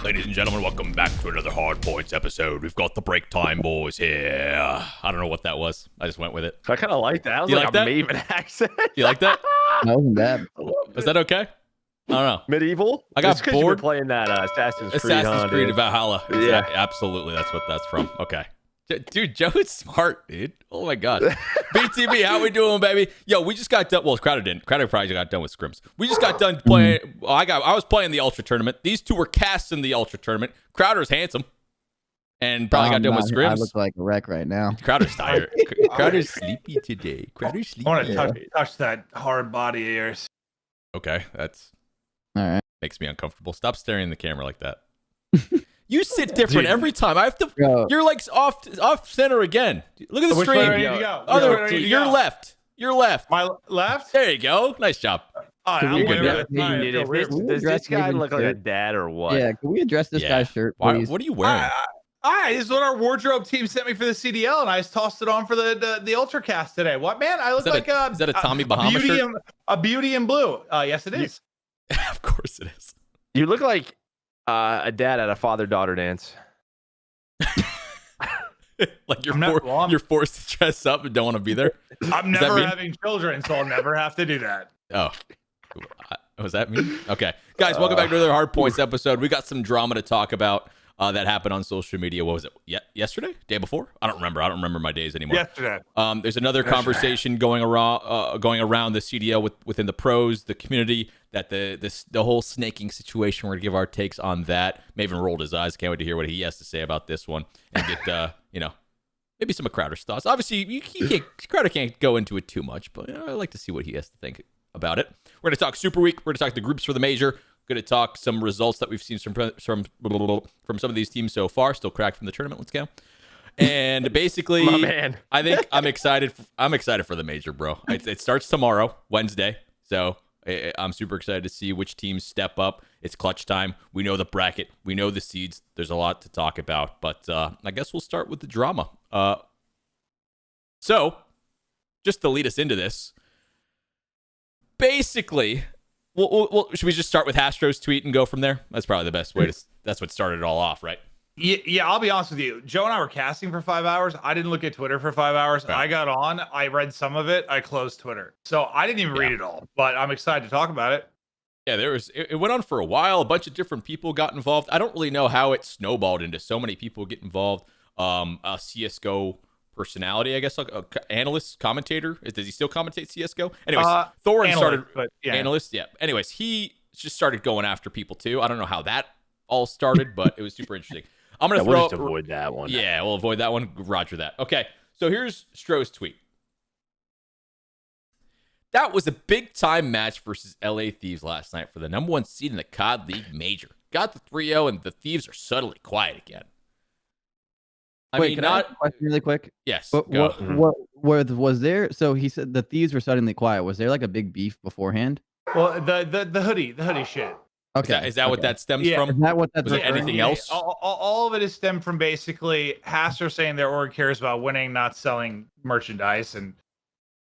Ladies and gentlemen, welcome back to another Hardpoints episode. We've got the break time boys here. I don't know what that was. I just went with it. I kind of like that. That was You like like a that? Maven accent. You like that? That wasn't bad. Is that okay? I don't know. Medieval? I got It's 'cause you bored. were playing that Assassin's Creed. Assassin's Creed dude. Valhalla. Yeah. Exactly. Absolutely. That's what that's from. Okay. Dude, Joe is smart, dude. Oh my God. BTB, how we doing, baby? Yo, we just got done. Well, Crowder didn't. Crowder probably got done with scrims. We just got done playing. Well, I was playing the Ultra Tournament. These two were cast in the Ultra Tournament. Crowder's handsome. And probably got done with I scrims. look like a wreck right now. Crowder's tired. Crowder's sleepy today. Crowder's sleepy. I want to touch that hard body of yours. Okay, that's All right. makes me uncomfortable. Stop staring in the camera like that. You sit different Dude. every time. I have to. Bro. You're like off center again. Look at the Which way do I need stream. to go? Other, Which way do I need to you're go? left. You're left. My left? There you go. Nice job. Oh, Can I'm we way get over that? the time. Dude, if Real- this- Can we does address this guy Maven's look like a shirt? dad or what? Yeah, can we address this Yeah. guy's shirt, Why, please? what are you wearing? This is what our wardrobe team sent me for the CDL, and I just tossed it on for the Ultracast today. What, man? I look that like is that a Tommy Bahama beauty shirt? a beauty in blue. Yes, it is. Of course it is. You look like a dad at a father-daughter dance. Like you're I'm not- well, I'm- you're forced to dress up and don't want to be there. I'm that never mean? having children, so I'll never have to do that. Oh, was that me? Okay, guys, welcome back to another Hard Points episode. We got some drama to talk about that happened on social media. What was it? Yesterday? Day before? I don't remember. I don't remember my days anymore. Yesterday. There's another conversation going around the CDL within the pros, the community, that the whole snaking situation. We're gonna give our takes on that. Maven rolled his eyes. Can't wait to hear what he has to say about this one and get maybe some of Crowder's thoughts. Obviously, Crowder can't go into it too much, but I'd like to see what he has to think about it. We're gonna talk SuperWeek. We're gonna talk the groups for the major. Going to talk some results that we've seen from some of these teams so far. Still cracked from the tournament. Let's go. And basically, My man. I think I'm excited. I'm excited for the major, bro. It starts tomorrow, Wednesday. So I'm super excited to see which teams step up. It's clutch time. We know the bracket. We know the seeds. There's a lot to talk about. But I guess we'll start with the drama. So just to lead us into this, basically. Well, should we just start with Hastro's tweet and go from there? That's probably the best way to. That's what started it all off, right? Yeah, I'll be honest with you. Joe and I were casting for 5 hours. I didn't look at Twitter for 5 hours. Right. I got on. I read some of it. I closed Twitter. So I didn't even read it all, but I'm excited to talk about it. Yeah, it went on for a while. A bunch of different people got involved. I don't really know how it snowballed into so many people get involved. A CSGO personality, I guess, like a analyst, commentator. Does he still commentate CSGO? Anyways, Thorin started. But yeah. Analyst, yeah. Anyways, he just started going after people too. I don't know how that all started, but it was super interesting. I'm gonna We'll throw. just avoid that one. Yeah, we'll avoid that one. Roger that. Okay, so here's Stroh's tweet. That was a big time match versus LA Thieves last night for the #1 seed in the COD League Major. Got the 3-0, and the Thieves are suddenly quiet again. Wait, can I ask a question really quick? Yes. What Go. was there? So he said the Thieves were suddenly quiet. Was there like a big beef beforehand? Well, the hoodie shit. Okay. Is that what that stems Yeah. from? Is that what that's Was there referring anything to? else? All of it is stemmed from basically Hastro saying their org cares about winning, not selling merchandise, and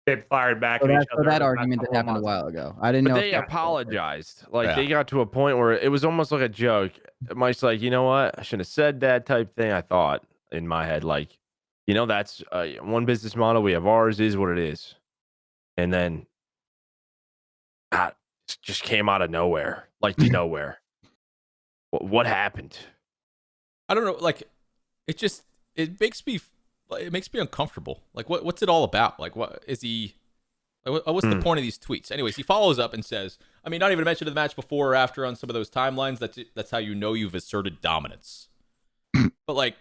they fired back So at each that, other. so that over the argument past that couple happened a of while ago. I didn't But know. they apologized. Like Yeah. they got to a point where it was almost like a joke. Mike's like, you know what? I shouldn't have said that type thing. I thought in my head, like, that's one business model. We have ours is what it is. And then it just came out of nowhere, like nowhere. What happened? I don't know. Like, it makes me uncomfortable. Like, what's it all about? Like, what is he? Like, what's the point of these tweets? Anyways, he follows up and says, I mean, not even mention the match before or after on some of those timelines. That's how you know you've asserted dominance. But like,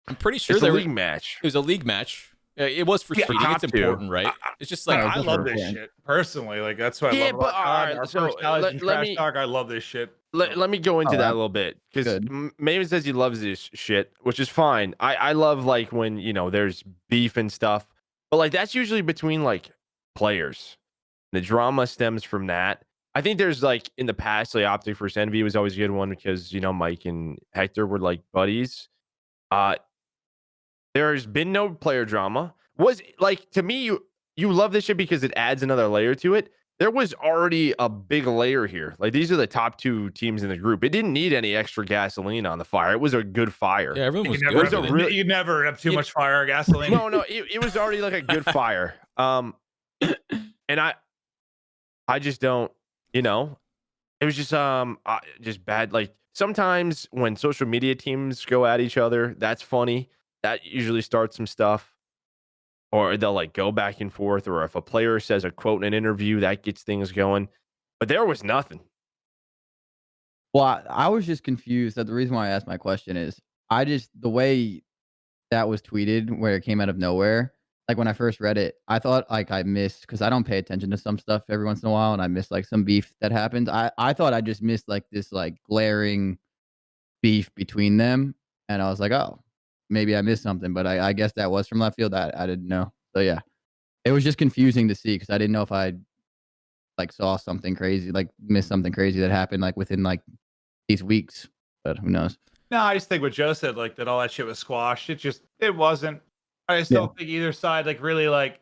I'm pretty sure It's a there league match. It was a league match. It was for Yeah, cheating. It's top two. important, right? It's just like I just love for this fun. shit personally. Like that's what Yeah, I love but, about COD. alright, Our so personalities and let trash me- talk. I love this shit. Let me go into Oh, that a that- little bit because good. Maven says he loves this shit, which is fine. I love like when there's beef and stuff, but like that's usually between like players. The drama stems from that. I think there's like in the past, like Optic versus Envy was always a good one because Mike and Hector were like buddies. There's been no player drama. Was like to me, you love this shit because it adds another layer to it. there was already a big layer here. Like these are the top 2 teams in the group. It didn't need any extra gasoline on the fire. It was a good fire. Yeah, everyone You was can good. never, with have, it. really- you never have too Yeah. much fire or gasoline. No, it was already like a good fire. And I just don't, it was just bad. Like sometimes when social media teams go at each other, that's funny. That usually starts some stuff. Or they'll like go back and forth, or if a player says a quote in an interview, that gets things going. But there was nothing. Well, I was just confused. That the reason why I asked my question is the way that was tweeted, where it came out of nowhere. Like when I first read it, I thought like I missed because I don't pay attention to some stuff every once in a while, and I missed like some beef that happened. I thought I just missed like this like glaring beef between them, and I was like, oh, maybe I missed something. But I guess that was from left field. I didn't know. So yeah, it was just confusing to see because I didn't know if I like saw something crazy, like missed something crazy that happened like within like these weeks. But who knows? No, I just think what Joe said, like that all that shit was squashed. It wasn't. I just don't think either side like really like,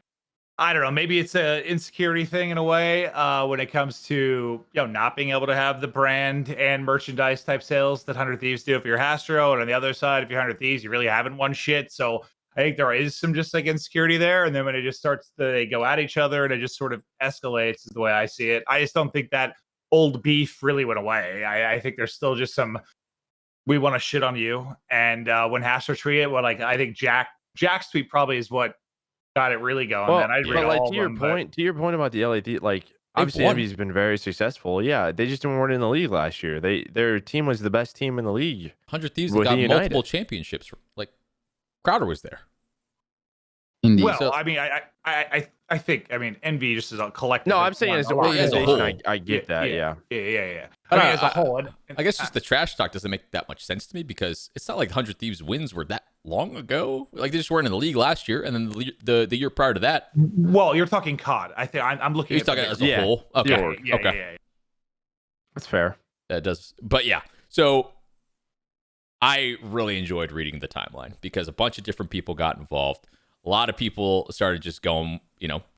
I don't know, maybe it's a insecurity thing in a way when it comes to not being able to have the brand and merchandise type sales that 100 Thieves do if you're Hastro, and on the other side, if you're 100 Thieves, you really haven't won shit. So I think there is some just like insecurity there, and then when it just starts, they go at each other, and it just sort of escalates. Is the way I see it. I just don't think that old beef really went away. I think there's still just some, we want to shit on you. And when Hastro tweeted it, well, like I think Jack's tweet probably is what got it really going. Well, Then I'd read but like all to your of them, point, to your point about the LA, like obviously won. Envy's been very successful. Yeah, they just weren't in the league last year. Their team was the best team in the league. 100 Thieves With got United. multiple championships. Like Crowder was there. Indeed. Well, So- I mean, I think, I mean, Envy just as a collective. No, has I'm saying won as a an lot. as a organization, whole. I get that. Yeah. Yeah. I I don't mean, know, as a whole, I guess just the trash talk doesn't make that much sense to me because it's not like 100 Thieves wins were that long ago. Like they just weren't in the league last year, and then the year prior to that, well, you're talking COD. I think I'm looking. he's at the talking bigger- as a whole. Okay, Yeah, okay, yeah. That's fair. that does. But yeah, so I really enjoyed reading the timeline because a bunch of different people got involved. A lot of people started just going,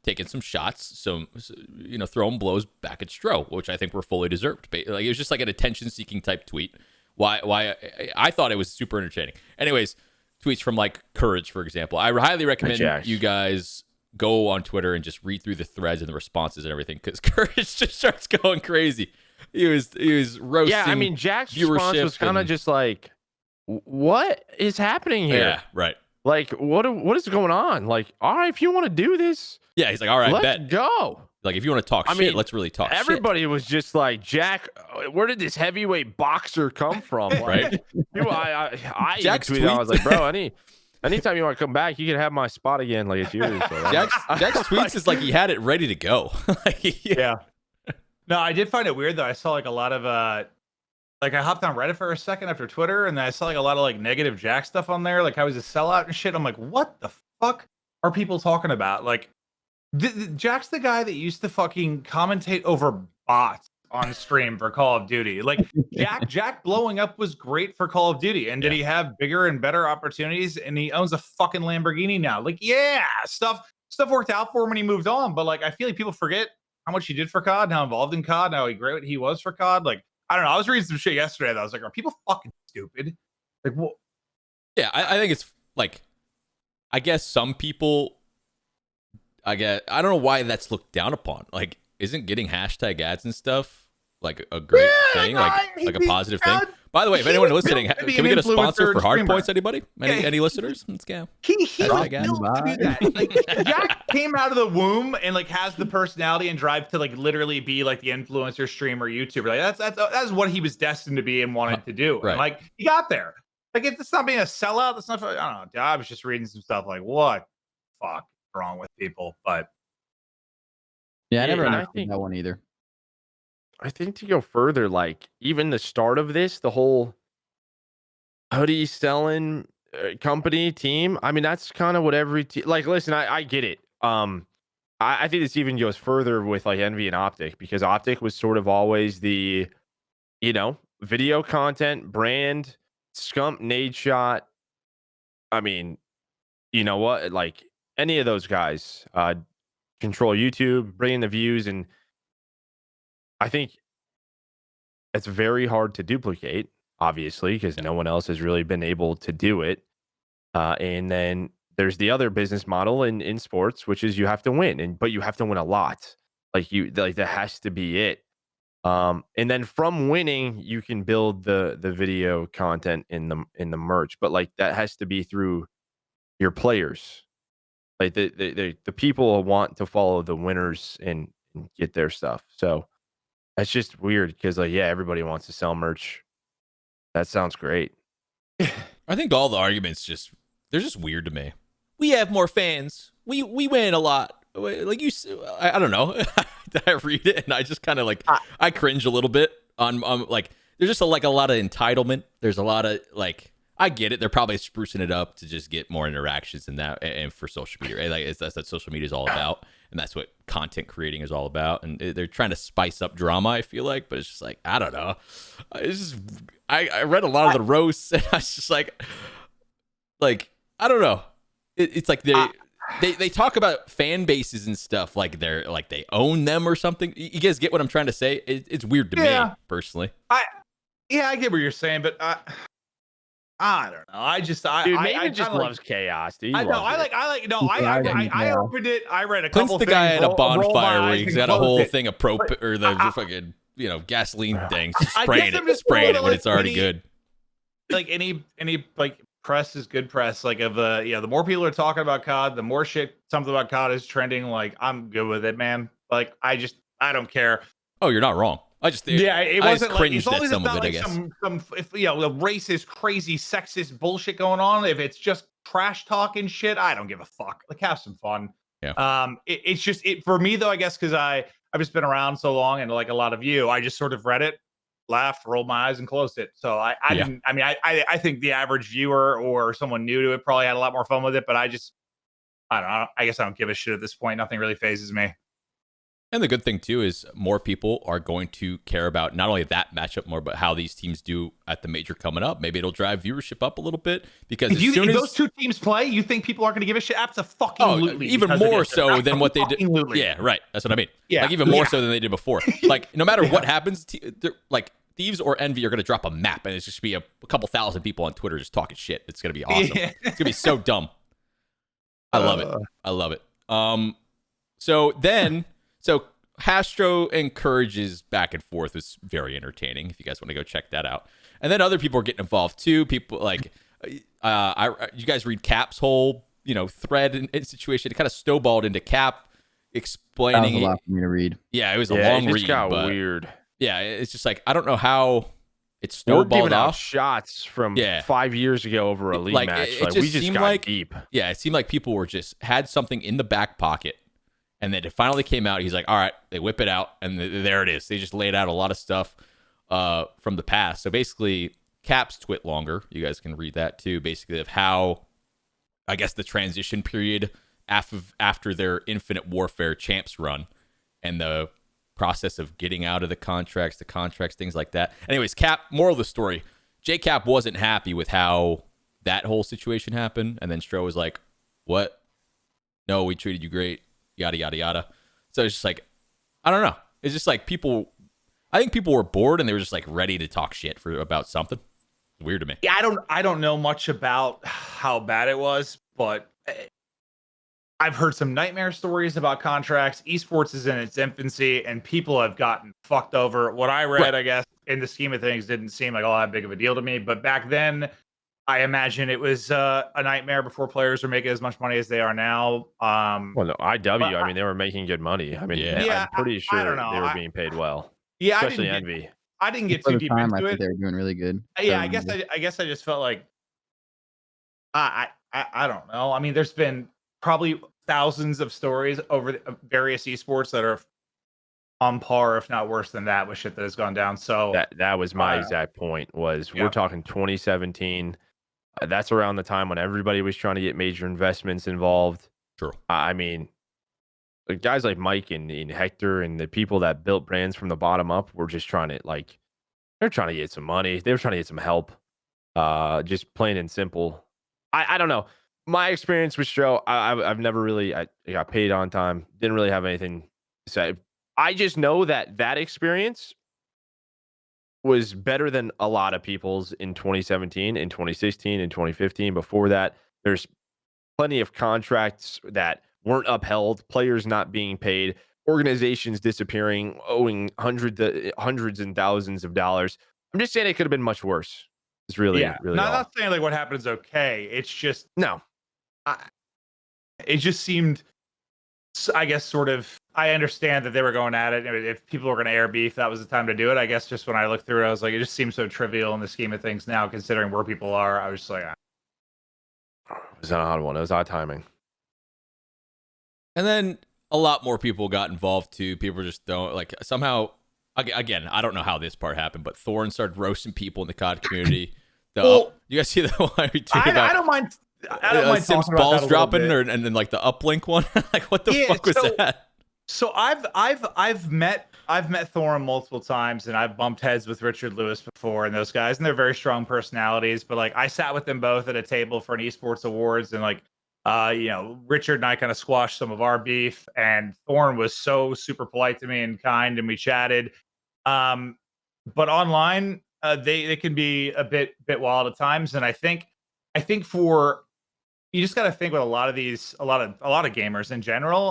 taking some shots, throwing blows back at Stro, which I think were fully deserved. Like it was just like an attention-seeking type tweet. Why I thought it was super entertaining. Anyways, tweets from like Courage, for example. I highly recommend you guys go on Twitter and just read through the threads and the responses and everything because Courage just starts going crazy. He was roasting. Yeah, I mean Jack's response was kind of just like, "What is happening here? Yeah, right. Like, what is going on? Like, all right, if you want to do this, Yeah, he's like, all right, let's bet. go." Like, if you want to talk shit, let's really talk shit. Everybody was just like, Jack, where did this heavyweight boxer come from? Like, Right. I Jack's tweeted, I was like, tweets- bro, anytime you want to come back, you can have my spot again. Like, it's yours. So, Jack's tweets is like he had it ready to go. Like, Yeah. No, I did find it weird though. I saw like a lot of like I hopped on Reddit for a second after Twitter, and then I saw like a lot of like negative Jack stuff on there. Like I was a sellout and shit. I'm like, what the fuck are people talking about? Like, Jack's the guy that used to fucking commentate over bots on stream for Call of Duty. Like Jack blowing up was great for Call of Duty. And did he have bigger and better opportunities? And he owns a fucking Lamborghini now. Like, yeah, stuff worked out for him when he moved on. But like, I feel like people forget how much he did for COD, and how involved in COD, and how great he was for COD. Like, I don't know. I was reading some shit yesterday that I was like, are people fucking stupid? Like, what? yeah, I think it's like, I guess some people, I don't know why that's looked down upon. Like, isn't getting hashtag ads and stuff like a great thing, like a positive thing? By the way, if anyone listening, can we get a sponsor for Hardpoints? Anybody? Any listeners? Let's go. He was Hashtag built to do that. Like, Jack came out of the womb and like has the personality and drive to like literally be like the influencer, streamer, YouTuber. Like that's what he was destined to be and wanted to do. Right. And, like he got there. Like it's not being a sellout. It's not. I don't know. I was just reading some stuff like what the fuck is wrong with people, but Yeah, I never and I understood think- that one either. I think to go further, like even the start of this, the whole hoodie selling company team. I mean, that's kind of what every like. Listen, I get it. I think this even goes further with like Envy and Optic because Optic was sort of always the, video content brand, Scump, Nade Shot. I mean, you know what? Like any of those guys, control YouTube, bring in the views, and I think it's very hard to duplicate, obviously, because no one else has really been able to do it. And then there's the other business model in sports, which is you have to win, but you have to win a lot. Like that has to be it. And then from winning, you can build the video content in the merch, but like that has to be through your players. Like the people want to follow the winners and get their stuff. So that's just weird because like everybody wants to sell merch. That sounds great. I think all the arguments they're just weird to me. We have more fans. We win a lot. Like I don't know. I read it and I just kind of like I cringe a little bit on like there's just a lot of entitlement. There's a lot of like I get it. They're probably sprucing it up to just get more interactions in that and for social media. Right? Like that's what social media is all about, and that's what content creating is all about. And they're trying to spice up drama. I feel like, but it's just like I don't know. It's just I read a lot of the roasts and I was just like I don't know. It's like they talk about fan bases and stuff like they're like they own them or something. You guys get what I'm trying to say? It's weird to me personally. I get what you're saying, but I don't know. Maven just loves chaos. Dude. I opened it. I read a couple Clint's the things. guy at a bonfire where he's got a whole thing of the fucking gasoline things, spraying it when it's already good. Like any like press is good press. Like of the more people are talking about COD, the more shit something about COD is trending. Like I'm good with it, man. Like I don't care. Oh, you're not wrong. It wasn't like as long as some it's of not it, like I guess. some if the racist, crazy, sexist bullshit going on. If it's just trash talking shit, I don't give a fuck. Like have some fun. Yeah. It's just for me though. I guess because I've just been around so long, and like a lot of you, I just sort of read it, laughed, rolled my eyes, and closed it. So I didn't. I mean, I think the average viewer or someone new to it probably had a lot more fun with it. But I don't know. I guess I don't give a shit at this point. Nothing really phases me. And the good thing too is more people are going to care about not only that matchup more, but how these teams do at the major coming up. Maybe it'll drive viewership up a little bit because if those two teams play, you think people aren't going to give a shit? Absolutely, even more so than what they did. Yeah, right. That's what I mean. Yeah, like even more so than they did before. Like no matter what happens, like Thieves or Envy are going to drop a map, and it's just be a couple thousand people on Twitter just talking shit. It's going to be awesome. It's going to be so dumb. I love it. I love it. So Hastro encourages back and forth. It's very entertaining if you guys want to go check that out. And then other people are getting involved too. People like you guys read Cap's whole thread and situation. It kind of snowballed into Cap explaining. That was a lot for me to read. Yeah, it was a long read. Got weird. Yeah, it's just like I don't know how it snowballed off. Shots from 5 years ago over a league match. We just got deep. Yeah, it seemed like people were just had something in the back pocket. And then it finally came out. He's like, all right, they whip it out. And there it is. They just laid out a lot of stuff from the past. So basically, Cap's twit longer. You guys can read that too. Basically, of how, I guess, the transition period after their Infinite Warfare champs run and the process of getting out of the contracts, things like that. Anyways, Cap, moral of the story, JKap wasn't happy with how that whole situation happened. And then Stro was like, what? No, we treated you great. Yada, yada, yada. So it's just like, I don't know. It's just like I think people were bored and they were just like ready to talk shit about something. It's weird to me. Yeah, I don't know much about how bad it was, but I've heard some nightmare stories about contracts. Esports is in its infancy and people have gotten fucked over. What I read, I guess, in the scheme of things, didn't seem like all that big of a deal to me. But back then, I imagine it was a nightmare before players were making as much money as they are now. Well, no, I mean, they were making good money. I mean, I'm pretty sure they were being paid well. Yeah, especially Envy. I didn't get too deep into it. They were doing really good. Yeah, I guess I just felt like I don't know. I mean, there's been probably thousands of stories over various esports that are on par, if not worse than that, with shit that has gone down. So that was my exact point. We're talking 2017. That's around the time when everybody was trying to get major investments involved. True. I mean, guys like Mike and Hector and the people that built brands from the bottom up were just trying to they're trying to get some money. They were trying to get some help. Just plain and simple. I don't know. My experience with Stro, I've never really I got paid on time. Didn't really have anything to say. I just know that experience was better than a lot of people's in 2017, in 2016, in 2015. Before that, there's plenty of contracts that weren't upheld, players not being paid, organizations disappearing, owing hundreds and thousands of dollars. I'm just saying it could have been much worse. It's really all. Not saying like what happened is okay. It's just No. It just seemed, I guess, sort of. I understand that they were going at it. If people were going to air beef, that was the time to do it. I guess just when I looked through it, I was like, it just seems so trivial in the scheme of things now, considering where people are. I was just like, It was an odd one. It was odd timing. And then a lot more people got involved too. People just don't like somehow. Again, I don't know how this part happened, but Thorin started roasting people in the COD community. You guys see the one I retweeted about? I don't mind. I don't mind Sims talking about balls that a dropping, little bit. and then like the uplink one. Like, what the fuck was that? So I've met Thorin multiple times, and I've bumped heads with Richard Lewis before, and those guys, and they're very strong personalities. But like, I sat with them both at a table for an esports awards, and like, Richard and I kind of squashed some of our beef, and Thorin was so super polite to me and kind, and we chatted. But online, they can be a bit wild at times, and I think for you just got to think with a lot of gamers in general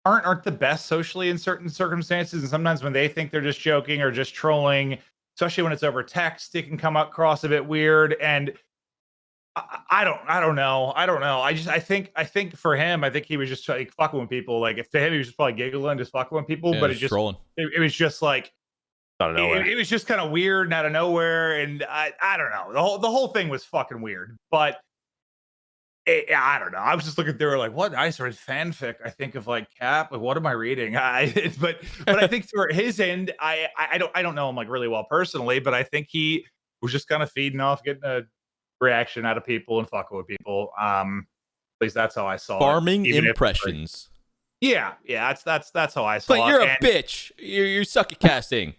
aren't the best socially in certain circumstances, and sometimes when they think they're just joking or just trolling, especially when it's over text, it can come across a bit weird. And I don't know. I think for him, I think he was just like fucking with people. Like, if to him he was just probably giggling, just fucking with people, Yeah, but just trolling. It was just like Out of nowhere. it was just kind of weird and out of nowhere, and I don't know. The whole thing was fucking weird, but I don't know. I was just looking through like, what? I started fanfic. I think of like Cap. Like, what am I reading? But I think through his end, I don't know him like really well personally, but I think he was just kind of feeding off, getting a reaction out of people and fucking with people. At least that's how I saw Farming it. impressions. Yeah, that's how I saw it. But you're a bitch. You suck at casting.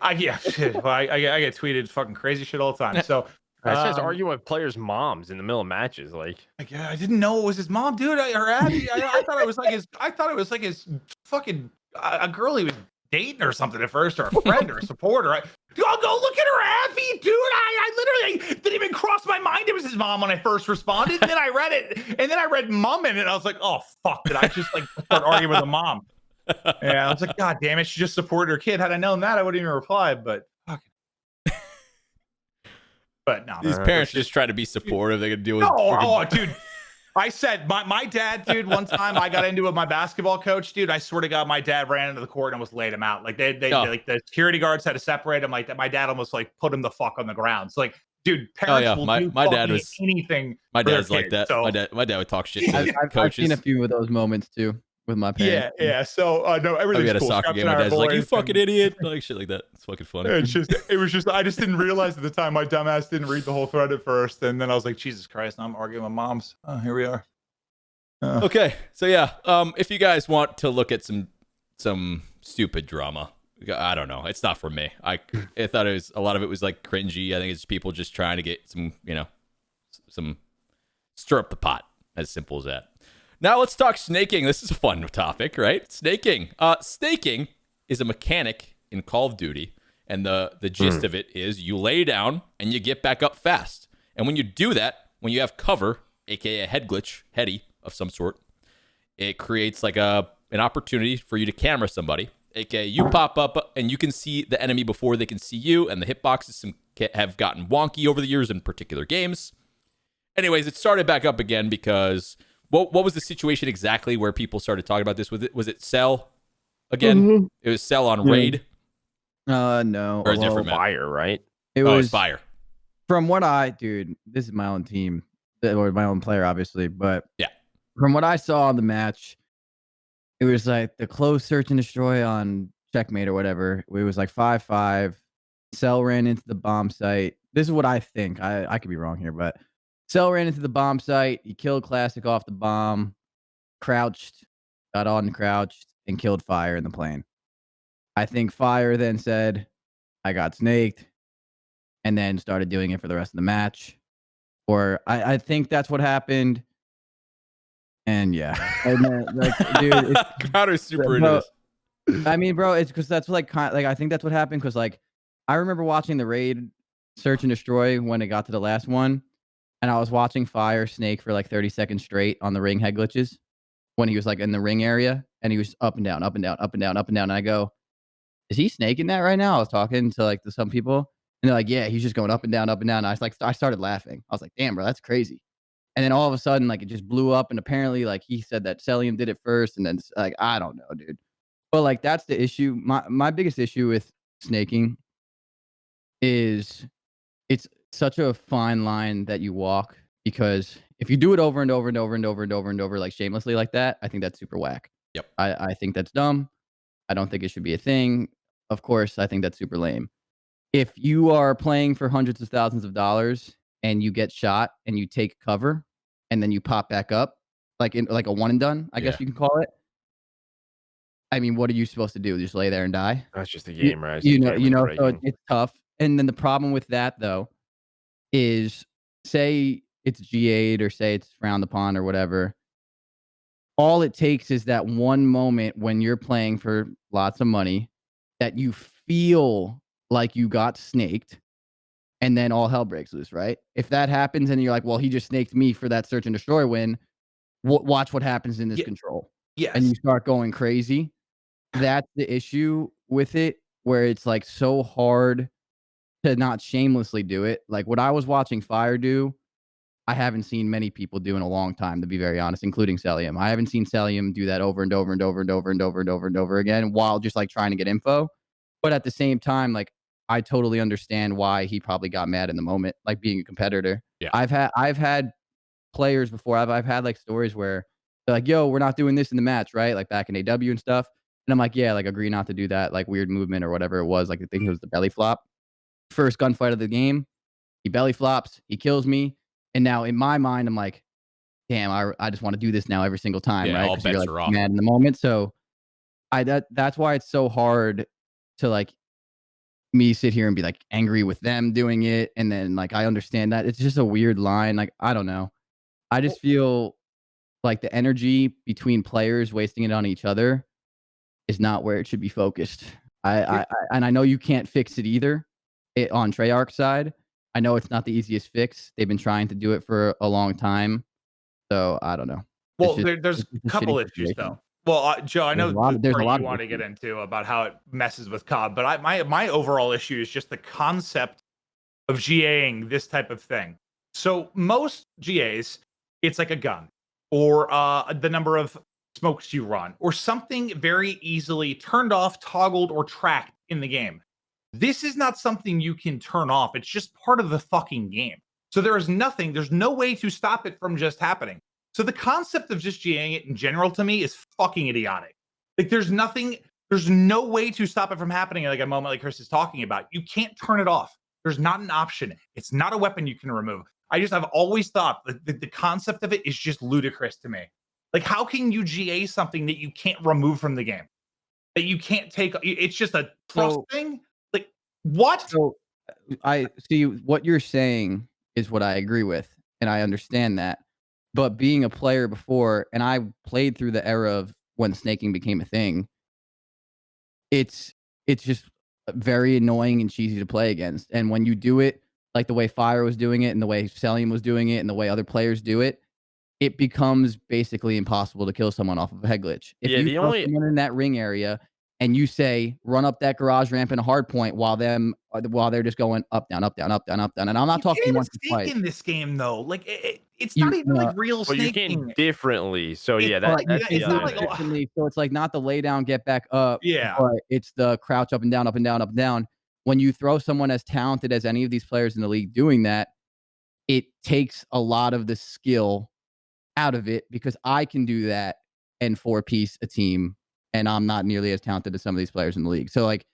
I get tweeted fucking crazy shit all the time. So That's just arguing with players' moms in the middle of matches. Like, I didn't know it was his mom, dude. Or Abby. I thought it was like his. I thought it was like his fucking a girl he was dating or something at first, or a friend or a supporter. I'll go look at her, Abby, dude. I literally didn't even cross my mind it was his mom when I first responded. And then I read it, and then I read mom in it. And I was like, oh fuck! Did I just like start arguing with the mom? Yeah, I was like, God damn it! She just supported her kid. Had I known that, I wouldn't even reply. But fuck. But no, These parents just try to be supportive. They can deal with. Oh, dude. I said my dad, dude. One time I got into it with my basketball coach, dude. I swear to God, my dad ran into the court and almost laid him out. Like they like the security guards had to separate him. Like that, my dad almost like put him the fuck on the ground. So like, dude, parents will do my dad was anything. My dad's like that. So. My dad would talk shit to coaches. I've seen a few of those moments too with my parents. Yeah. So no, everything's at a cool. soccer game. My dad's like, "You fucking idiot!" Like shit like that. It's fucking funny. It was just I just didn't realize at the time. My dumbass didn't read the whole thread at first, and then I was like, Jesus Christ! Now I'm arguing with moms. Oh, here we are. Okay, so yeah, if you guys want to look at some stupid drama, I don't know. It's not for me. I thought it was a lot of it was like cringy. I think it's people just trying to get some stir up the pot. As simple as that. Now let's talk snaking. This is a fun topic, right? Snaking. Snaking is a mechanic in Call of Duty, and the gist of it is you lay down and you get back up fast. And when you do that, when you have cover, aka a head glitch, heady of some sort, it creates like an opportunity for you to camera somebody, aka you pop up and you can see the enemy before they can see you, and the hitboxes have gotten wonky over the years in particular games. Anyways, it started back up again because what was the situation exactly where people started talking about this? Was it Cell again? Mm-hmm. It was Cell on Raid? No. Or a different Fire, right? It was Fire. From what dude, this is my own team, or my own player, obviously, but yeah. From what I saw on the match, it was like the close search and destroy on Checkmate or whatever. It was like 5-5. Cell ran into the bomb site. This is what I think. I could be wrong here, but Cell ran into the bomb site. He killed Classic off the bomb, crouched, got on crouched, and killed Fire in the plane. I think Fire then said, I got snaked, and then started doing it for the rest of the match. Or I think that's what happened. And and then, like, dude, Crowder's super into this. I mean, bro, it's because that's like I think that's what happened because like I remember watching the raid Search and Destroy when it got to the last one, and I was watching Fire Snake for like 30 seconds straight on the ring head glitches when he was like in the ring area, and he was up and down, up and down, up and down, up and down. And I go, is he snaking that right now? I was talking to like some people, and they're like, yeah, he's just going up and down, up and down. And I started laughing. I was like, damn, bro, that's crazy. And then all of a sudden, like it just blew up, and apparently, like he said that Celium did it first, and then like I don't know, dude. But like that's the issue. My biggest issue with snaking is it's such a fine line that you walk because if you do it over and over and over and over and over and over like shamelessly like that, I think that's super whack. Yep. I think that's dumb. I don't think it should be a thing. Of course, I think that's super lame. If you are playing for hundreds of thousands of dollars and you get shot and you take cover and then you pop back up, like in like a one and done, I guess you can call it. I mean, what are you supposed to do? Just lay there and die? That's just a game, right? You know, so it's tough. And then the problem with that though is say it's G8 or say it's frowned upon or whatever. All it takes is that one moment when you're playing for lots of money that you feel like you got snaked and then all hell breaks loose, right? If that happens and you're like, well, he just snaked me for that search and destroy win, watch what happens in this control. Yes. And you start going crazy. That's the issue with it, where it's like so hard to not shamelessly do it. Like what I was watching Fire do, I haven't seen many people do in a long time, to be very honest, including Celium. I haven't seen Celium do that over and over and over and over and over and over and over again while just like trying to get info. But at the same time, like I totally understand why he probably got mad in the moment, like being a competitor. Yeah. I've had players before. I've had like stories where they're like, yo, we're not doing this in the match, right? Like back in AW and stuff. And I'm like, yeah, like agree not to do that, like weird movement or whatever it was. Like I think it was the belly flop. First gunfight of the game, he belly flops, he kills me. And now in my mind, I'm like, damn, I just want to do this now every single time, right? All Because you're bets like are off. mad in the moment. So that's why it's so hard to like me sit here and be like angry with them doing it. And then like I understand that. It's just a weird line. Like, I don't know. I just feel like the energy between players wasting it on each other is not where it should be focused. And I know you can't fix it either on Treyarch's side. I know it's not the easiest fix. They've been trying to do it for a long time. So I don't know. Well, there's a couple issues though. Well, Joe, I know there's a lot you want to get into about how it messes with COD, but my overall issue is just the concept of GAing this type of thing. So most GAs, it's like a gun or the number of smokes you run or something very easily turned off, toggled, or tracked in the game. This is not something you can turn off. It's just part of the fucking game. So there's no way to stop it from just happening. So the concept of just GAing it in general to me is fucking idiotic. Like there's no way to stop it from happening like a moment like Chris is talking about. You can't turn it off. There's not an option. It's not a weapon you can remove. I've always thought that the concept of it is just ludicrous to me. Like how can you GA something that you can't remove from the game? That you can't take, it's just a trust thing? Like what? So I see what you're saying is what I agree with, and I understand that. But being a player before, and I played through the era of when snaking became a thing, it's just very annoying and cheesy to play against. And when you do it like the way Fire was doing it and the way Celium was doing it and the way other players do it, it becomes basically impossible to kill someone off of a head glitch. If you throw someone in that ring area and you say run up that garage ramp in a hard point while they're just going up, down, up, down, up, down, up, down. And I'm not talking once or twice. In this game though, like it's not even like real snaking. You can differently. So yeah, it's not like differently. So it's like not the lay down, get back up. Yeah, but it's the crouch up and down, up and down, up and down. When you throw someone as talented as any of these players in the league doing that, it takes a lot of the skill out of it because I can do that and 4-piece a team, and I'm not nearly as talented as some of these players in the league. So like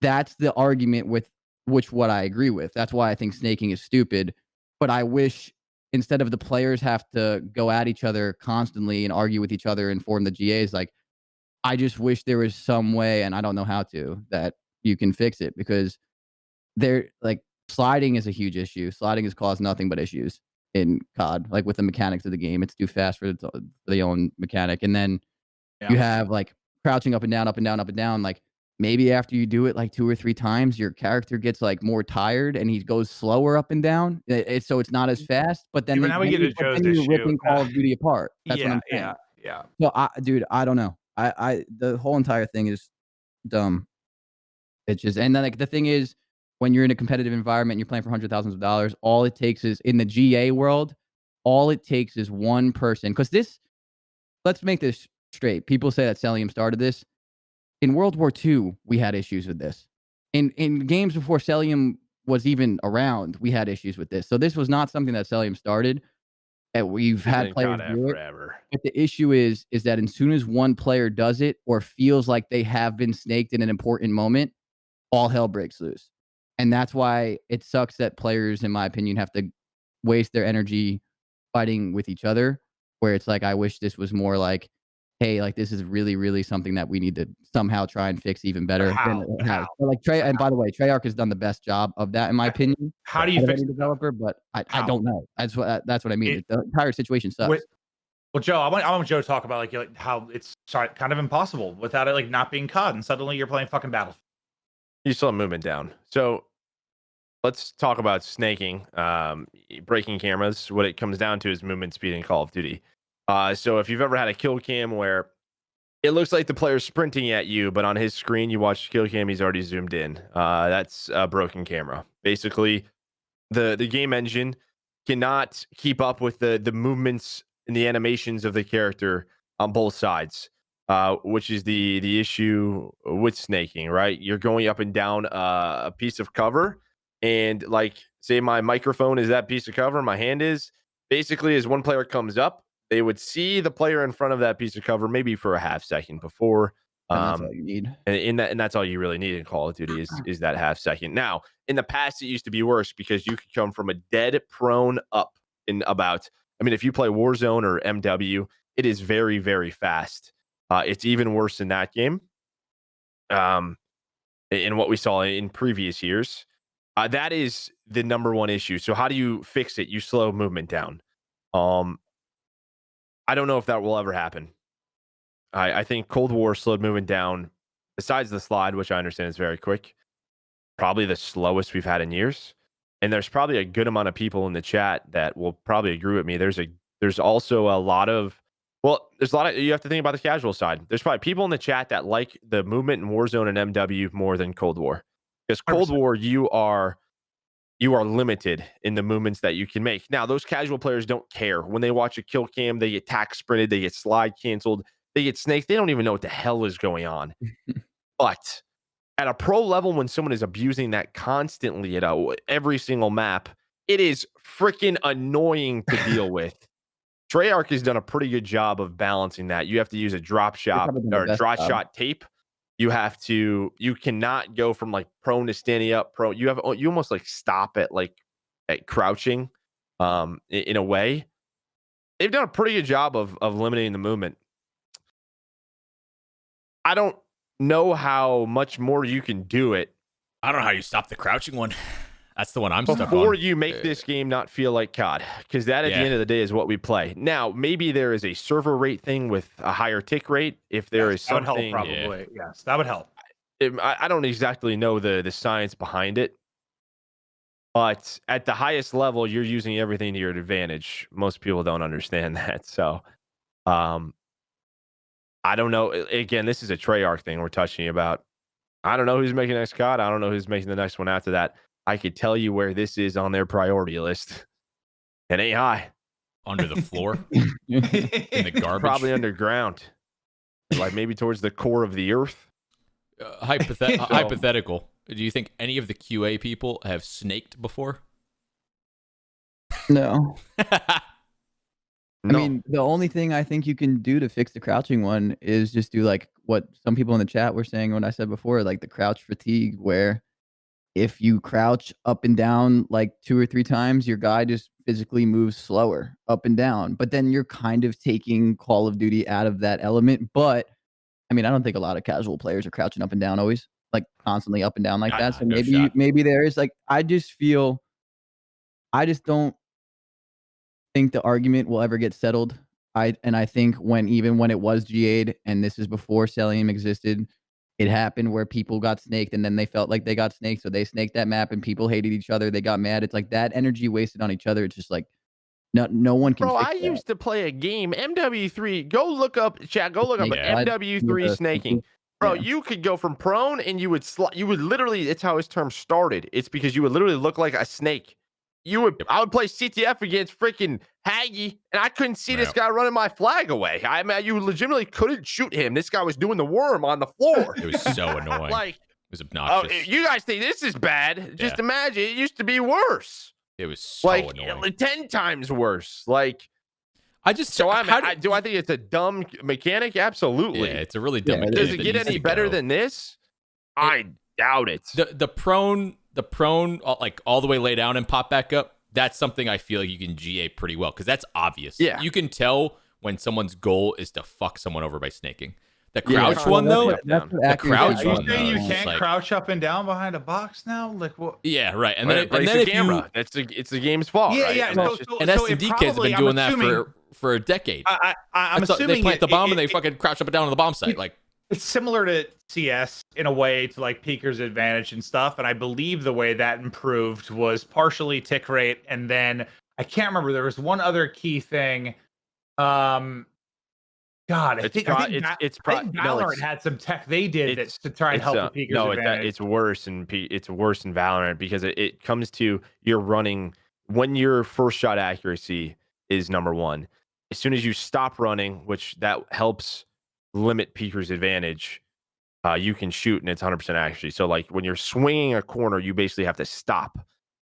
that's the argument with what I agree with. That's why I think snaking is stupid. But I wish instead of the players have to go at each other constantly and argue with each other and form the GAs, like I just wish there was some way, and I don't know how to, that you can fix it because they're like sliding is a huge issue. Sliding has caused nothing but issues. in COD, like with the mechanics of the game. It's too fast for the own mechanic. And then you have like crouching up and down, up and down, up and down. Like maybe after you do it like 2 or 3 times, your character gets like more tired and he goes slower up and down. So it's not as fast. But then, but now we get to Joe's issue. you're ripping Call of Duty apart. That's what I'm saying. Yeah. So dude, I don't know. The whole entire thing is dumb. It's just, and then like the thing is, when you're in a competitive environment and you're playing for hundreds of thousands of dollars, all it takes is in the GA world, all it takes is one person. Because let's make this straight. People say that Cellium started this. In World War II, we had issues with this. In games before Cellium was even around, we had issues with this. So this was not something that Cellium started. And we've had players do it forever. But the issue is that as soon as one player does it or feels like they have been snaked in an important moment, all hell breaks loose. And that's why it sucks that players, in my opinion, have to waste their energy fighting with each other, where it's like, I wish this was more like, hey, like this is really, really something that we need to somehow try and fix even better than it has. So like and by the way, Treyarch has done the best job of that, in my opinion. How do you fix a developer? But I don't know. That's what I mean. The entire situation sucks. Well, Joe, I want Joe to talk about like how it's kind of impossible without it like not being COD, and suddenly you're playing fucking Battlefield. You still have movement down. So let's talk about snaking, breaking cameras. What it comes down to is movement speed in Call of Duty. So if you've ever had a kill cam where it looks like the player's sprinting at you, but on his screen you watch the kill cam, he's already zoomed in. That's a broken camera. Basically, the game engine cannot keep up with the movements and the animations of the character on both sides. Which is the issue with snaking, right? You're going up and down a piece of cover, and like, say my microphone is that piece of cover, my hand is. Basically, as one player comes up, they would see the player in front of that piece of cover maybe for a half second before. And that's all you need. And that's all you really need in Call of Duty is that half second. Now, in the past, it used to be worse because you could come from a dead prone up in about. I mean, if you play Warzone or MW, it is very, very fast. It's even worse in that game. In what we saw in previous years, that is the number one issue. So how do you fix it? You slow movement down. I don't know if that will ever happen. I think Cold War slowed movement down. Besides the slide, which I understand is very quick, probably the slowest we've had in years. And there's probably a good amount of people in the chat that will probably agree with me. There's also a lot of. Well, there's a lot of, you have to think about the casual side. There's probably people in the chat that like the movement in Warzone and MW more than Cold War. Because Cold 100%. War, you are limited in the movements that you can make. Now, those casual players don't care. When they watch a kill cam, they get tack sprinted, they get slide canceled, they get snaked. They don't even know what the hell is going on. But at a pro level, when someone is abusing that constantly at every single map, it is freaking annoying to deal with. Treyarch has done a pretty good job of balancing that. You have to use a drop shot or drop shot tape. You cannot go from like prone to standing up. You almost like stop at crouching. In a way, they've done a pretty good job of limiting the movement. I don't know how much more you can do it. I don't know how you stop the crouching one. That's the one I'm stuck on. Before you make this game not feel like COD, because that at the end of the day is what we play. Now, maybe there is a server rate thing with a higher tick rate. If there is something, that would help probably. Yes, that would help. I don't exactly know the science behind it, but at the highest level, you're using everything to your advantage. Most people don't understand that, so I don't know. Again, this is a Treyarch thing we're touching about. I don't know who's making the next COD. I don't know who's making the next one after that. I could tell you where this is on their priority list. It ain't high. Under the floor? In the garbage? Probably underground. Like maybe towards the core of the earth. Hypothetical. Do you think any of the QA people have snaked before? No. I mean, the only thing I think you can do to fix the crouching one is just do like what some people in the chat were saying when I said before, like the crouch fatigue, where if you crouch up and down like 2 or 3 times, your guy just physically moves slower up and down. But then you're kind of taking Call of Duty out of that element. But I mean, I don't think a lot of casual players are crouching up and down always, like constantly up and down like that. So maybe there is like, I just don't think the argument will ever get settled. I think even when it was GA'd, and this is before Cellium existed, it happened where people got snaked and then they felt like they got snaked, so they snaked that map and people hated each other. They got mad. It's like that energy wasted on each other. It's just like no one can Bro, fix I that. used to play a game, MW3. Go look up, chat. Go look up Yeah. MW3 snaking. Bro, Yeah. you could go from prone and you would literally, it's how his term started. It's because you would literally look like a snake. I would play CTF against freaking Haggy, and I couldn't see this guy running my flag away. I mean, you legitimately couldn't shoot him. This guy was doing the worm on the floor. It was so annoying. Like, it was obnoxious. you guys think this is bad? Just imagine it used to be worse. It was so Like annoying. 10 times worse. Like, I just so I think it's a dumb mechanic? Absolutely. Yeah, it's a really dumb. Yeah, mechanic Does it that get needs any to better go. than this? I doubt it. The prone like all the way lay down and pop back up? That's something I feel like you can GA pretty well because that's obvious. Yeah. You can tell when someone's goal is to fuck someone over by snaking. The crouch one though, the crouch Are you one, saying you though, can't like- crouch up and down behind a box now? Like what? yeah, right. And But then it breaks and then the if camera. you It's the game's fault. Yeah, right? yeah. I mean, So, it's just- so, and so S&D it kids have been probably- doing I'm that assuming- for a decade. I'm That's assuming they plant the bomb and they it- fucking crouch up and down on the bomb site. Like it's similar to CS in a way to like Peeker's advantage and stuff. And I believe the way that improved was partially tick rate, and then I can't remember. There was one other key thing. God, I think Valorant had some tech they did to try and help with Peeker's advantage. It's worse in Valorant because it comes to you're running when your first shot accuracy is number one. As soon as you stop running, which that helps limit Peeker's advantage, you can shoot and it's 100% accuracy. So like when you're swinging a corner, you basically have to stop.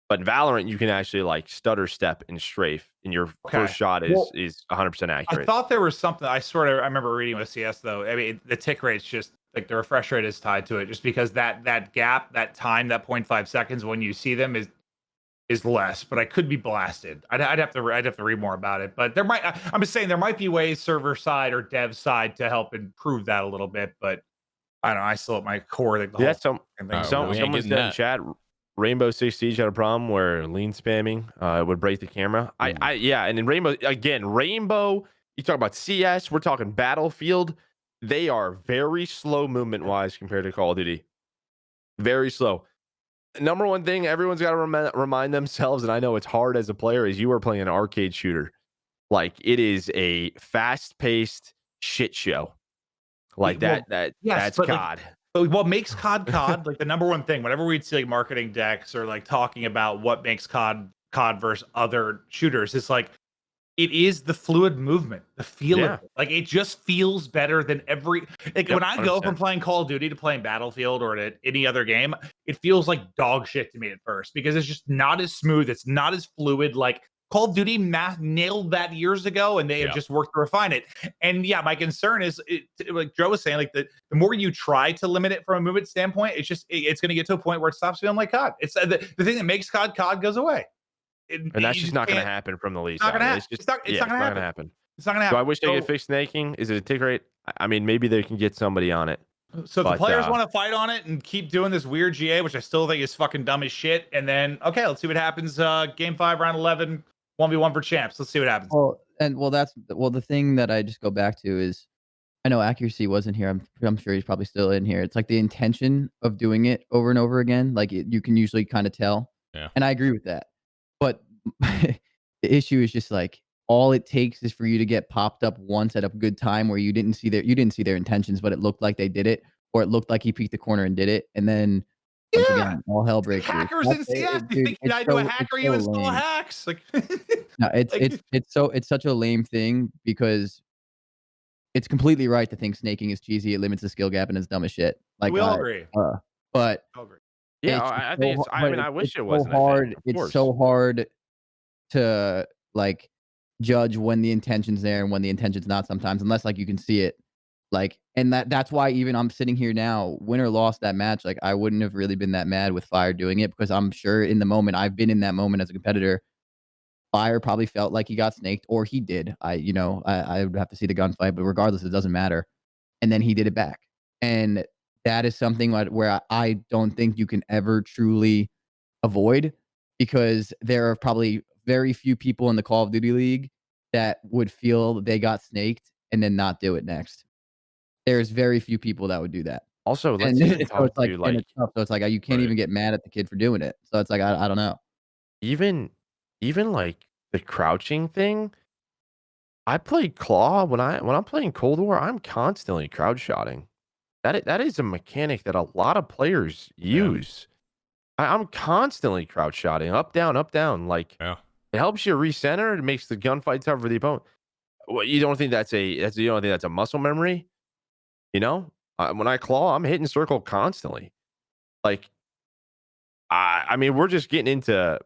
But in Valorant, you can actually like stutter step and strafe, and your first shot is 100% accurate. I thought there was something I remember reading with CS though. I mean, the tick rate's just like the refresh rate is tied to it, just because that gap, that time, that 0.5 seconds when you see them is less. But I could be blasted. I'd have to read more about it. But I'm just saying there might be ways server side or dev side to help improve that a little bit. But I don't know. I still at my core like the whole thing. Someone said in chat, Rainbow Six Siege had a problem where lean spamming would break the camera. And in Rainbow, you talk about CS, we're talking Battlefield. They are very slow movement wise compared to Call of Duty. Very slow. Number one thing everyone's got to remind themselves, and I know it's hard as a player, is you are playing an arcade shooter. Like it is a fast paced shit show. Like that's COD. But what makes COD like the number one thing, whenever we'd see like marketing decks or like talking about what makes COD versus other shooters, it's like it is the fluid movement, the feel of it. Like it just feels better than when I go 100%. From playing Call of Duty to playing Battlefield or to any other game, it feels like dog shit to me at first because it's just not as smooth, it's not as fluid. Like Call of Duty nailed that years ago, and they have just worked to refine it. And my concern is, like Joe was saying, like the more you try to limit it from a movement standpoint, it's going to get to a point where it stops feeling like COD. It's the thing that makes COD goes away. And that's just not going to happen from the least. It's not going to happen. It's not going to happen. So I wish they could fix snaking. Is it a tick rate? I mean, maybe they can get somebody on it. So if the players want to fight on it and keep doing this weird GA, which I still think is fucking dumb as shit, and then let's see what happens. Game 5, round 11. 1v1 for champs. Let's see what happens. The thing that I just go back to is, I know accuracy wasn't here. I'm sure he's probably still in here. It's like the intention of doing it over and over again. Like you can usually kind of tell. Yeah. And I agree with that. But the issue is just like all it takes is for you to get popped up once at a good time where you didn't see their intentions, but it looked like they did it, or it looked like he peeked the corner and did it, and then. Once again, all hell breaks loose. Hackers in CS. You think I do a hacker, you install hacks. Like, no, it's such a lame thing because it's completely right to think snaking is cheesy. It limits the skill gap and it's dumb as shit. Like we all agree. But I think it's. I mean, I wish it wasn't hard. It's so hard to like judge when the intention's there and when the intention's not sometimes, unless like you can see it. Like, and that's why even I'm sitting here now, win or loss that match, like I wouldn't have really been that mad with Fire doing it because I'm sure in the moment, I've been in that moment as a competitor. Fire probably felt like he got snaked, or he did. I would have to see the gunfight, but regardless, it doesn't matter. And then he did it back. And that is something where I don't think you can ever truly avoid, because there are probably very few people in the Call of Duty League that would feel they got snaked and then not do it next. There's very few people that would do that. Also, let's And even so talk it's like, to and like it's tough. So it's like you can't Right. even get mad at the kid for doing it. So it's like I don't know. even like the crouching thing. I play Claw when I'm playing Cold War. I'm constantly crowd shotting. That is a mechanic that a lot of players use. I'm constantly crowd shotting, up down, up down. Like Yeah. it helps you recenter. It makes the gunfight tough for the opponent. Well, you don't think that's a muscle memory? You know, when I claw, I'm hitting circle constantly. Like I mean, we're just getting into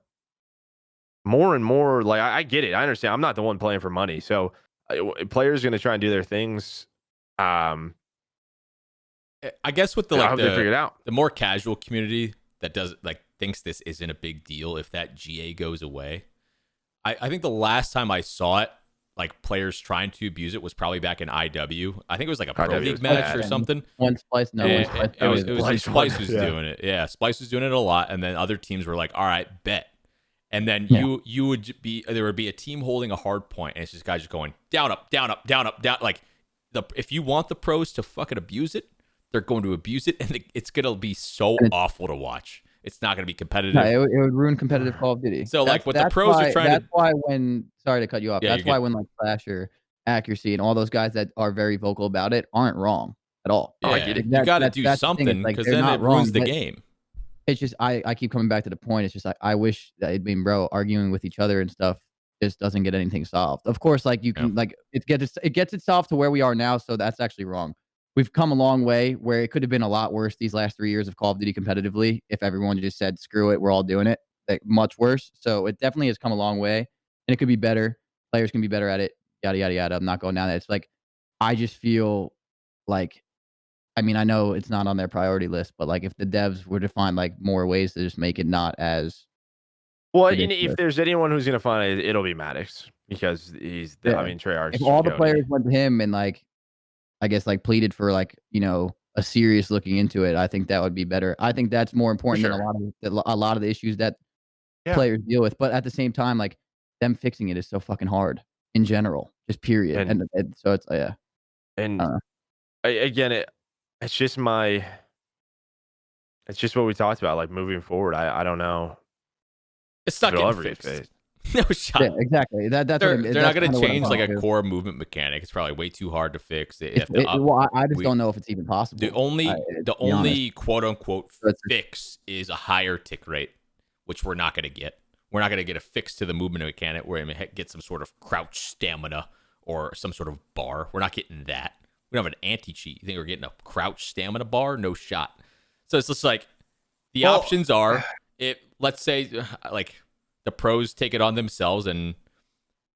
more and more. Like I get it. I understand. I'm not the one playing for money, so players are going to try and do their things. I guess with the I hope they figure it out. the more casual community that does like thinks this isn't a big deal if that GA goes away. I think the last time I saw it, like players trying to abuse it, was probably back in IW. I think it was like a Pro IW League was match bad. or something. One Splice, no, one Splice. It was when Splice Splice won. was Yeah. doing it. Yeah, Splice was doing it a lot, and then other teams were like, "All right, bet." And then Yeah. you would be there would be a team holding a hard point, and it's just guys just going down, up, down, up, down, up, down. Like if you want the pros to fucking abuse it, they're going to abuse it, and it's gonna be so awful to watch. It's not gonna be competitive. No, it would ruin competitive Call of Duty. So, like, what the pros are trying to- That's why when sorry to cut you off. Yeah, That's you're why good. when like Flasher, Accuracy, and all those guys that are very vocal about it aren't wrong at all. Yeah, I get it. you got to That's do the thing, it's something like, because they're then not it ruins wrong, the but game. It's just I keep coming back to the point. It's just like I wish that it'd been arguing with each other and stuff just doesn't get anything solved. Of course, like you can like it gets it solved to where we are now, so that's actually wrong. We've come a long way where it could have been a lot worse these last 3 years of Call of Duty competitively if everyone just said screw it, we're all doing it. Like much worse. So it definitely has come a long way, and it could be better. Players can be better at it. Yada yada yada. I'm not going down that. It's like I just feel like I mean, I know it's not on their priority list, but like if the devs were to find like more ways to just make it not as Well, ridiculous. if there's anyone who's gonna find it, it'll be Maddox because he's the. Yeah. I mean, Treyarch's If all the goated. players went to him and like I guess like pleaded for like, you know, a serious looking into it, I think that would be better. I think that's more important than a lot of the issues that players deal with. But at the same time, like them fixing it is so fucking hard in general, just period. And so it's yeah. And again, it's just what we talked about. Like moving forward, I don't know. It's not if it'll getting ever get fixed. No shot. Yeah, exactly. That's They're what not going to kinda what I'm change like a talking about. core movement mechanic. It's probably way too hard to fix. Well, I just don't know if it's even possible. The only to be honest. quote unquote That's- fix is a higher tick rate, which we're not going to get. We're not going to get a fix to the movement mechanic where we get some sort of crouch stamina or some sort of bar. We're not getting that. We don't have an anti-cheat. You think we're getting a crouch stamina bar? No shot. So it's just like the options are let's say like the pros take it on themselves and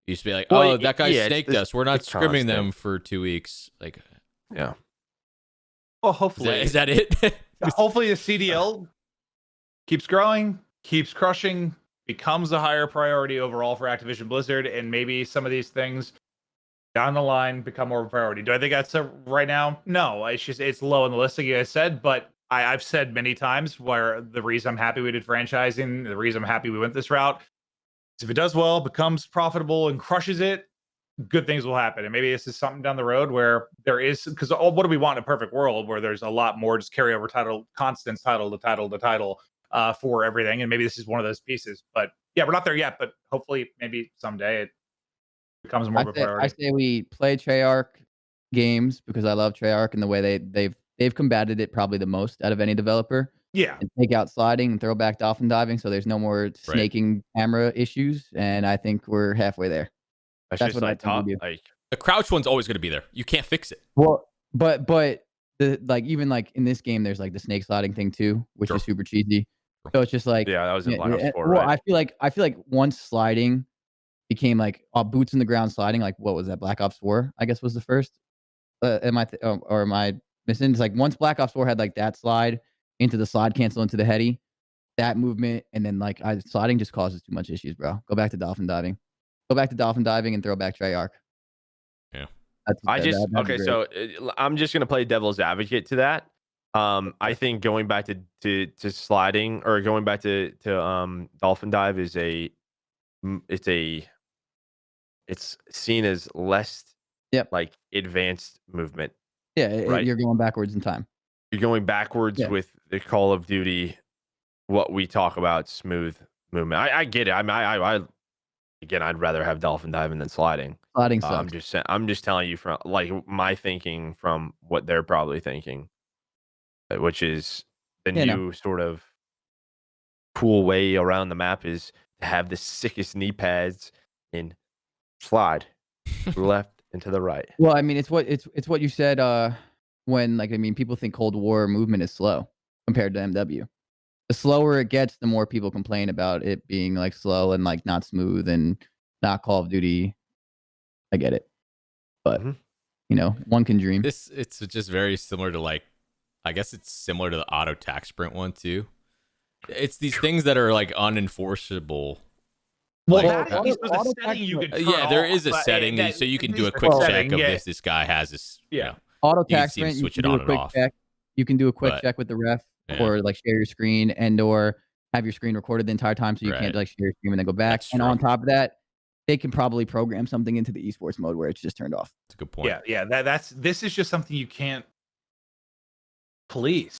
you just be like, oh, that guy snaked us. We're not scrimming them for 2 weeks. Like, yeah. Well, hopefully. Is that it? Hopefully the CDL keeps growing, keeps crushing, becomes a higher priority overall for Activision Blizzard, and maybe some of these things down the line become more of a priority. Do I think that's right now? No, it's low on the list, like you guys said, but I've said many times where the reason I'm happy we did franchising, the reason I'm happy we went this route, is if it does well, becomes profitable, and crushes it, good things will happen. And maybe this is something down the road where there is, because what do we want in a perfect world where there's a lot more just carryover title, constants, title to title to title for everything. And maybe this is one of those pieces. But yeah, we're not there yet, but hopefully maybe someday it becomes more of a priority. I say we play Treyarch games because I love Treyarch and the way they've combated it probably the most out of any developer. Yeah. And take out sliding and throw back dolphin diving, so there's no more snaking camera issues, and I think we're halfway there. That's That's just what I think we do. like the crouch one's always going to be there. You can't fix it. Well, but the like even like in this game, there's like the snake sliding thing too, which is super cheesy. So it's just like that was in Black Ops 4, well, right? I feel like once sliding became like boots in the ground sliding, like what was that? Black Ops 4, I guess was the first. Am I missing? It's like once Black Ops 4 had like that slide into the slide cancel into the heady, that movement, and then like sliding just causes too much issues, bro. Go back to dolphin diving. Go back to dolphin diving and throw back Treyarch. Yeah. So I'm just gonna play devil's advocate to that. I think going back to sliding or going back to dolphin dive is a it's seen as less Yep. like advanced movement. Yeah, Right. you're going backwards in time. You're going backwards Yeah. with the Call of Duty. What we talk about, smooth movement. I get it. I again, I'd rather have dolphin diving than sliding. Sliding sucks. I'm just telling you from like my thinking from what they're probably thinking, which is the new sort of cool way around the map is to have the sickest knee pads and slide to the left and to the right. Well, I mean, it's what you said when like I mean, people think Cold War movement is slow compared to MW. The slower it gets, the more people complain about it being like slow and like not smooth and not Call of Duty. I get it, but you know, one can dream. It's just very similar to like, I guess it's similar to the auto tack sprint one too. It's these things that are like unenforceable. Well, Like, that is the setting you could turn yeah, there off, is a but, setting so you can do a quick check of this guy has this. Yeah. You know, Auto you tack see him sprint, you switch can it do on a and quick off. check. You can do a quick But- check with the ref, Yeah. or like share your screen and or have your screen recorded the entire time, so you Right. can't like share your screen and then go back. That's And true. on top of that, they can probably program something into the esports mode where it's just turned off. That's a good point. Yeah. This is just something you can't police.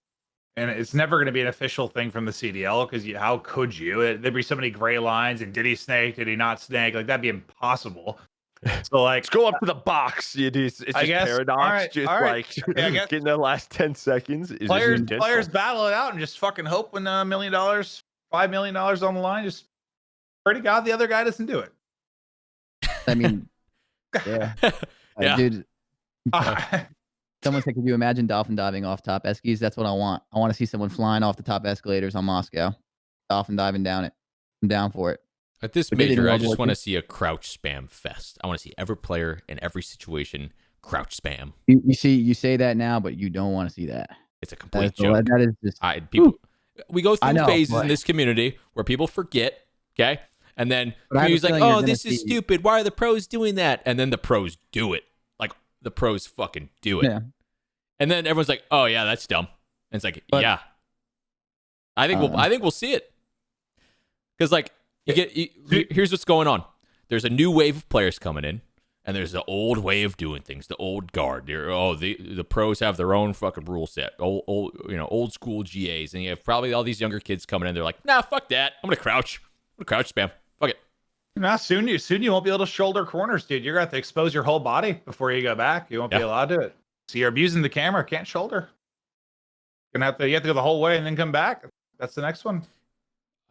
And it's never going to be an official thing from the CDL because how could you? There'd be so many gray lines. And did he snake? Did he not snake? Like that'd be impossible. So like, Let's go up to the box. It's just I guess, paradox. all right. Like Okay, I guess- getting the last 10 seconds. Is players just battle it out and just fucking hope when $1 million, $5 million on the line, just pray to God the other guy doesn't do it. I mean, yeah, Yeah. dude. Someone said, could you imagine dolphin diving off top eskies? That's what I want. I want to see someone flying off the top escalators on Moscow, dolphin diving down it. I'm down for it. At this We did it in major, I World just War want to II. see a crouch spam fest. I want to see every player in every situation crouch spam. You say that now, but you don't want to see that. It's a complete That joke. is just People, we go I through know, phases but- in this community where people forget, okay? And then But I have a community's like, feeling you're oh, gonna this is see- stupid. Why are the pros doing that? And then the pros do it. Like, the pros fucking do it. yeah. And then everyone's like, oh, yeah, that's dumb. And it's like, But- yeah. I think we'll see it. Because, like, here's what's going on. There's a new wave of players coming in, and there's the old way of doing things, the old guard. The pros have their own fucking rule set, old school GAs, and you have probably all these younger kids coming in. They're like, nah, fuck that. I'm gonna crouch spam. Fuck it. Nah, soon you won't be able to shoulder corners, dude. You're gonna have to expose your whole body before you go back. You won't be allowed to do it. So you're abusing the camera, can't shoulder. You have to go the whole way and then come back. That's the next one.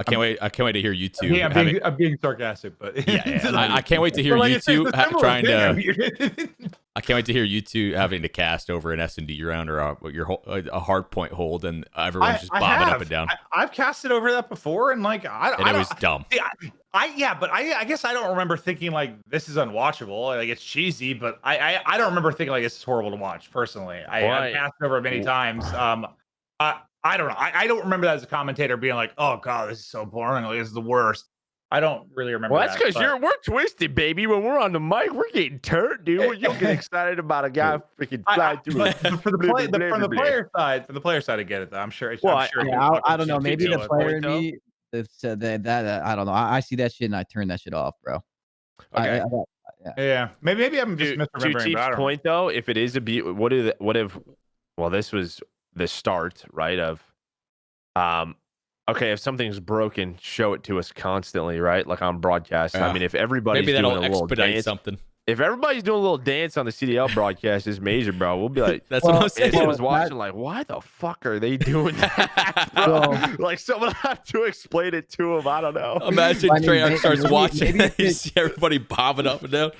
I can't wait to hear you two. Yeah, I'm being sarcastic, but yeah. I can't wait to hear you two trying to. I can't wait to hear you two having to cast over an S&D round or a hardpoint hold, and everyone's just bobbing up and down. I've casted over that before, and like it was dumb. But I guess I don't remember thinking like this is unwatchable. Like it's cheesy, but I don't remember thinking like this is horrible to watch. Personally, I've casted over it many times. I don't know. I don't remember that as a commentator being like, "Oh God, this is so boring. Like this is the worst." I don't really remember. Well, that's because we're twisted, baby. When we're on the mic, we're getting turned, dude. You don't get excited about a guy freaking slide through it. From the player side, I get it. Though. I'm sure. Well, I'm sure I don't know. Maybe the player in me said that I don't know. I see that shit and I turn that shit off, bro. Okay. Yeah. Maybe I'm just misremembering. To TeeP's point, though, if it is well, this was the start, right? Of, okay, if something's broken, show it to us constantly, right? Like on broadcast. I mean, if everybody's maybe that'll doing a little expedite dance, something. if everybody's doing a little dance on the CDL broadcast, it's major, bro. We'll be like, that's what I'm saying. I was watching, like, why the fuck are they doing that, bro? Like, someone have to explain it to him. I don't know. Imagine Treyarch starts watching, maybe you see everybody bobbing up and down.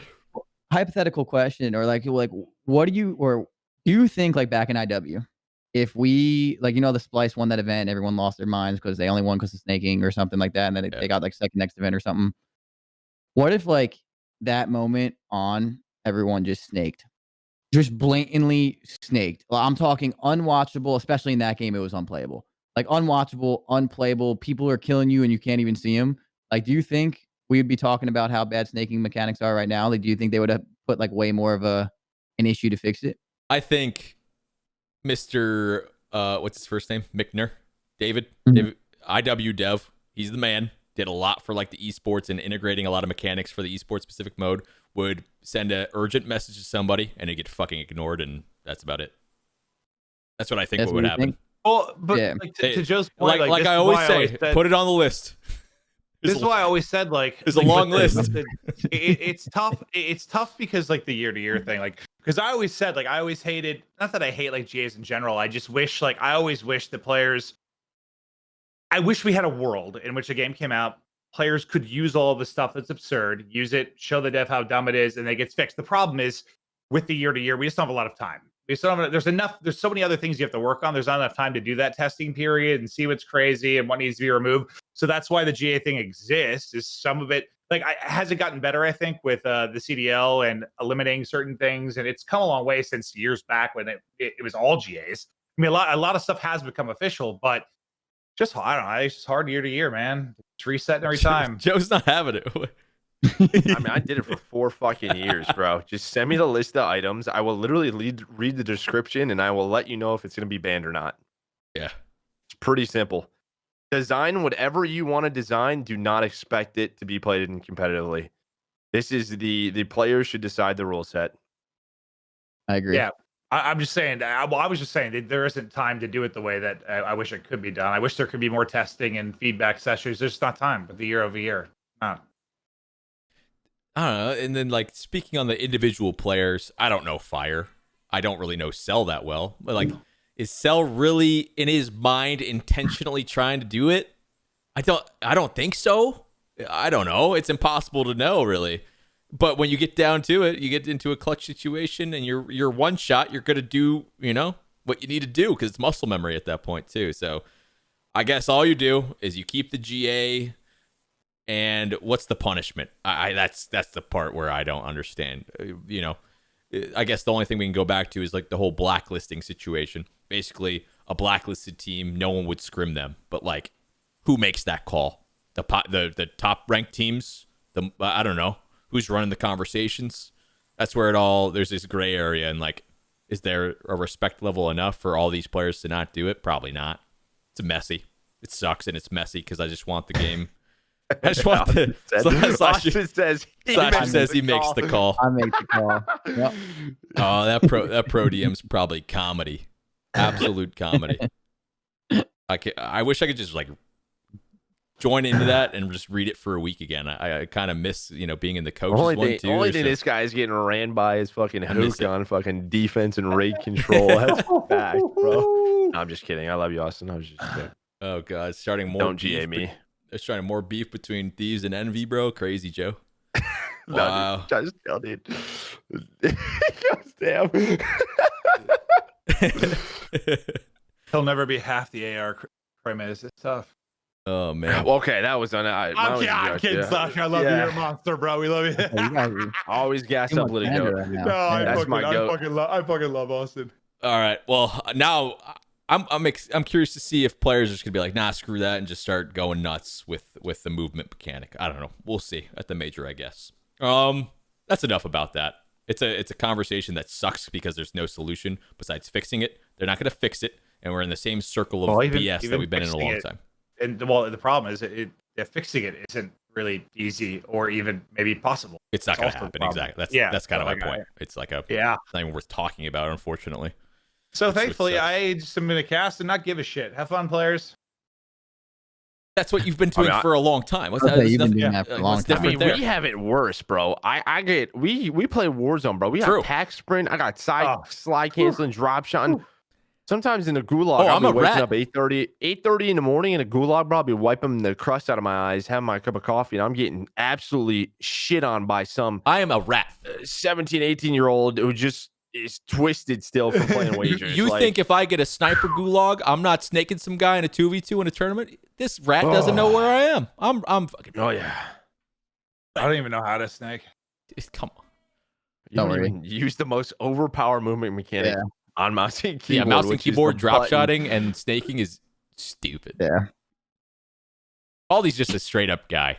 Hypothetical question, or like, what do you think like back in IW? If we the Splice won that event, everyone lost their minds because they only won because of snaking or something like that, and then they got like second next event or something. What if like that moment on everyone just snaked, just blatantly snaked? Well, I'm talking unwatchable, especially in that game. It was unplayable, like unwatchable, unplayable. People are killing you and you can't even see them. Like, do you think we'd be talking about how bad snaking mechanics are right now? Like, do you think they would have put like way more of an issue to fix it? I think Mr. What's his first name? David, IW Dev. He's the man. did a lot for like the esports and integrating a lot of mechanics for the esports specific mode, would send a urgent message to somebody and it get fucking ignored, and that's about it. That's what I think That's what would what you happen. think? Well, but Yeah. like, to Joe's point, Like this I is always why say, said- put it on the list. This is why I always said like There's a long list. It's tough. It's tough because like the year-to-year thing, like because I always said like I always hated. Not that I hate like GAs in general. I just wish like I always wish the players. I wish we had a world in which a game came out, players could use all of the stuff that's absurd, use it, show the dev how dumb it is, and it gets fixed. The problem is with the year-to-year, we just don't have a lot of time. We still have, there's so many other things you have to work on. There's not enough time to do that testing period and see what's crazy and what needs to be removed. So that's why the GA thing exists, is some of it, like, has it gotten better, I think, with the CDL and eliminating certain things. And it's come a long way since years back when it was all GAs. I mean, a lot of stuff has become official, but just, I don't know, it's just hard year to year, man. It's resetting every time. Joe's not having it. I mean, I did it for 4 fucking years, bro. Just send me the list of items. I will literally read the description, and I will let you know if it's going to be banned or not. Yeah. It's pretty simple. Design whatever you want to design. Do not expect it to be played in competitively. This is the players should decide the rule set. I agree. Yeah. I'm just saying, I was just saying that there isn't time to do it the way that I wish it could be done. I wish there could be more testing and feedback sessions. There's just not time with the year over year. I don't know. And then, like, speaking on the individual players, I don't know Fire. I don't really know Cell that well. But, like, is Cell really in his mind intentionally trying to do it? I don't think so. I don't know. It's impossible to know, really. But when you get down to it, you get into a clutch situation and you're one shot, you're going to do, what you need to do, because it's muscle memory at that point, too. So I guess all you do is you keep the GA. And what's the punishment? That's the part where I don't understand. I guess the only thing we can go back to is like the whole blacklisting situation. Basically, a blacklisted team, no one would scrim them. But like, who makes that call? The top ranked teams? I don't know who's running the conversations. That's where there's this gray area. And like, is there a respect level enough for all these players to not do it? Probably not. It's messy. It sucks and it's messy because I just want the game. I just want to. Slash says he makes the call. I make the call. Yep. Oh, that pro DM's probably comedy, absolute comedy. I wish I could just like join into that and just read it for a week again. I kind of miss being in the coaches one too. Only thing this guy is getting ran by is fucking hook on fucking defense and raid control. That's fact, bro. No, I'm just kidding. I love you, Austin. I was just kidding. Oh god, starting more. Don't GA me. They're starting more beef between Thieves and Envy, bro. Crazy, Joe. Wow. No, dude, just dude. Damn. He'll never be half the AR Crime is. It's tough. Oh man. Okay, that was I'm kidding, Sasha. I love you. You're a monster, bro. We love you. You always gas up, little goat. right now. No, Yeah. I fucking love Austin. All right. Well, now I'm curious to see if players are just gonna be like, nah, screw that, and just start going nuts with the movement mechanic. I don't know. We'll see at the major, I guess. That's enough about that. It's a conversation that sucks because there's no solution besides fixing it. They're not gonna fix it, and we're in the same circle of BS that we've been in a long time. And the problem is fixing it isn't really easy or even maybe possible. It's not gonna happen. Exactly. That's kind of my point. It's like it's not even worth talking about, unfortunately. So thankfully, I just am in a cast and not give a shit. Have fun, players. That's what you've been doing for a long time. What's that? You've been doing that for a long time. I mean, we have it worse, bro. We play Warzone, bro. We got pack sprint. I got slide canceling, drop shotting. Sometimes in the gulag, I'll be waking up 8:30 in the morning in a gulag, bro. I'll be wiping the crust out of my eyes, having my cup of coffee, and I'm getting absolutely shit on by some. I am a rat. 17, 18-year-old who just is twisted still from playing wagers. You think if I get a sniper gulag, I'm not snaking some guy in a 2v2 in a tournament? This rat doesn't know where I am. I'm fucking. Oh yeah. I don't even know how to snake. Come on. You don't even use the most overpowered movement mechanic on mouse and keyboard. Yeah, mouse and keyboard drop shotting and snaking is stupid. Yeah. All these just a straight up guy.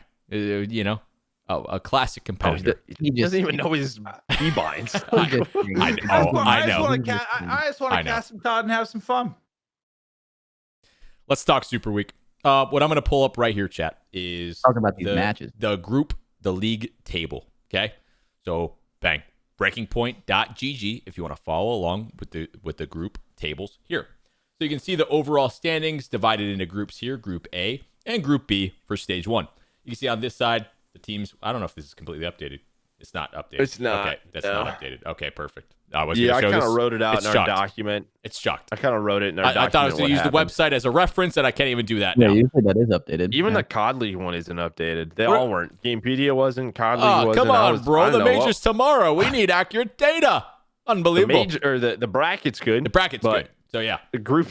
A classic competitor. He doesn't even know his keybinds. I know. I just want to cast some COD and have some fun. Let's talk SuperWeek. What I'm going to pull up right here, chat, is Talk about these matches. the league table. Okay, so bang, breakingpoint.gg if you want to follow along with the group tables here. So you can see the overall standings divided into groups here, Group A and Group B for Stage 1. You can see on this side the teams. I don't know if this is completely updated. It's not updated. It's not. Okay, that's not updated. Okay, perfect. I kind of wrote it out in our document. It's shocked. I kind of wrote it in our document. I thought I was going to use the website as a reference, and I can't even do that Yeah, now. usually that is updated. Even the COD League one isn't updated. They all weren't. Gamepedia wasn't. COD League wasn't. Come on, bro. The major's tomorrow. We need accurate data. Unbelievable. The bracket's good. The bracket's good. So yeah, the group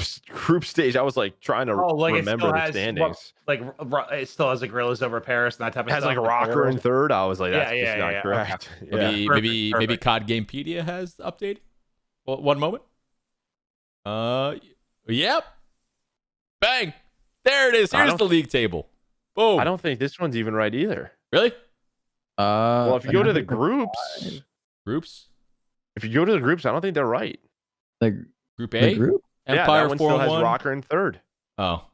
stage. I was like trying to remember the standings. It still has Guerillas over Paris and that type of stuff. It has like Rocker in third. I was like, that's not correct. Okay. Maybe COD Gamepedia has updated. Well, one moment. Yep. Bang. There it is. Here's the league table. Boom. I don't think this one's even right either. Really? Well, if you go to the groups, if you go to the groups, I don't think they're right. Group A? Group? Empire that one still has Rocker in third. Oh.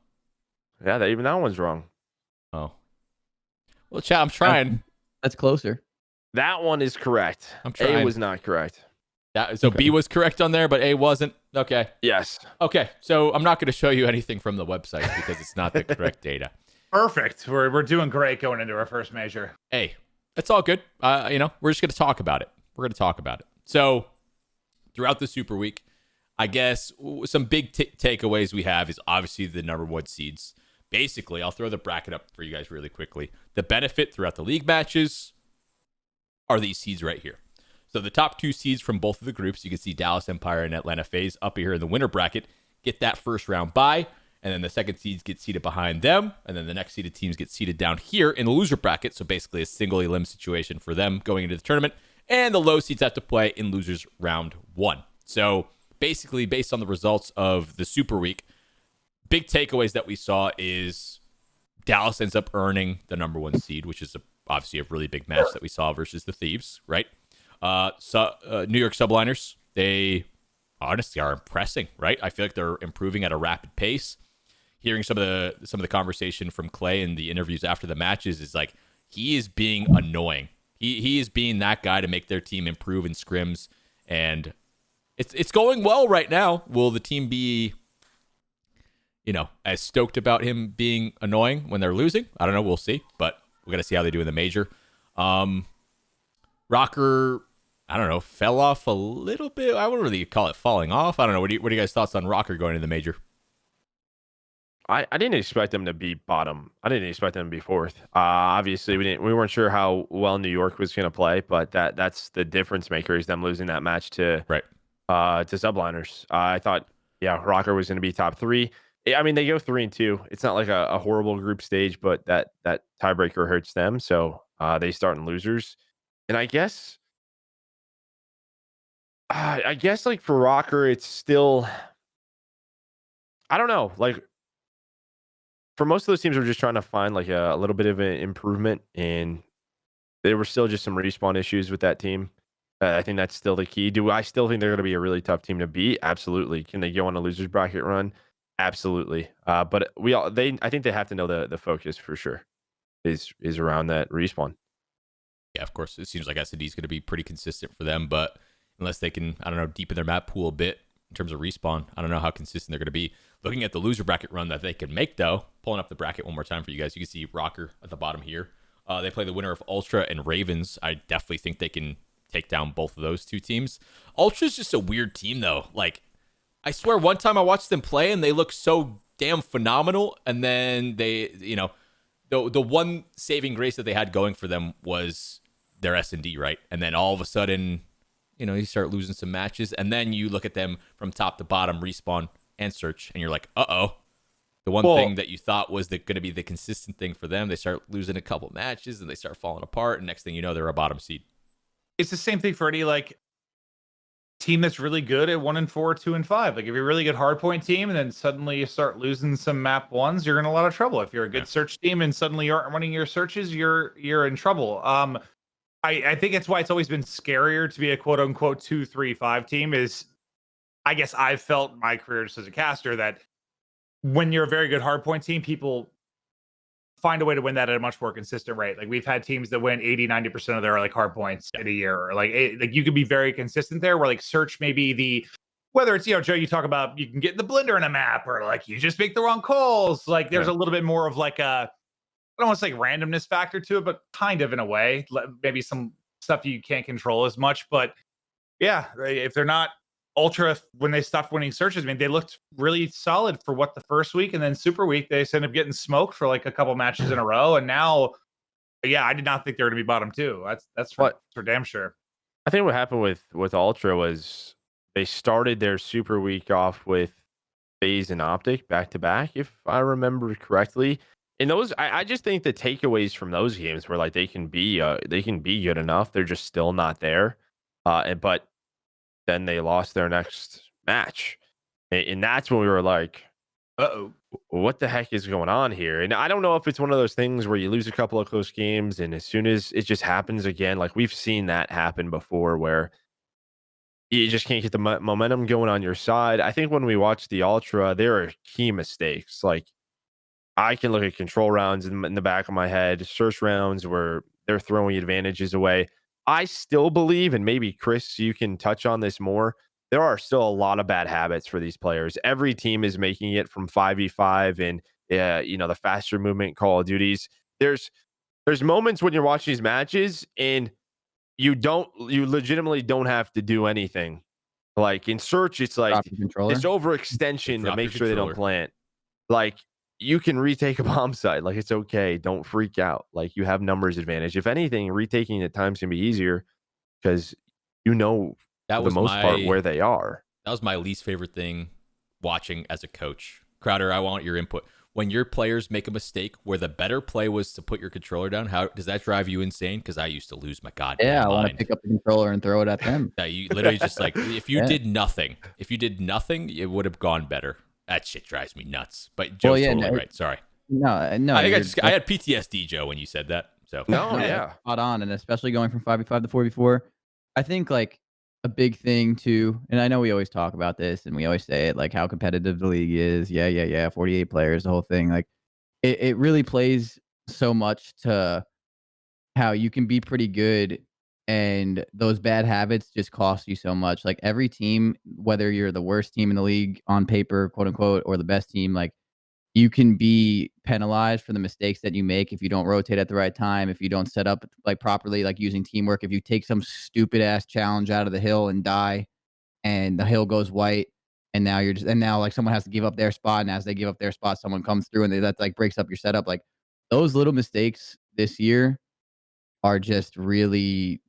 Yeah, even that one's wrong. Oh. Well, chat, I'm trying. That's closer. That one is correct. I'm trying. A was not correct. So B was correct on there, but A wasn't? Okay. Yes. Okay, so I'm not going to show you anything from the website because it's not the correct data. Perfect. We're doing great going into our first major. Hey, it's all good. We're just going to talk about it. So throughout the Super Week, I guess some big takeaways we have is obviously the number 1 seeds. Basically, I'll throw the bracket up for you guys really quickly. The benefit throughout the league matches are these seeds right here. So the top 2 seeds from both of the groups, you can see Dallas Empire and Atlanta Faze up here in the winner bracket, get that first round bye, and then the second seeds get seated behind them, and then the next seeded teams get seated down here in the loser bracket, so basically a single elim situation for them going into the tournament, and the low seeds have to play in losers round 1. So basically, based on the results of the Super Week, big takeaways that we saw is Dallas ends up earning the number 1 seed, which is obviously a really big match that we saw versus the Thieves, right? New York Subliners, they honestly are impressing, right? I feel like they're improving at a rapid pace. Hearing some of the conversation from Clay in the interviews after the matches is like he is being annoying. He is being that guy to make their team improve in scrims, and it's going well right now. Will the team be, as stoked about him being annoying when they're losing? I don't know. We'll see, but we're gonna see how they do in the major. Rocker, I don't know, fell off a little bit. I wouldn't really call it falling off. I don't know. What are you guys' thoughts on Rocker going into the major? I didn't expect them to be bottom. I didn't expect them to be fourth. Obviously, we weren't sure how well New York was going to play, but that's the difference maker is them losing that match to Subliners. I thought, Rocker was going to be top 3. I mean, they go 3-2. It's not like a horrible group stage, but that tiebreaker hurts them. So they start in losers. And I guess like for Rocker, it's still, I don't know, like for most of those teams, we're just trying to find like a little bit of an improvement, and there were still just some respawn issues with that team. I think that's still the key. Do I still think they're going to be a really tough team to beat? Absolutely. Can they go on a losers bracket run? Absolutely. But I think they have to know the focus for sure is around that respawn. Yeah, of course. It seems like S&D is going to be pretty consistent for them, but unless they can, I don't know, deepen their map pool a bit in terms of respawn, I don't know how consistent they're going to be. Looking at the loser bracket run that they can make, though, pulling up the bracket one more time for you guys, you can see Rocker at the bottom here. They play the winner of Ultra and Ravens. I definitely think they can take down both of those 2 teams. Ultra's just a weird team, though. Like, I swear one time I watched them play and they look so damn phenomenal, and then they, the one saving grace that they had going for them was their S&D, right? And then all of a sudden, you start losing some matches, and then you look at them from top to bottom, respawn and search, and you're like, uh-oh. The one thing that you thought was going to be the consistent thing for them, they start losing a couple matches, and they start falling apart, and next thing you know, they're a bottom seed. It's the same thing for any, like, team that's really good at 1-4, 2-5. Like, if you're a really good hardpoint team, and then suddenly you start losing some map ones, you're in a lot of trouble. If you're a good search team, and suddenly you aren't winning your searches, you're in trouble. I think it's why it's always been scarier to be a quote unquote 2-3-5 team is I guess I've felt my career just as a caster that when you're a very good hardpoint team, people find a way to win that at a much more consistent rate. Like we've had teams that win 80-90% of their like hard points in a year, or like you can be very consistent there, where like search maybe the, whether it's, Joe, you talk about you can get the blender in a map, or like you just make the wrong calls. Like there's a little bit more of like a, I don't want to say randomness factor to it, but kind of in a way, maybe some stuff you can't control as much. But yeah, if they're not ultra, when they stopped winning searches, I mean, they looked really solid for what the first week, and then SuperWeek they ended up getting smoked for like a couple matches in a row, and now, yeah, I did not think they were going to be bottom two. That's for damn sure. I think what happened with Ultra was they started their SuperWeek off with Faze and Optic back to back, if I remember correctly. And those, I just think the takeaways from those games were like they can be good enough. They're just still not there. But then they lost their next match, and that's when we were like, "Uh-oh, what the heck is going on here?" And I don't know if it's one of those things where you lose a couple of close games, and as soon as it just happens again, like we've seen that happen before, where you just can't get the momentum going on your side. I think when we watch the Ultra, there are key mistakes. Like I can look at control rounds in the back of my head, search rounds where they're throwing advantages away. I still believe, and maybe Chris, you can touch on this more, there are still a lot of bad habits for these players. Every team is making it from 5v5 and the faster movement Call of Duties. There's moments when you're watching these matches and you legitimately don't have to do anything. Like in search, it's like this overextension to make sure they don't plant. Like you can retake a bomb site. Like it's okay. Don't freak out. Like you have numbers advantage. If anything, retaking at times can be easier because that for the most part where they are. That was my least favorite thing watching as a coach. Crowder, I want your input. When your players make a mistake where the better play was to put your controller down, how does that drive you insane? Because I used to lose my goddamn mind. I want to pick up the controller and throw it at them. Yeah, you literally just like, if you did nothing, it would have gone better. That shit drives me nuts. But Joe's totally right. Sorry. No. I had PTSD, Joe, when you said that. So spot on, and especially going from 5v5 to 4v4. I think like a big thing too, and I know we always talk about this and we always say it, like how competitive the league is. Yeah. 48 players, the whole thing. Like it really plays so much to how you can be pretty good, and those bad habits just cost you so much. Like every team, whether you're the worst team in the league on paper, quote unquote, or the best team, like you can be penalized for the mistakes that you make if you don't rotate at the right time, if you don't set up like properly, like using teamwork, if you take some stupid ass challenge out of the hill and die and the hill goes white, and now like someone has to give up their spot, and as they give up their spot, someone comes through and that like breaks up your setup. Like those little mistakes this year are just really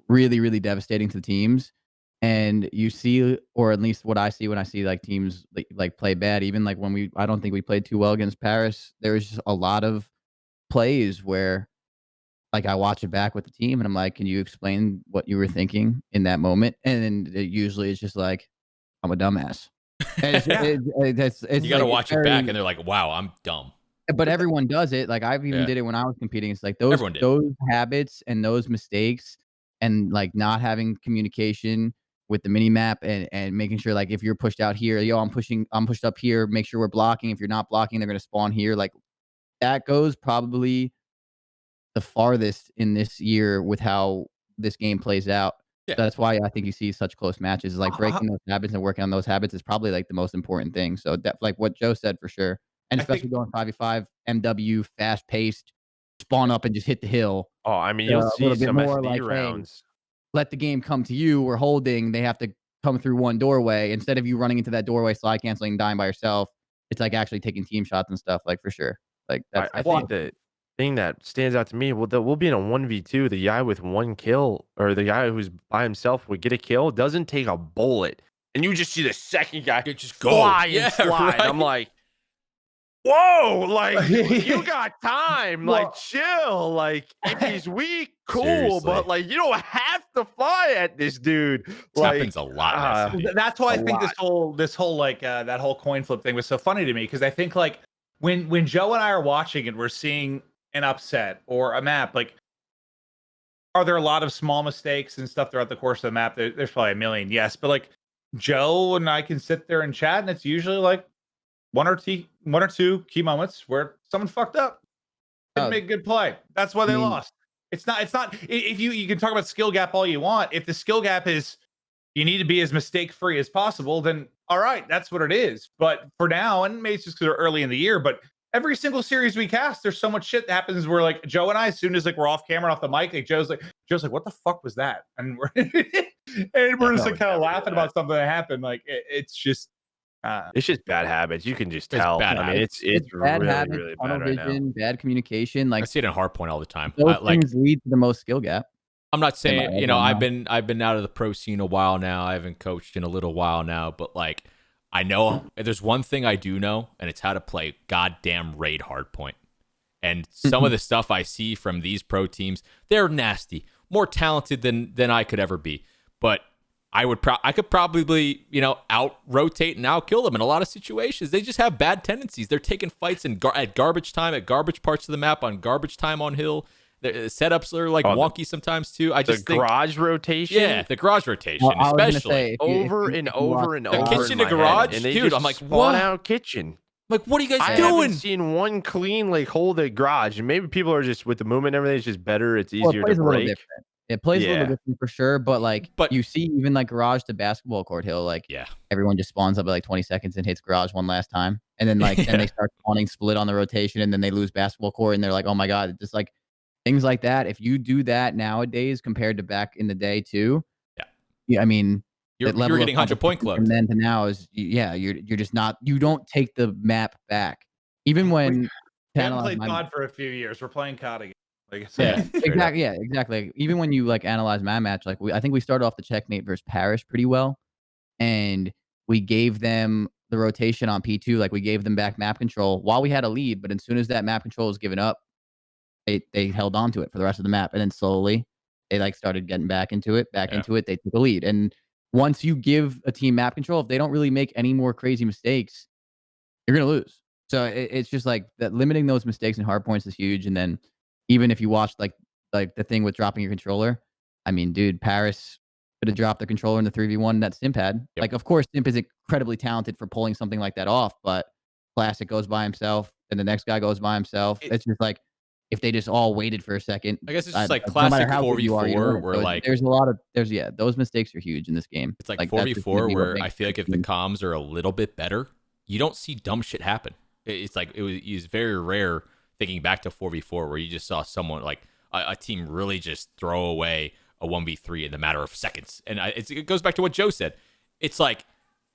really devastating to the teams. And you see, or at least what I see when I see like teams like play bad, even like when I don't think we played too well against Paris. There's just a lot of plays where like I watch it back with the team and I'm like, can you explain what you were thinking in that moment? And then usually it's just like, I'm a dumbass. And you got to watch it back and they're like, wow, I'm dumb. But everyone does it. Like I've even did it when I was competing. It's like those habits and those mistakes and like not having communication with the mini map and making sure like if you're pushed out here, I'm pushed up here, make sure we're blocking. If you're not blocking, they're going to spawn here. Like that goes probably the farthest in this year with how this game plays out. Yeah. So that's why I think you see such close matches. Like breaking those habits and working on those habits is probably like the most important thing. So like what Joe said for sure. And especially going 5v5, MW, fast paced, spawn up and just hit the hill. Oh, I mean, you'll see some more SD rounds. Hey, let the game come to you. We're holding. They have to come through one doorway. Instead of you running into that doorway, slide canceling, dying by yourself, it's like actually taking team shots and stuff, like for sure. Like that's I think the thing that stands out to me, we'll be in a 1v2. The guy with one kill or the guy who's by himself would get a kill, doesn't take a bullet. And you just see the second guy just fly and slide. Right. I'm like, whoa, like you got time, like chill. Like if he's weak, cool, seriously. But like you don't have to fly at this dude. Like, happens a lot. That's why I think this whole like that whole coin flip thing was so funny to me, because I think like when Joe and I are watching and we're seeing an upset or a map, like are there a lot of small mistakes and stuff throughout the course of the map? There's probably a million, yes, but like Joe and I can sit there and chat, and it's usually like one or two key moments where someone fucked up, didn't make a good play. That's why they lost. It's not. If you can talk about skill gap all you want. If the skill gap is you need to be as mistake free as possible, then all right, that's what it is. But for now, and maybe it's just because we're early in the year, but every single series we cast, there's so much shit that happens where like Joe and I, as soon as like we're off camera, off the mic, like Joe's like, what the fuck was that? And we're just like kind of laughing about something that happened. Like it's just bad habits. You can just tell. bad I mean, it's bad really, habits, really tunnel bad right now. vision, bad communication. I Like see it in Hardpoint all the time. those Like, things lead to the most skill gap. I'm not saying, you know, I I've been out of the pro scene a while now. I haven't coached in a little while now, but like I know there's one thing I do know, and it's how to play goddamn raid Hardpoint. And some of the stuff I see from these pro teams, they're nasty, more talented than I could ever be. But I could probably, you know, out rotate and out kill them in a lot of situations. They just have bad tendencies. They're taking fights at garbage time, at garbage parts of the map, on garbage time on hill. The setups are like wonky sometimes too. I just think garage rotation. Yeah, the garage rotation, Well, I was gonna especially say, over and over and over. kitchen in to my garage, head, and they dude, just I'm like, spawn what? out kitchen. Like, what are you guys I doing? haven't seen one clean like hold a garage, and maybe people are just with the movement and everything. It's just better. It's Well, easier it plays to a little break. different. It plays a little different for sure, but you see even like garage to basketball court hill, like everyone just spawns up at like 20 seconds and hits garage one last time, and then like then they start spawning split on the rotation, and then they lose basketball court, and they're like, oh my god, just like things like that. If you do that nowadays compared to back in the day too, I mean, you're getting 100-point clubbed. From then to now is you're just not. You don't take the map back, even when. We haven't played COD for a few years. We're playing COD again. Like, exactly. Yeah, exactly. Even when you like analyze my match, like I think we started off the checkmate versus Paris pretty well, and we gave them the rotation on P2. Like we gave them back map control while we had a lead, but as soon as that map control was given up, they held on to it for the rest of the map, and then slowly they like started getting back into it. They took a lead, and once you give a team map control, if they don't really make any more crazy mistakes, you're gonna lose. So it's just like that. Limiting those mistakes in hardpoints is huge, and then. Even if you watched like the thing with dropping your controller, I mean, dude, Paris could have dropped the controller in the 3v1 that Simp had. Yep. Like, of course, Simp is incredibly talented for pulling something like that off, but Classic goes by himself, and the next guy goes by himself. It's just like if they just all waited for a second. I guess it's just like classic 4v4 where like there's a lot of those mistakes are huge in this game. It's like 4v4 where I feel like if the comms are a little bit better, you don't see dumb shit happen. It's like it was very rare. Thinking back to 4v4 where you just saw someone like a team really just throw away a 1v3 in the matter of seconds. And it goes back to what Joe said. It's like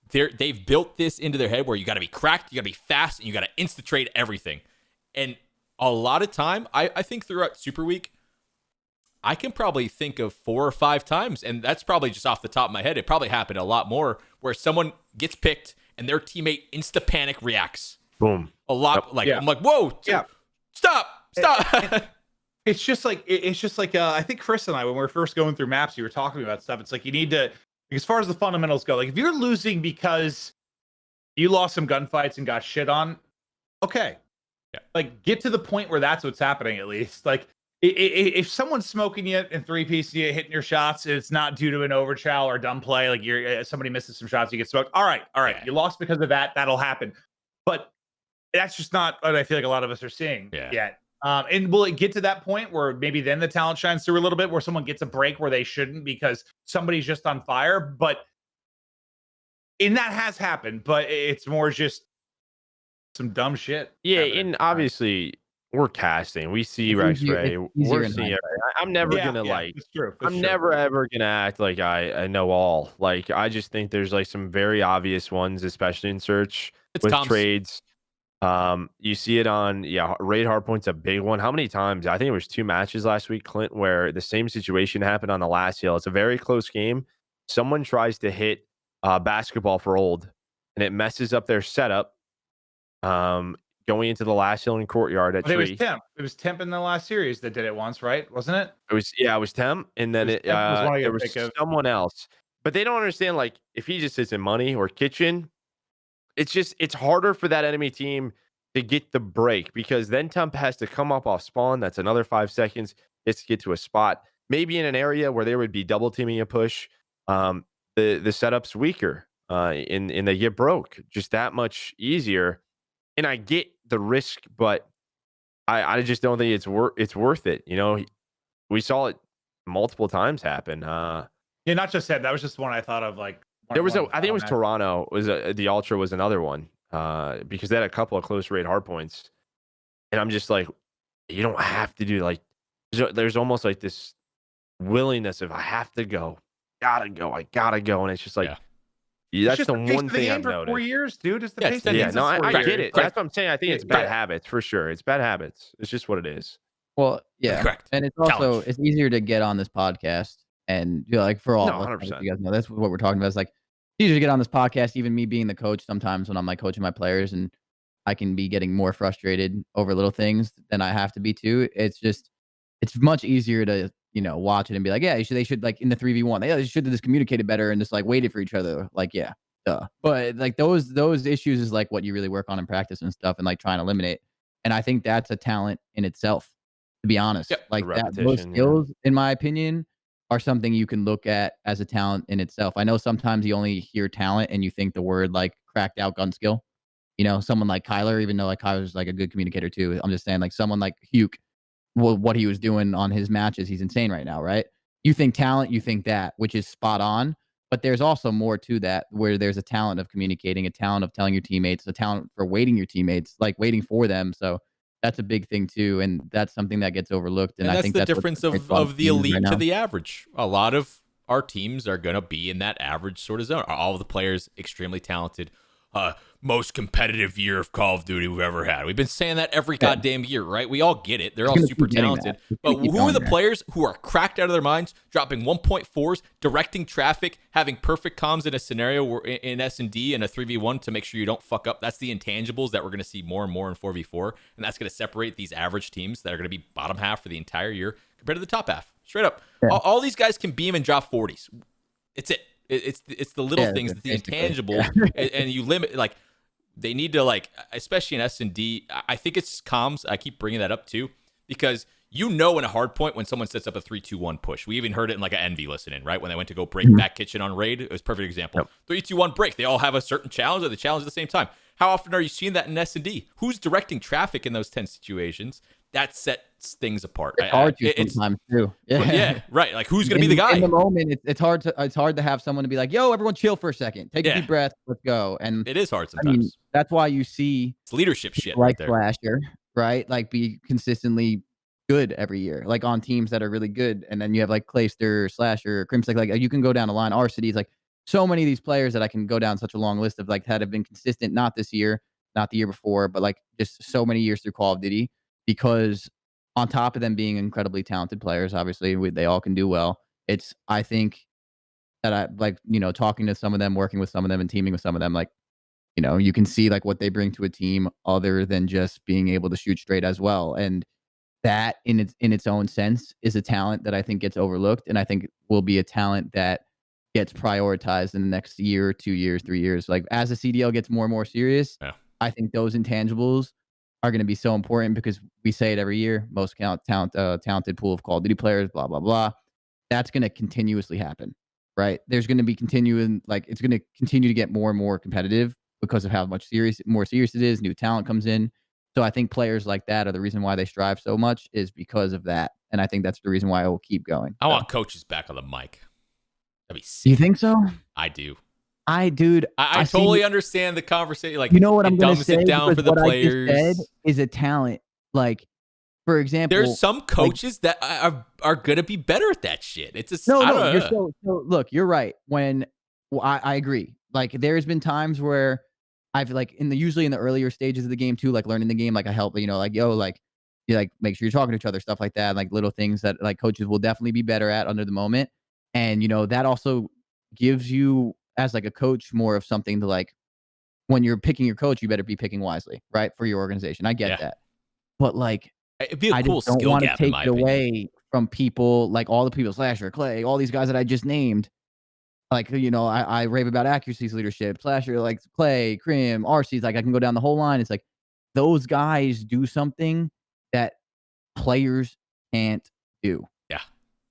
they've built this into their head where you got to be cracked, you got to be fast, and you got to insta-trade everything. And a lot of time, I think throughout SuperWeek, I can probably think of 4 or 5 times, and that's probably just off the top of my head. It probably happened a lot more where someone gets picked and their teammate insta-panic reacts. Boom. A lot. I'm like, whoa. Yeah. Stop. It's just like I think Chris and I, when we were first going through maps, you were talking about stuff. It's like you need to, as far as the fundamentals go, like if you're losing because you lost some gunfights and got shit on, okay, like get to the point where that's what's happening at least. Like if someone's smoking you in 3-piece, you hitting your shots, and it's not due to an overchow or dumb play, like somebody misses some shots, you get smoked. All right, you lost because of that. That'll happen, but. That's just not what I feel like a lot of us are seeing yet. And will it get to that point where maybe then the talent shines through a little bit, where someone gets a break where they shouldn't because somebody's just on fire? But that has happened, but it's more just some dumb shit. Yeah, and obviously we're casting. We see Rex Ray. We're seeing. I'm never gonna it's true. I'm never ever gonna act like I know all. Like I just think there's like some very obvious ones, especially in search with trades. You see it on raid hardpoint's a big one. How many times? I think it was 2 matches last week, Clint, where the same situation happened on the last hill. It's a very close game. Someone tries to hit basketball for old, and it messes up their setup. Going into the last hill and courtyard at tree. It was Temp in the last series that did it once, right? Wasn't it? It was Temp, and then there was someone else. But they don't understand, like, if he just sits in money or kitchen, it's harder for that enemy team to get the break because then Temp has to come up off spawn. That's another 5 seconds. It's to get to a spot, maybe in an area where they would be double teaming a push. The setup's weaker, and they get broke just that much easier. and I get the risk, but I just don't think it's worth it. You know, we saw it multiple times happen. Yeah, not just that. That was just one I thought of. Like There was I think it was Toronto. The Ultra was another one because they had a couple of close rate hardpoints, and I'm just like, you don't have to do like. There's almost like this willingness of I have to go, I gotta go, and it's just like. Yeah, that's the one thing I've noticed. 4 years, dude. It's the Yeah, pace. Yeah, no, I get it. Correct. That's what I'm saying. I think it's bad Correct. habits for sure. It's bad habits. It's just what it is. Well, yeah, Correct. and it's also Challenge. it's easier to get on this podcast and like for all No, of us, 100%. you guys know that's what we're talking about. It's like it's easier to get on this podcast. Even me being the coach, sometimes when I'm like coaching my players, and I can be getting more frustrated over little things than I have to be too. It's much easier to watch it and be like, yeah, they should like in the 3v1, they should have just communicated better and just like waited for each other. Like, yeah. Duh. But like those issues is like what you really work on in practice and stuff and like try and eliminate. And I think that's a talent in itself, to be honest. Yep. Like those Repetition, skills, in my opinion, are something you can look at as a talent in itself. I know sometimes you only hear talent and you think the word like cracked out gun skill. Someone like Kyler, even though like Kyler's like a good communicator too. I'm just saying like someone like Hugh, what he was doing on his matches, he's insane right now, right? You think talent, you think that, which is spot on. But there's also more to that where there's a talent of communicating, a talent of telling your teammates, a talent for waiting your teammates, like waiting for them. So that's a big thing too. And that's something that gets overlooked. And I that's think the that's difference of the elite to the average. A lot of our teams are going to be in that average sort of zone. All of the players extremely talented. Most competitive year of Call of Duty we've ever had. We've been saying that every goddamn year, right? We all get it. They're all super talented. But who are the players who are cracked out of their minds, dropping 1.4s, directing traffic, having perfect comms in a scenario where in S&D and a 3v1 to make sure you don't fuck up? That's the intangibles that we're going to see more and more in 4v4. And that's going to separate these average teams that are going to be bottom half for the entire year compared to the top half. Straight up. Yeah. All these guys can beam and drop 40s. It's it. It's the little things, the intangibles, and you limit, like, they need to, like, especially in S&D, I think it's comms. I keep bringing that up too, because in a hard point when someone sets up a 3-2-1 push. We even heard it in like an Envy listening, right? When they went to go break back kitchen on raid, it was a perfect example. 3-2-1 break. They all have a certain challenge, or they challenge at the same time. How often are you seeing that in S&D? Who's directing traffic in those 10 situations? That sets things apart. It's hard to sometimes too. Yeah, right. Like, who's going to be the guy? In the moment, it's hard to have someone to be like, yo, everyone chill for a second. Take a deep breath. Let's go. And it is hard sometimes. I mean, that's why you see it's leadership shit like right there. Slasher, right? Like be consistently good every year, like on teams that are really good. And then you have like Clayster, Slasher, Crimson, like you can go down the line. Our cities, like so many of these players that I can go down such a long list of like that have been consistent, not this year, not the year before, but like just so many years through Call of Duty, because on top of them being incredibly talented players, obviously they all can do well. I think that I like, talking to some of them, working with some of them and teaming with some of them, like, you can see like what they bring to a team other than just being able to shoot straight as well. And that in its own sense is a talent that I think gets overlooked. And I think will be a talent that gets prioritized in the next year, 2 years, 3 years. Like as the CDL gets more and more serious, I think those intangibles are going to be so important, because we say it every year, most talented pool of Call of Duty players, blah, blah, blah. That's going to continuously happen, right? There's going to be it's going to continue to get more and more competitive because of how much more serious it is. New talent comes in. So I think players like that are the reason why they strive so much, is because of that. And I think that's the reason why it will keep going. I want coaches back on the mic. That'd be sick. You think so? I do. I totally understand the conversation. Like, you know what I'm going to say? It down for the players. I just said is a talent. Like, for example, there's some coaches that are going to be better at that shit. It's a so look, you're right. I agree. Like, there's been times where I've like usually in the earlier stages of the game too, like learning the game, like I help, like, yo, like you like make sure you're talking to each other, stuff like that, like little things that like coaches will definitely be better at under the moment. And that also gives you, as like a coach, more of something to like, when you're picking your coach, you better be picking wisely, right? For your organization. I get that. But like, it'd be a cool just don't skill want to gap, take in my it opinion. away from people, like all the people, Slasher, Clay, all these guys that I just named. Like, I rave about accuracy's leadership, Slasher, like Clay, Crim, RC's, like I can go down the whole line. It's like those guys do something that players can't do. Yeah.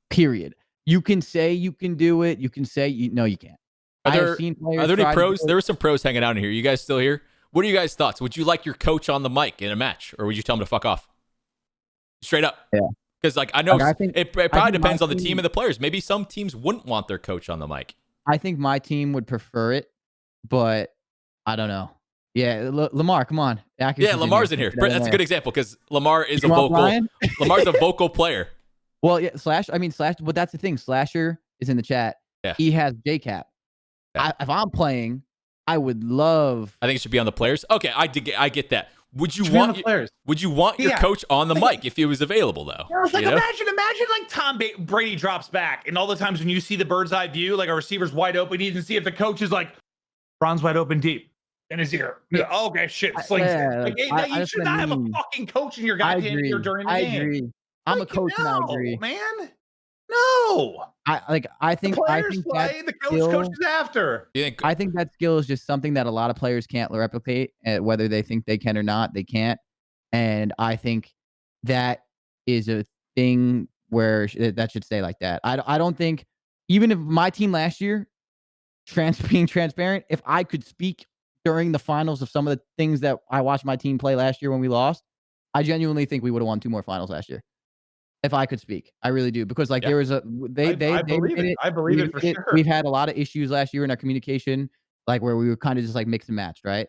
Period. You can say you can do it. You can say no, you can't. Are there any pros? There were some pros hanging out in here. You guys still here? What are you guys' thoughts? Would you like your coach on the mic in a match, or would you tell him to fuck off? Straight up. Yeah. Because like I know Like, I think- it probably depends my on the team team- and the players. Maybe some teams wouldn't want their coach on the mic. I think my team would prefer it, but I don't know. Yeah, Lamar, come on. Accuracy's Yeah, Lamar's in here. That's a good example because Lamar is a vocal. Lamar's a vocal player. Well, yeah, Slash. But that's the thing. Slasher is in the chat. Yeah. He has JKap. Yeah. If I'm playing, I would love. I think it should be on the players. Okay, I get that. Would you Should be on want the players? Would you want your Yeah. coach on the mic if he was available though? Yeah, it's like You know? imagine like Tom Brady drops back, and all the times when you see the bird's eye view, like a receiver's wide open, you can see if the coach is like, Bron's wide open deep in his ear. Yeah. Oh, okay, shit, slings it. Yeah, Like, I you should not have a fucking coach in your I goddamn agree. ear during the I game. agree. I'm a Like, coach and I no, agree. man. No, I think the players that play. The coach skill- coaches after. You think, I think that skill is just something that a lot of players can't replicate, whether they think they can or not. They can't, and I think that is a thing where that should stay like that. I don't think even if my team last year, being transparent, if I could speak during the finals of some of the things that I watched my team play last year when we lost, I genuinely think we would have won 2 more finals last year. If I could speak, I really do, because like Yeah. there was a I believe did it. I believe it for sure. We've had a lot of issues last year in our communication, like where we were kind of just like mix and match, right?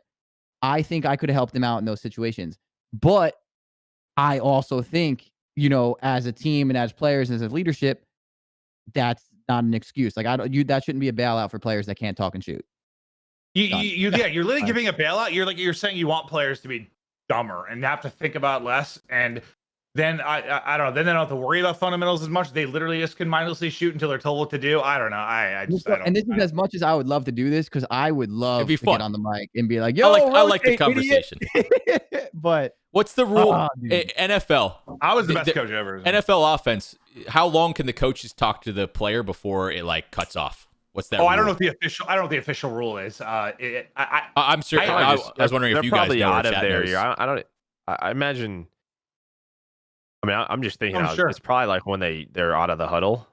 I think I could have helped them out in those situations, but I also think, as a team and as players and as leadership, that's not an excuse. Like that shouldn't be a bailout for players that can't talk and shoot. You're literally Done. giving a bailout. You're saying you want players to be dumber and have to think about less, and then I don't know. Then they don't have to worry about fundamentals as much. They literally just can mindlessly shoot until they're told what to do. I don't know. I don't. And this is as much as I would love to do this, because I would love It'd be to fun. get on the mic and be like, "Yo, I like the rotate, idiot." conversation. But What's the rule? dude. NFL. I was the best The- coach ever. NFL offense. How long can the coaches talk to the player before it like cuts off? What's that? Oh, I don't know rule? what the official rule is. I'm sure. I I was wondering they're if you guys probably know or out of chat there. knows. I don't. I imagine. I mean, I'm just thinking. I'm sure. It's probably like when they're out of the huddle,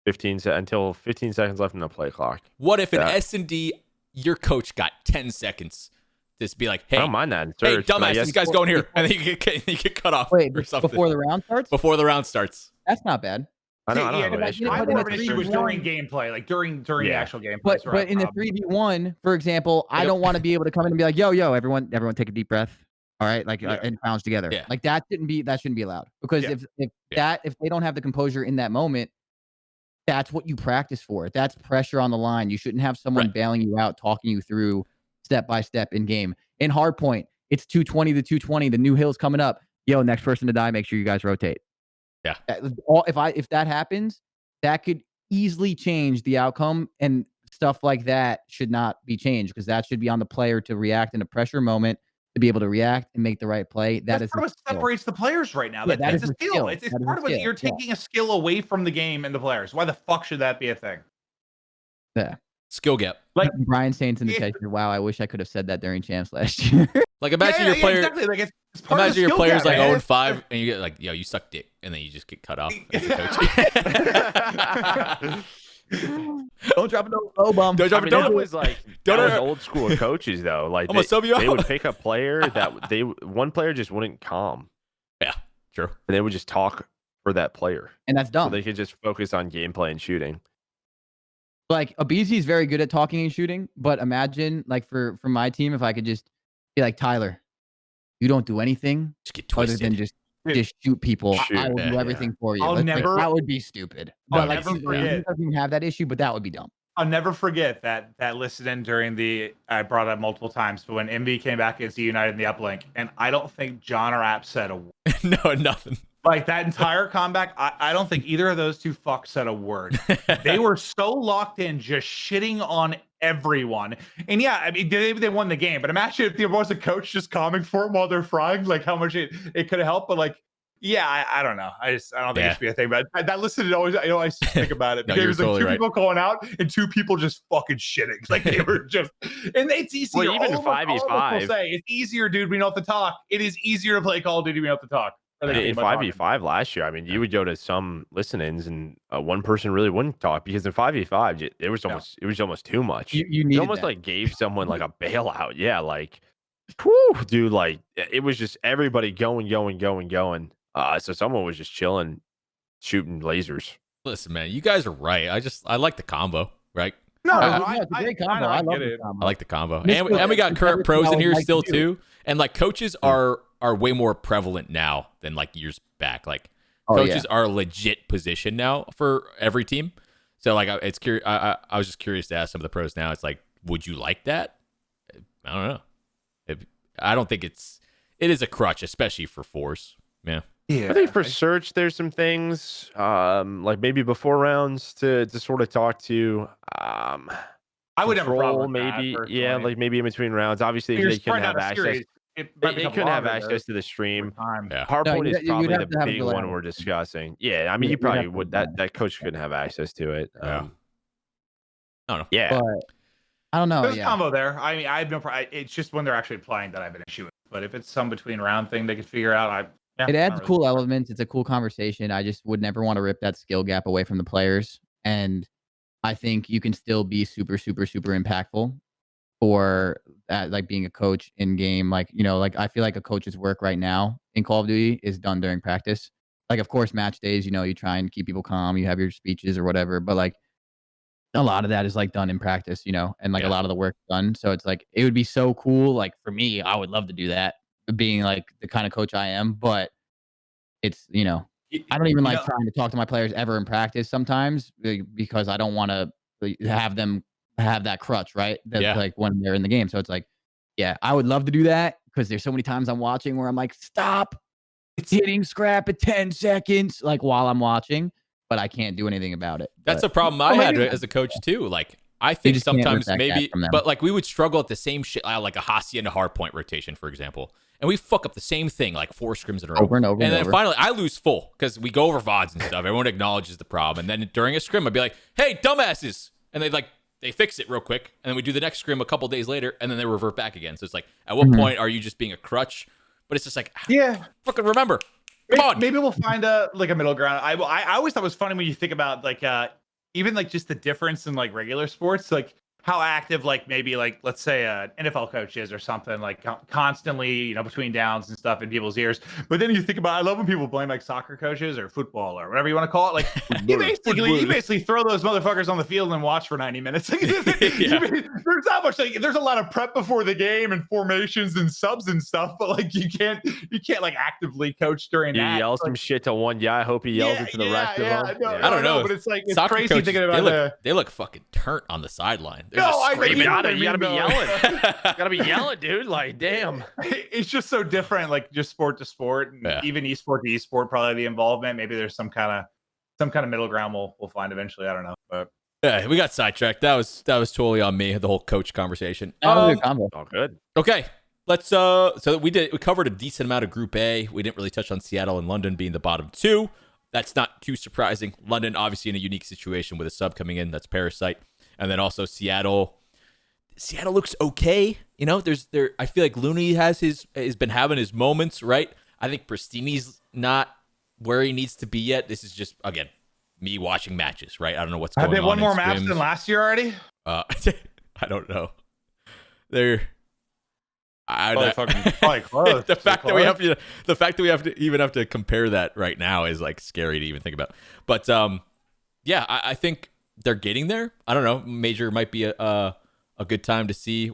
until 15 seconds left in the play clock. What if an Yeah. S&D, your coach got 10 seconds? Just be like, hey, I don't mind that. In hey, Surge, but I dumbass, guess- this guy's going here, and then you get cut off wait, or something before the round starts, before the round starts. that's not bad. I don't Yeah, have an but issue. I I But more in of a an issue was 3v1 during gameplay, like during the Yeah. actual gameplay. But in the 3v1, for example, I don't want to be able to come in and be like, yo, everyone take a deep breath. All right, like Yeah. and bounce together. Yeah. Like that shouldn't be allowed, because Yeah. if they don't have the composure in that moment, that's what you practice for. That's pressure on the line. You shouldn't have someone Right. bailing you out, talking you through step by step in game. In Hardpoint, it's 220 to 220. The new hill's coming up. Yo, next person to die, make sure you guys rotate. Yeah. If that happens, that could easily change the outcome, and stuff like that should not be changed, because that should be on the player to react in a pressure moment, to be able to react and make the right play. That's part of what separates the players right now. Yeah, That's that is a a skill. skill. It's That is part a of it. skill, You're yeah. taking a skill away from the game and the players. Why the fuck should that be a thing? Yeah. Skill gap. Like- Brian Saints in the Yeah. text, wow, I wish I could have said that during champs last year. Like imagine your player. exactly. Like it's part of Imagine the your skill player's gap, like man. 0-5, and you get like, yo, you suck dick, and then you just get cut off as a coach. Don't drop a low bomb. Don't drop I a mean, that donut. was like Don't that was ever- old school coaches though. Like I'm gonna sub you they would out. pick a player that one player just wouldn't calm, True. and they would just talk for that player, And that's so dumb. they could just focus on gameplay and shooting. Like Abizi is very good at talking and shooting, but imagine like for my team, if I could just be like, Tyler, you don't do anything Just get other twisted. than just shoot people. Shoot, I will do yeah. everything for you. I'll Like, never- that would be stupid. I'll But like never he forget. doesn't even have that issue, but that would be dumb. I'll never forget that listened in during I brought it up multiple times, but when MB came back against the United in the uplink, and I don't think John or App said a word. No, nothing. Like that entire comeback, I don't think either of those two fucks said a word. They were so locked in, just shitting on everyone. And yeah, I mean, they won the game, but imagine if there was a coach just calming for them while they're frying, like how much it could have helped. But like, yeah, I don't know. I don't think it should be a thing. But that listen, I always think about it. No, There you're was like totally two right. people going out and two people just fucking shitting. Like they were just, and it's easier. Well, even all of us will 5v5. say it's easier, dude. We don't have to talk. It is easier to play Call of Duty. We don't have to talk. Or they In keep on talking. 5v5 last year, I mean, you would go to some listen-ins and one person really wouldn't talk, because in 5v5 it was almost too much. You You need almost like gave someone like a bailout. Yeah, like Whew, dude, like it was just everybody going. So someone was just chilling, shooting lasers. Listen, man, you guys are right. I like the combo, right? No, It's a great combo. I love the combo. I like the combo, This and, was- and we got it's current everything pros I in would here like to still do. too, and like coaches are way more prevalent now than like years back. Like Oh, coaches are a legit position now for every team. So like it's curious. I was just curious to ask some of the pros now. It's like, would you like that? I don't know. I don't think it is a crutch, especially for Force. Yeah. Yeah. I think for search, there's some things like maybe before rounds to sort of talk to. I would have a problem Control, with maybe, that, yeah, personally. like maybe in between rounds. Obviously, You're they couldn't spreading have out a access. series. It They might become couldn't have longer, access to the over stream. time. Yeah. Hardpoint is you'd probably have the to have big delay one on we're it. discussing. Yeah, I mean, you You'd probably have to would. delay. That coach couldn't have access to it. Yeah. I don't know. Yeah. But I don't know. There's a Yeah. combo there. I mean, I've no. It's just when they're actually playing that I have an issue with. But if it's some between round thing they could figure out, It adds not really cool sure. elements. It's a cool conversation. I just would never want to rip that skill gap away from the players. And I think you can still be super, super, super impactful for that, like being a coach in game. Like, like I feel like a coach's work right now in Call of Duty is done during practice. Like, of course, match days, you try and keep people calm, you have your speeches or whatever. But like a lot of that is like done in practice, and like Yeah. a lot of the work done. So it's like it would be so cool. Like for me, I would love to do that, being like the kind of coach I am, but it's I don't even like trying to talk to my players ever in practice sometimes because I don't want to have them have that crutch, right? Yeah. Like when they're in the game. So it's like, yeah, I would love to do that because there's so many times I'm watching where I'm like, stop hitting scrap at 10 seconds, like while I'm watching, but I can't do anything about it. That's But a problem I had as a coach too. Like I think just can't rip sometimes that gap maybe, from them. but like we would struggle at the same shit, like a Hostia and a hardpoint rotation, for example, and we fuck up the same thing like 4 scrims in a row, over and over and and then over. finally I lose full because we go over VODs and stuff. Everyone acknowledges the problem, and then during a scrim I'd be like, "Hey, dumbasses," and they fix it real quick, and then we do the next scrim a couple days later, and then they revert back again. So it's like, at what point are you just being a crutch? But it's just like, Yeah. fucking remember. Come on. Maybe we'll find a middle ground. I always thought it was funny when you think about like even like just the difference in like regular sports, like how active like maybe like let's say an NFL coach is or something like constantly between downs and stuff in people's ears. But then you think about I love when people blame like soccer coaches or football or whatever you want to call it. Like you basically throw those motherfuckers on the field and watch for 90 minutes. Yeah. There's not much like there's a lot of prep before the game and formations and subs and stuff, but like you can't like actively coach during You that. yell It's some like, shit to one guy. I hope he yells it to the rest of them. no, I don't know. but it's like it's Soccer crazy coaches, thinking about they look fucking turnt on the sideline. They're No, just I screaming. mean, You gotta be though. yelling. You gotta be yelling, dude. Like, damn. It's just so different, like just sport to sport, and Yeah. even esport to esport. Probably the involvement. Maybe there's some kind of middle ground we'll find eventually. I don't know, but Yeah, we got sidetracked. That was totally on me, the whole coach conversation. That was a good combo. All good. Okay. Let's so we covered a decent amount of Group A. We didn't really touch on Seattle and London being the bottom 2. That's not too surprising. London obviously in a unique situation with a sub coming in, that's Parasite. And then also Seattle looks okay. I feel like Looney has been having his moments, right? I think Pristini's not where he needs to be yet. This is just again me watching matches, right? I don't know what's going on. have they won in more maps scrims. than last year already? I don't know. They're Probably close. the fact that we have to compare that right now is like scary to even think about. But yeah, I think they're getting there. I don't know. Major might be a good time to see.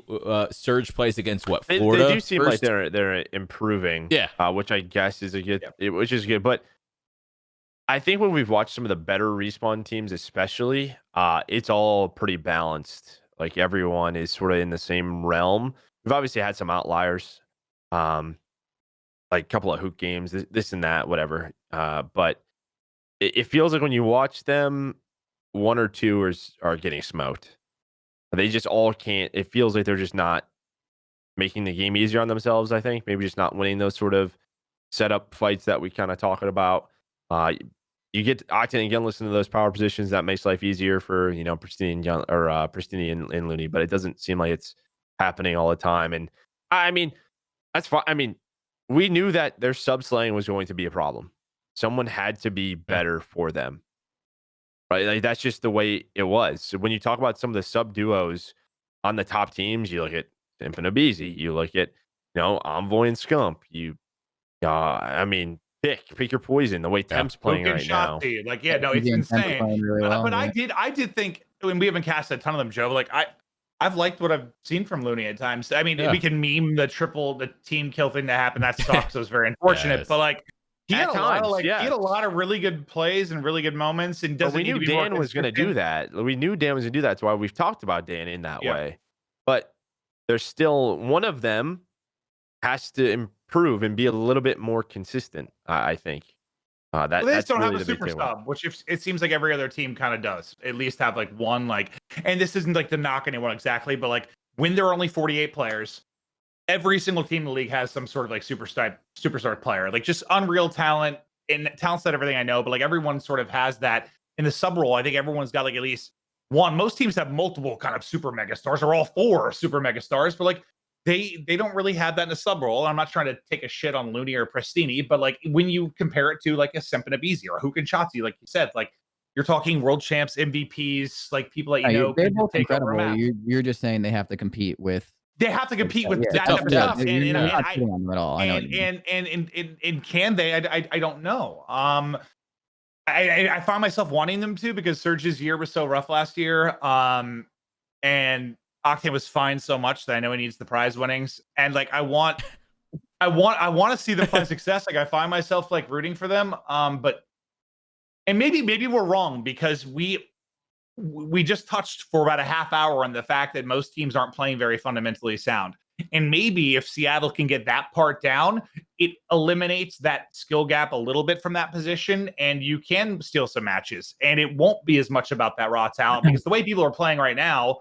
Surge plays against what, Florida? They do seem first? like they're improving. Yeah. Which I guess is which is good. But I think when we've watched some of the better respawn teams, especially, it's all pretty balanced. Like everyone is sort of in the same realm. We've obviously had some outliers, like a couple of hoop games, this and that, whatever. But it feels like when you watch them, 1 or 2 are getting smoked. They just all can't. It feels like they're just not making the game easier on themselves. I think maybe just not winning those sort of setup fights that we kind of talking about. You get Octane again, listen to those power positions. That makes life easier for Pristini and Looney, but it doesn't seem like it's happening all the time. And I mean, that's fine. I mean, we knew that their sub slaying was going to be a problem. Someone had to be better for them, right? Like that's just the way it was. So when you talk about some of the sub duos on the top teams, you look at Imp and Abizi, you look at Envoy and Scump. I mean, pick your poison. The way Temp's playing Luke and right now. Shotzi. Like, yeah, no, it's Easy and Temp insane. playing really well, But yeah. I did think, I mean, we haven't cast a ton of them, Joe. Like, I've liked what I've seen from Looney at times. I mean, Yeah. we can meme the team kill thing that happened. That sucks. It was very unfortunate. Yes. But like, he had At a lot of times, like, he had yes. a lot of really good plays and really good moments. And But doesn't we need knew to be more Dan was going to do consistent. that. We knew Dan was going to do that. That's why we've talked about Dan in that Yeah. way. But there's still one of them has to improve and be a little bit more consistent. I think. Well, they just That's don't really have a the big super takeaway. sub, which it seems like every other team kind of does. At least have like one like, and this isn't like to knock anyone exactly, but like when there are only 48 players, every single team in the league has some sort of like superstar player, like just unreal talent and talent's not everything I know, but like everyone sort of has that in the sub role. I think everyone's got like at least one. Most teams have multiple kind of super mega stars or all 4 super mega stars, but like they don't really have that in a sub role. I'm not trying to take a shit on Looney or Prestini, but like when you compare it to like a Simp and a Beezy or a Hook and Shotzi, like you said, like you're talking world champs, MVPs, like people that They're could both take over a incredible. match. You're just saying they have to compete with. They have to compete with that tough, type of yeah. stuff, You're and not shitting on them at all. I know what you mean. and can they? I don't know. I find myself wanting them to because Surge's year was so rough last year. And Octane was fined so much that I know he needs the prize winnings. And like I want to see them find success. Like I find myself like rooting for them. But maybe we're wrong because we just touched for about a half hour on the fact that most teams aren't playing very fundamentally sound. And maybe if Seattle can get that part down, it eliminates that skill gap a little bit from that position, and you can steal some matches. And it won't be as much about that raw talent because the way people are playing right now,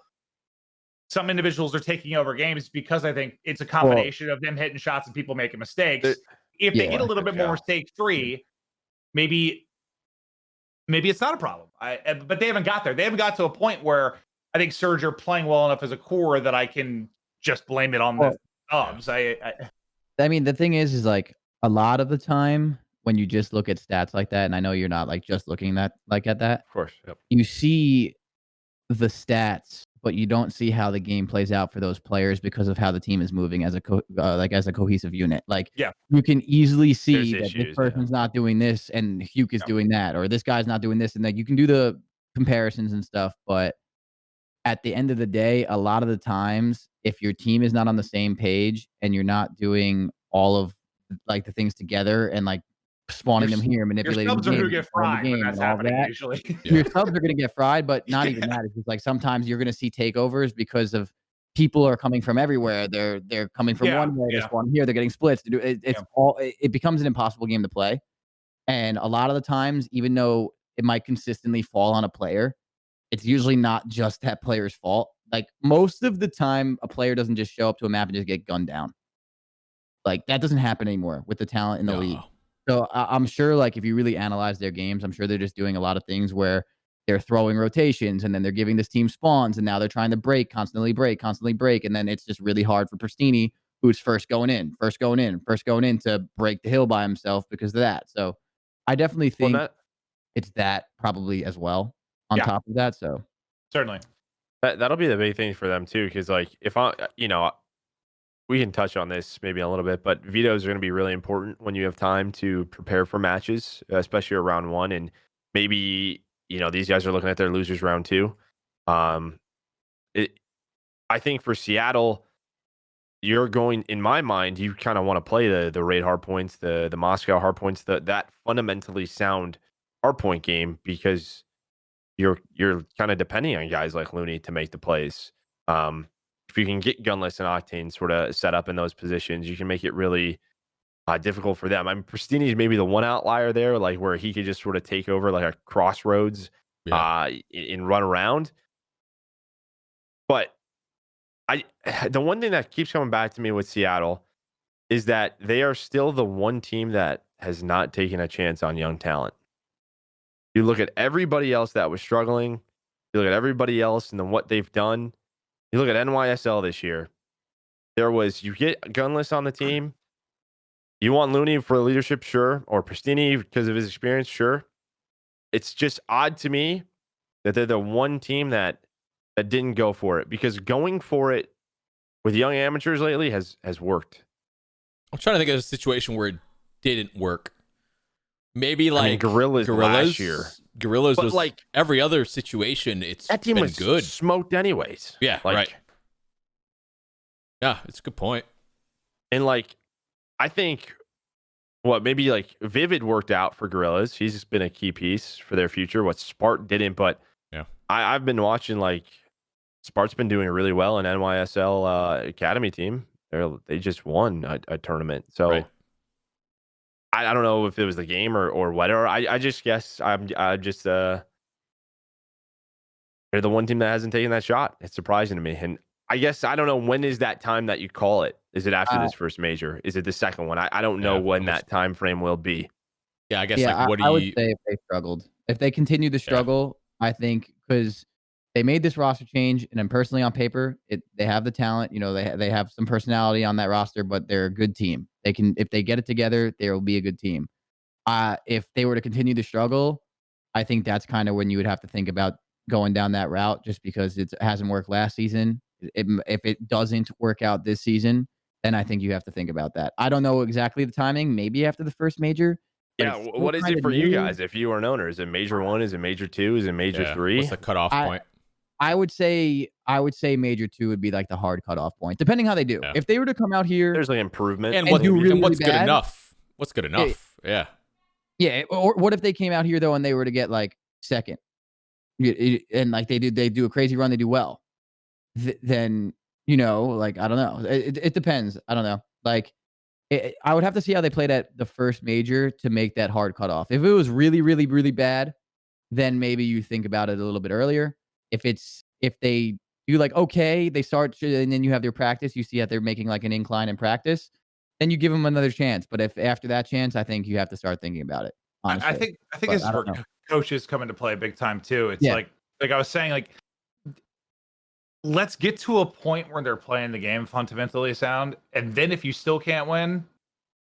some individuals are taking over games because I think it's a combination of them hitting shots and people making mistakes. If they get a little bit more mistake-free, maybe it's not a problem. But they haven't got there. They haven't got to a point where I think Surge are playing well enough as a core that I can just blame it on the subs. I mean, the thing is like a lot of the time when you just look at stats like that, and I know you're not like just looking at that. Of course. Yep. You see the stats, but you don't see how the game plays out for those players because of how the team is moving as a cohesive unit. Like, you can easily see that this person's not doing this and Hugh is doing that, or this guy's not doing this, and like you can do the comparisons and stuff. But at the end of the day, a lot of the times, if your team is not on the same page and you're not doing all of like the things together and like spawning them here, manipulating your subs the are game, going to get fried when that's happening usually. Your subs are going to get fried, but not even that. It's just like sometimes you're going to see takeovers because of people are coming from everywhere. They're coming from one way, they're spawning here, they're getting splits. It becomes an impossible game to play. And a lot of the times, even though it might consistently fall on a player, it's usually not just that player's fault. Like most of the time, a player doesn't just show up to a map and just get gunned down. Like that doesn't happen anymore with the talent in the league. So I'm sure, like, if you really analyze their games, I'm sure they're just doing a lot of things where they're throwing rotations and then they're giving this team spawns and now they're trying to constantly break. And then it's just really hard for Prestini, who's first going in to break the hill by himself because of that. So I definitely think it's that probably as well on top of that. So certainly that'll be the big thing for them too. Cause like if we can touch on this maybe a little bit, but vetoes are going to be really important when you have time to prepare for matches, especially around 1. And maybe, these guys are looking at their losers round 2. I think for Seattle, you're going, in my mind, you kind of want to play the raid hardpoints, the Moscow hardpoints, that fundamentally sound hardpoint game because you're kind of depending on guys like Looney to make the plays. If you can get Gunless and Octane sort of set up in those positions, you can make it really difficult for them. I mean, Prestini's maybe the one outlier there, like where he could just sort of take over like a crossroads and run around. But the one thing that keeps coming back to me with Seattle is that they are still the one team that has not taken a chance on young talent. You look at everybody else that was struggling. You look at everybody else and then what they've done. You look at NYSL this year. You get Gunless on the team. You want Looney for leadership, sure, or Prestini because of his experience, sure. It's just odd to me that they're the one team that didn't go for it, because going for it with young amateurs lately has worked. I'm trying to think of a situation where it didn't work. Maybe like I mean, Guerillas last year. Guerillas But, was like, every other situation. It's That team been was good. smoked anyways. Yeah, Like, right. Yeah, it's a good point. And like, I think maybe like Vivid worked out for Guerillas. He's just been a key piece for their future. What Spart didn't, but yeah, I've been watching like Spart's been doing really well in NYSL Academy team. They just won a tournament. So right. I don't know if it was the game or whatever. I just guess I just they're the one team that hasn't taken that shot. It's surprising to me. And I guess I don't know, when is that time that you call it? Is it after this first major? Is it the second one? I don't know when that time frame will be. Yeah, I guess Yeah, like what do I you would say if they struggled, if they continue to struggle, I think because they made this roster change, and then personally on paper, they have the talent. You know, they have some personality on that roster, but they're a good team. They can, if they get it together, they will be a good team. If they were to continue to struggle, I think that's kind of when you would have to think about going down that route, just because it hasn't worked last season. If it doesn't work out this season, then I think you have to think about that. I don't know exactly the timing. Maybe after the first major. Yeah, what is it for you guys if you are an owner? Is it major 1? Is it major 2? Is it major 3? What's the cutoff point? I would say major 2 would be like the hard cutoff point, depending how they do. Yeah. If they were to come out here, there's like improvement. And do really what's good bad, enough? What's good enough? Yeah. Yeah. Or what if they came out here though and they were to get like second, and like they do a crazy run, they do well, then like I don't know. It depends. I don't know. Like I would have to see how they played at the first major to make that hard cutoff. If it was really, really, really bad, then maybe you think about it a little bit earlier. If they do like okay, they start and then you have their practice, you see that they're making like an incline in practice, then you give them another chance. But if after that chance, I think you have to start thinking about it. Honestly. I think this is where coaches come into play big time too. It's like I was saying, like, let's get to a point where they're playing the game fundamentally sound, and then if you still can't win,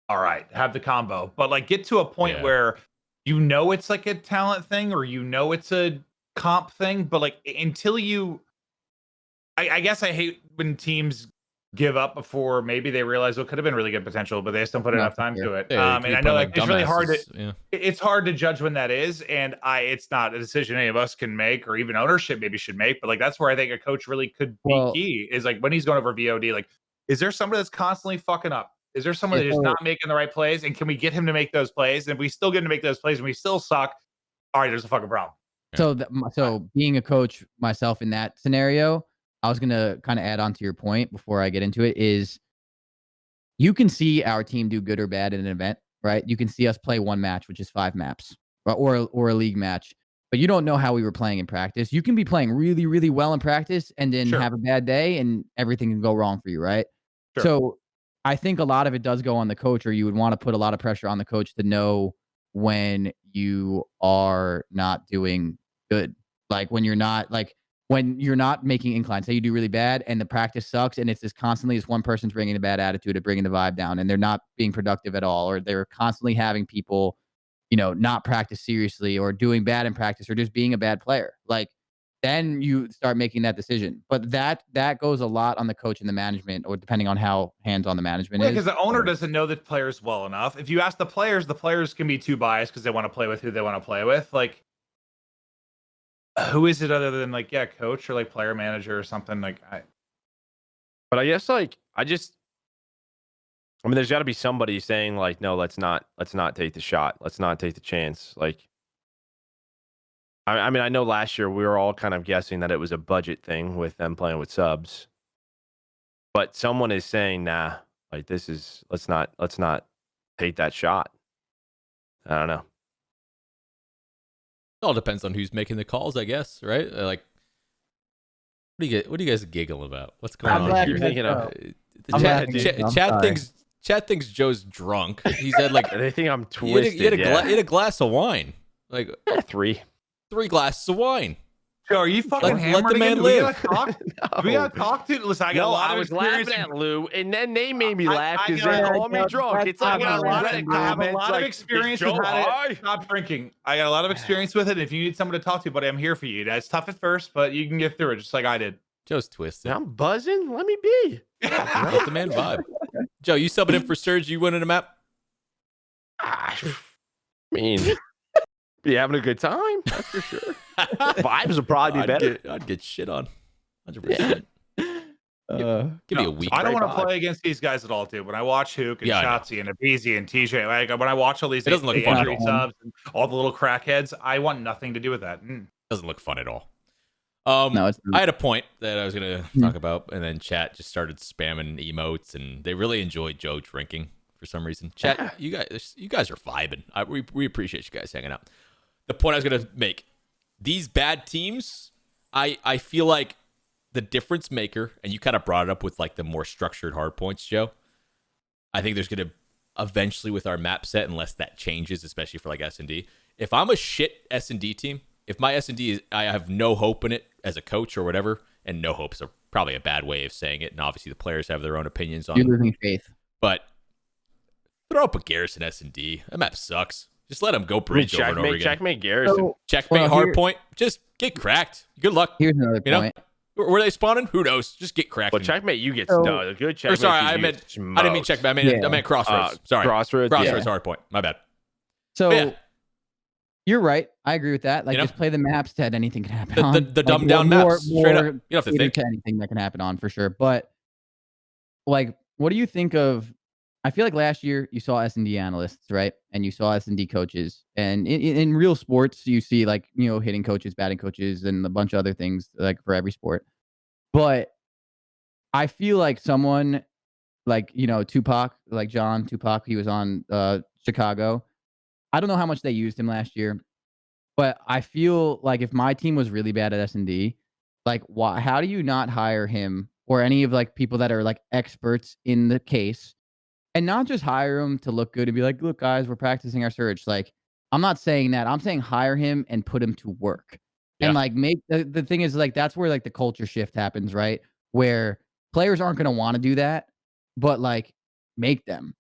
all right, have the combo. But like, get to a point where it's like a talent thing, or it's a comp thing. But like, until I guess I hate when teams give up before maybe they realize it could have been really good potential, but they just don't put enough time to it. And I know like it's really hard to it's hard to judge when that is, and it's not a decision any of us can make, or even ownership maybe should make. But like, that's where I think a coach really could be key, is like when he's going over VOD, like, is there somebody that's constantly fucking up? Is there someone that's just not making the right plays? And can we get him to make those plays? And if we still get him to make those plays and we still suck, all right, there's a fucking problem. So being a coach myself in that scenario, I was going to kind of add on to your point before I get into it, is you can see our team do good or bad in an event, right? You can see us play one match, which is 5 maps, or a league match, but you don't know how we were playing in practice. You can be playing really, really well in practice and then have a bad day and everything can go wrong for you, right? Sure. So I think a lot of it does go on the coach, or you would want to put a lot of pressure on the coach to know when you are not doing good. Like when you're not making inclines, say you do really bad and the practice sucks, and it's just constantly this one person's bringing a bad attitude of bringing the vibe down, and they're not being productive at all, or they're constantly having people, not practice seriously, or doing bad in practice, or just being a bad player. Like, then you start making that decision. But that goes a lot on the coach and the management, or depending on how hands-on the management is. Because the owner doesn't know the players well enough. If you ask the players can be too biased because they want to play with who they want to play with. Like, who is it other than like, coach or like player manager or something like? But I guess like there's got to be somebody saying like, no, let's not take the shot. Let's not take the chance. Like, I mean, I know last year we were all kind of guessing that it was a budget thing with them playing with subs, but someone is saying, nah, like let's not take that shot. I don't know. It all depends on who's making the calls, I guess, right? Like, what do you guys giggle about? What's going on here? Thinking of Chat thinks Joe's drunk. He said like they think I'm twisted. You had a glass of wine, like 3 glasses of wine. Joe, are you fucking hammered? Let the man live. We gotta talk to. Listen, I got a lot of experience. Laughing at Lou, and then they made me laugh because they called me drunk. It's like I have a lot of experience with how to stop drinking. I got a lot of experience with it. If you need someone to talk to, buddy, I'm here for you. It's tough at first, but you can get through it just like I did. Joe's twisted. I'm buzzing. Let me be. Let the man vibe. Joe, you subbing in for Surge? You winning a map? I mean, be having a good time. That's for sure. Vibes will probably be better. I'd get shit on. 100%. Give me a week. I don't want to vibe. play against these guys at all, dude. When I watch Hook and Yeah, I know. Shotzi and Abizi and TJ, like when I watch all these It doesn't look fun at injury all. subs and all the little crackheads, I want nothing to do with that. Doesn't look fun at all. No, it's I had a point that I was gonna talk about, and then chat just started spamming emotes, and they really enjoyed Joe drinking for some reason. Chat, you guys are vibing. We appreciate you guys hanging out. The point I was gonna make: these bad teams, I feel like the difference maker, and you kind of brought it up with like the more structured hard points, Joe. I think there's gonna eventually with our map set, unless that changes, especially for like S&D. If I'm a shit S&D team. If my S&D is, I have no hope in it as a coach or whatever, and no hope's probably a bad way of saying it, and obviously the players have their own opinions on You're it. losing faith. But throw up a Garrison S&D. That map sucks. Just let them go bridge over and over again. Checkmate Garrison. So, Checkmate Hardpoint. Just get cracked. Good luck. here's another You know? point. Were they spawning? Who knows? Just get cracked. Well, checkmate, you get So- no. The good checkmate. Or sorry, you I get didn't mean checkmate. I meant Crossroads. Sorry. Crossroads. Crossroads Hardpoint. My bad. So Yeah. you're right. I agree with that. Like, You know? just play the maps that anything can happen on. The Like, dumbed down maps. Straight up. You don't have to cater think. to anything that can happen on for sure. But like, what do you think of? I feel like last year you saw S&D analysts, right? And you saw S&D coaches, and in real sports you see like hitting coaches, batting coaches, and a bunch of other things like for every sport. But I feel like someone like Tupac, like John Tupac, he was on Chicago. I don't know how much they used him last year, but I feel like if my team was really bad at S&D, like how do you not hire him or any of like people that are like experts in the case, and not just hire him to look good and be like, look guys, we're practicing our search. Like, I'm not saying that. I'm saying hire him and put him to work. Yeah. And like make the thing is like that's where like the culture shift happens, right? Where players aren't going to want to do that, but like make them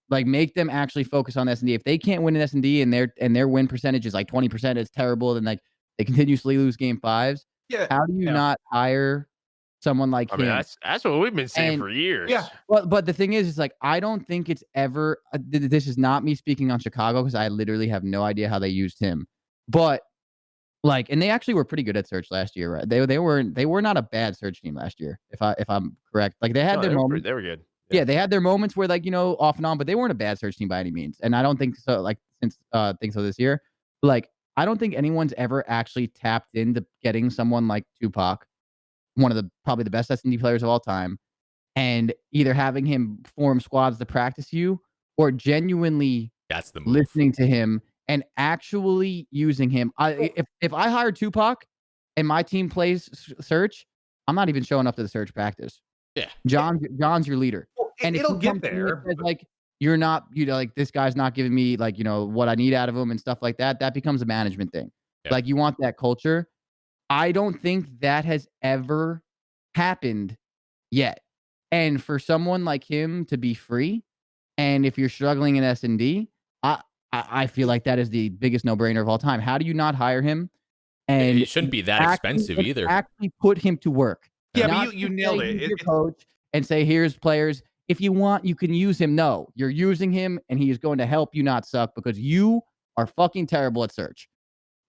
actually focus on S&D. If they can't win an S&D and their win percentage is like 20%, it's terrible. Then like they continuously lose game 5s. Yeah. How do you not hire someone like I him? mean, that's what we've been saying And- for years. Yeah. But the thing is like I don't think it's ever. This is not me speaking on Chicago because I literally have no idea how they used him. But like, and they actually were pretty good at search last year, right? They were not a bad search team last year, if I'm correct. Like they had No, their they were moments. they were good. Yeah, they had their moments where like off and on, but they weren't a bad search team by any means. And I don't think so. Like since things of this year, like I don't think anyone's ever actually tapped into getting someone like Tupac, one of the probably the best S&D players of all time, and either having him form squads to practice you or genuinely That's the move. listening to him and actually using him. If I hire Tupac and my team plays search, I'm not even showing up to the search practice. Yeah. John's your leader. Well, And if it'll he get comes to me and there. says, like you're not, like this guy's not giving me like what I need out of him and stuff like that. That becomes a management thing. Yeah. Like you want that culture. I don't think that has ever happened yet. And for someone like him to be free, and if you're struggling in S&D, I feel like that is the biggest no-brainer of all time. How do you not hire him? And It shouldn't be that expensive either. Actually put him to work. Yeah, Not but you to nailed say it. he's It- your it's- coach and say, here's players. If you want, you can use him. No, you're using him, and he is going to help you not suck because you are fucking terrible at search.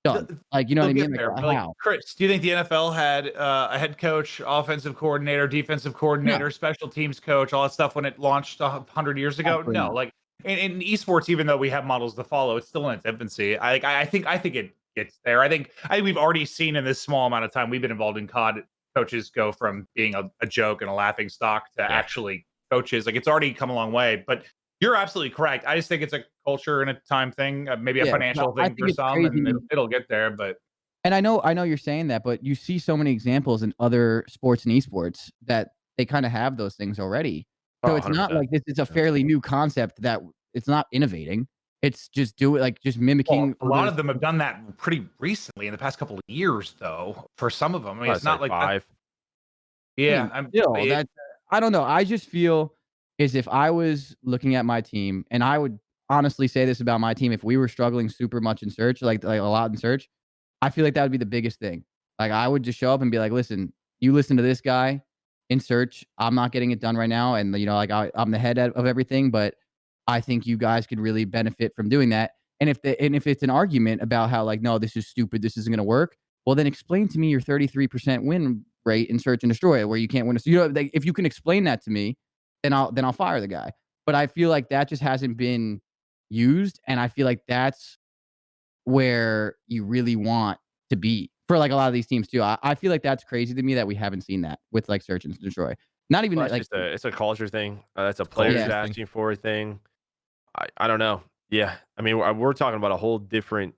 Done. Like, you know what I They'll mean? get there, Like, but, like, how? Chris, do you think the NFL had a head coach, offensive coordinator, defensive coordinator, special teams coach, all that stuff when it launched 100 years ago? Absolutely No, not. like in esports, even though we have models to follow, it's still in its infancy. I think it gets there. I think we've already seen in this small amount of time we've been involved in COD, coaches go from being a joke and a laughing stock to actually coaches. Like it's already come a long way. But you're absolutely correct. I just think it's a culture and a time thing, maybe a financial I thing think for it's some, crazy. and it'll get there. But And I know you're saying that, but you see so many examples in other sports and esports that they kind of have those things already. So Oh, it's not 100%. like this is a fairly new concept that it's not innovating. It's just just mimicking. Well, a lot other- of them have done that pretty recently in the past couple of years, though. For some of them, I mean, Well, it's not like that. 5. Yeah, I don't know. I just feel as if I was looking at my team, and I would honestly say this about my team: if we were struggling super much in search, like a lot in search, I feel like that would be the biggest thing. Like I would just show up and be like, "Listen, you listen to this guy, in search. I'm not getting it done right now, and you know, like I'm the head of everything, but I think you guys could really benefit from doing that. And if it's an argument about how like, no, this is stupid, this isn't going to work, well, then explain to me your 33% win rate in search and destroy, where you can't win. You know, like, if you can explain that to me, then I'll fire the guy. But I feel like that just hasn't been used, and I feel like that's where you really want to be for like a lot of these teams too. I feel like that's crazy to me that we haven't seen that with like search and destroy. Not even Well, like it's a culture thing. That's a players culture thing. asking for a thing. I don't know. Yeah, I mean, we're talking about a whole different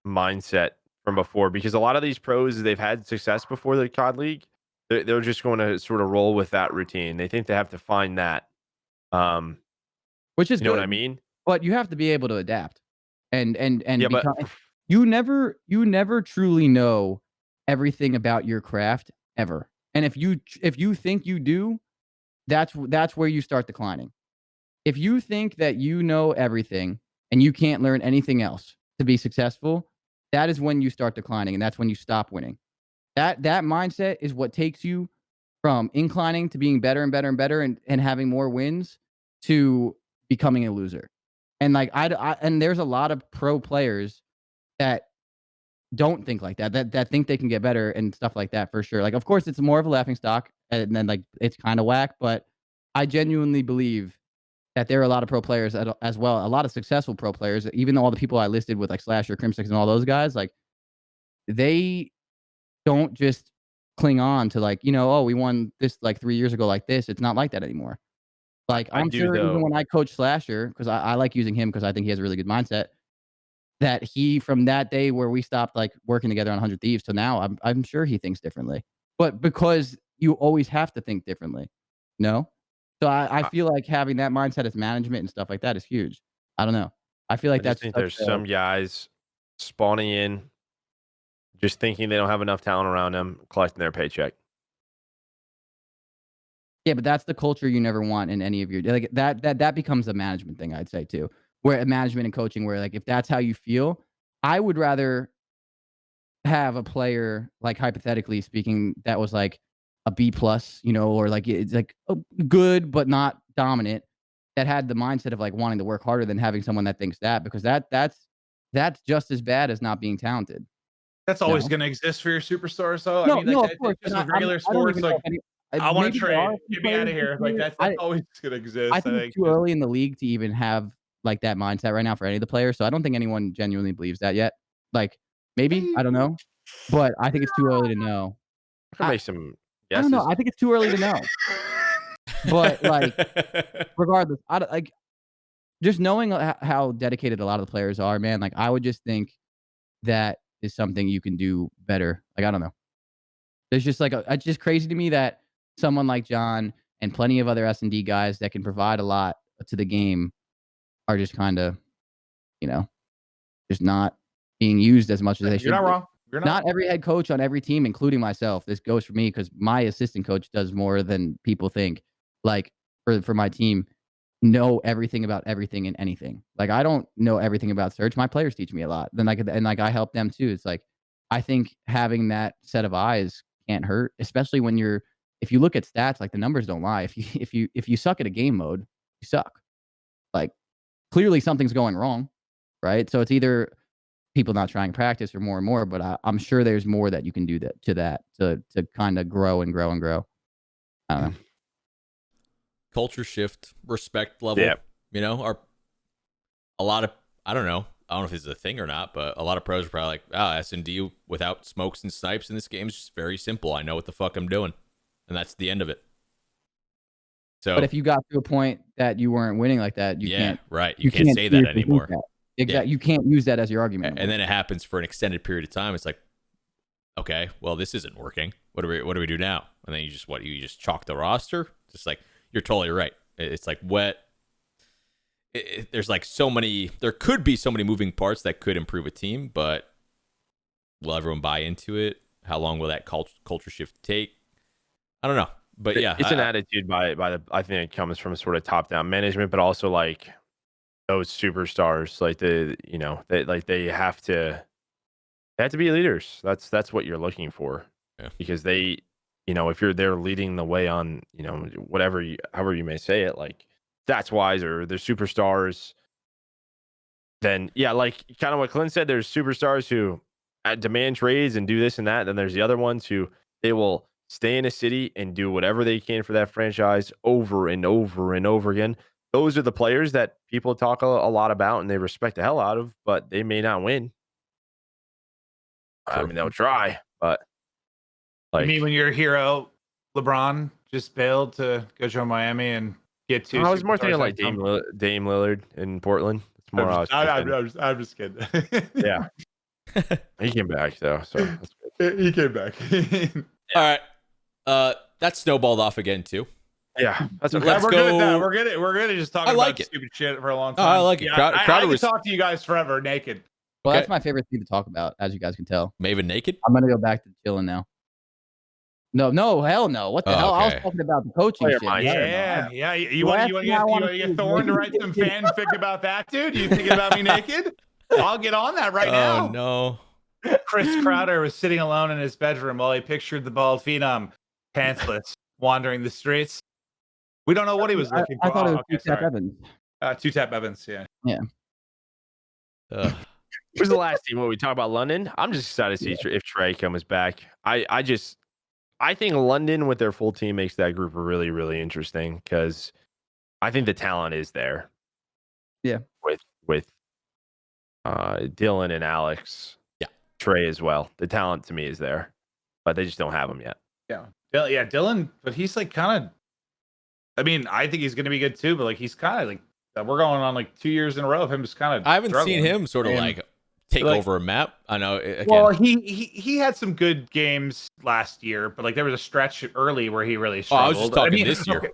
mindset from before, because a lot of these pros, they've had success before the COD League. They're just going to sort of roll with that routine. They think they have to find that. which is You know good, what I mean? but you have to be able to adapt and Yeah, but become. You never truly know everything about your craft ever. And if you think you do, that's where you start declining. If you think that you know everything and you can't learn anything else to be successful, that is when you start declining, and that's when you stop winning. That mindset is what takes you from inclining to being better and better and better, and having more wins, to becoming a loser. And like and there's a lot of pro players that don't think like that, that think they can get better and stuff like that, for sure. Like, of course, it's more of a laughing stock, and then like it's kind of whack, but I genuinely believe that there are a lot of pro players as well, a lot of successful pro players, even though all the people I listed with like Slasher, Crimsix, and all those guys, like they don't just cling on to like, you know, oh, we won this like 3 years ago like this. It's not like that anymore. Like, I I'm do, sure even though. when I coach Slasher, because I like using him because I think he has a really good mindset, that he, from that day where we stopped like working together on 100 Thieves to now, I'm sure he thinks differently. But because you always have to think differently, no? So I I, feel like having that mindset as management and stuff like that is huge. I don't know. I feel I like just that's think such there's a some guys spawning in, just thinking they don't have enough talent around them, collecting their paycheck. yeah, but that's the culture you never want in any of your like that becomes a management thing, I'd say too. Where management and coaching, where like if that's how you feel, I would rather have a player, like hypothetically speaking, that was like a B plus, you know, or like it's like good but not dominant, that had the mindset of like wanting to work harder, than having someone that thinks that, because that's just as bad as not being talented. That's You always know? going to exist for your superstars, though. I No, mean, like no, of course. just And with regular I don't sports, even know like if any. I want Maybe to there are trade, a few get me out players of this here. Like year. that's always going to exist. I I think it's think. too early in the league to even have like that mindset right now for any of the players. So I don't think anyone genuinely believes that yet. Like maybe, I don't know, but I think it's too early to know. I can I make some I don't know. guesses. I think it's too early to know. But like regardless, I don't, like just knowing how dedicated a lot of the players are, man. Like I would just think that is something you can do better. Like I don't know. There's just like it's just crazy to me that someone like John and plenty of other S&D guys that can provide a lot to the game are just kind of, you know, just not being used as much as they You're should not be. wrong. You're Not not. every head coach on every team, including myself, this goes for me because my assistant coach does more than people think. Like for my team, know everything about everything and anything. Like I don't know everything about search. My players teach me a lot. Then like I help them too. It's like I think having that set of eyes can't hurt, especially when if you look at stats, like the numbers don't lie. If you suck at a game mode, you suck. Like clearly something's going wrong, right? So it's either people not trying practice or more and more, but I'm sure there's more that you can do to kind of grow and grow and grow. I don't know. Culture shift, respect level. Yeah. You know, are a lot of I don't know if this is a thing or not, but a lot of pros are probably like, S&D without smokes and snipes in this game is just very simple. I know what the fuck I'm doing, and that's the end of it. So, But if you got to a point that you weren't winning like that, you can't. right. You can't say that seriously think anymore. that. Exactly. You can't use that as your argument. And then it happens for an extended period of time. It's like, okay, well, this isn't working. What do we do now? And then you just chalk the roster. Just like you're totally right. It's like wet. There's like there could be so many moving parts that could improve a team, but will everyone buy into it? How long will that culture shift take? I don't know, but yeah, It's an attitude by the. I think it comes from a sort of top down management, but also like those superstars, like they have to be leaders. That's what you're looking for, Yeah. because they you know, if you're there leading the way on, you know, however you may say it, like stats wise or they're superstars, then yeah, like kind of what Clint said, there's superstars who demand trades and do this and that. Then there's the other ones who they will stay in a city and do whatever they can for that franchise over and over and over again. Those are the players that people talk a lot about and they respect the hell out of, but they may not win. I mean, they'll try, but I mean, when your hero LeBron just bailed to go join Miami and get two. I was more thinking like Dame Lillard in Portland. It's more. I'm just kidding. Yeah, he came back though, so that's good. He came back. All right, that snowballed off again too. Yeah, that's okay. Let's we're go. good at that. We're good at just talking about stupid shit for a long time. I like it. Yeah, Crowder I was could talk to you guys forever naked. Well, Okay. that's my favorite thing to talk about, as you guys can tell. Maven naked. I'm gonna go back to chilling now. No, hell no. What the hell? I was okay. talking about the coaching Player shit. mind. Yeah. You want to get Thorin to write some fanfic about that, dude? You thinking about me naked? I'll get on that right now. Oh no. Chris Crowder was sitting alone in his bedroom while he pictured the bald phenom, pantsless, wandering the streets. We don't know what he was looking for. I thought it was okay, TeeP Evans. Two-tap Evans, yeah. Where's the last team? What we talk about London? I'm just excited to see if Trey comes back. I think London with their full team makes that group really, really interesting because I think the talent is there. Yeah. With Dylan and Alex. Yeah. Trey as well. The talent to me is there, but they just don't have them yet. Yeah. Dylan, but he's like kind of. I mean, I think he's going to be good too, but like he's kind of like we're going on like 2 years in a row of him just kind of. I haven't seen him sort of like take over a map. I know. Again. Well, he had some good games last year, but like there was a stretch early where he really struggled. I was just talking this year. Okay.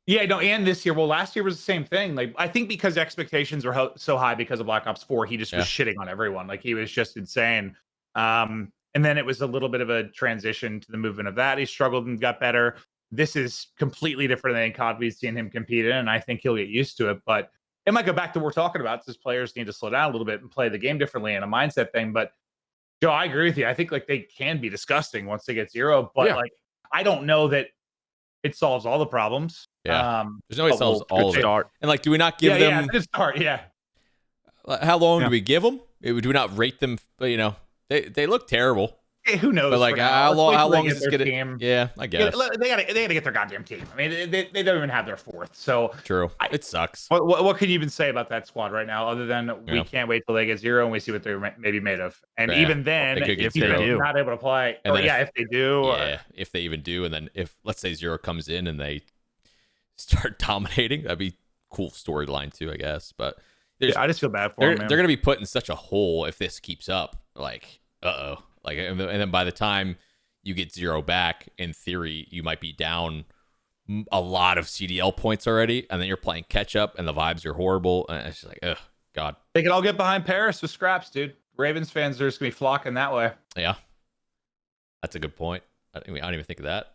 Yeah, no, and this year. Well, last year was the same thing. Like I think because expectations were so high because of Black Ops 4, he just was shitting on everyone. Like he was just insane. And then it was a little bit of a transition to the movement of that. He struggled and got better. This is completely different than COD we've seen him compete in, and I think he'll get used to it. But it might go back to what we're talking about. These players need to slow down a little bit and play the game differently and a mindset thing. But Joe, I agree with you. I think like they can be disgusting once they get zero, but like I don't know that it solves all the problems. Yeah, there's no way it solves all of it. And like, do we not give them? Yeah, good start. Yeah. How long do we give them? Do we not rate them? They they look terrible. Hey, who knows? But like, how long is this gonna? Team. Yeah, I guess they gotta get their goddamn team. I mean, they don't even have their fourth. So true. It sucks. What can you even say about that squad right now, other than we can't wait till they get zero and we see what they're maybe made of. And even then, if they're not able to play, if they do, if they even do, and then if let's say zero comes in and they start dominating, that'd be cool storyline too, I guess. But I just feel bad for them. They're gonna be put in such a hole if this keeps up. Like, like, and then by the time you get zero back, in theory, you might be down a lot of CDL points already, and then you're playing catch up, and the vibes are horrible. And it's just like, ugh, God. They can all get behind Paris with scraps, dude. Ravens fans are just gonna be flocking that way. Yeah, that's a good point. I don't even think of that.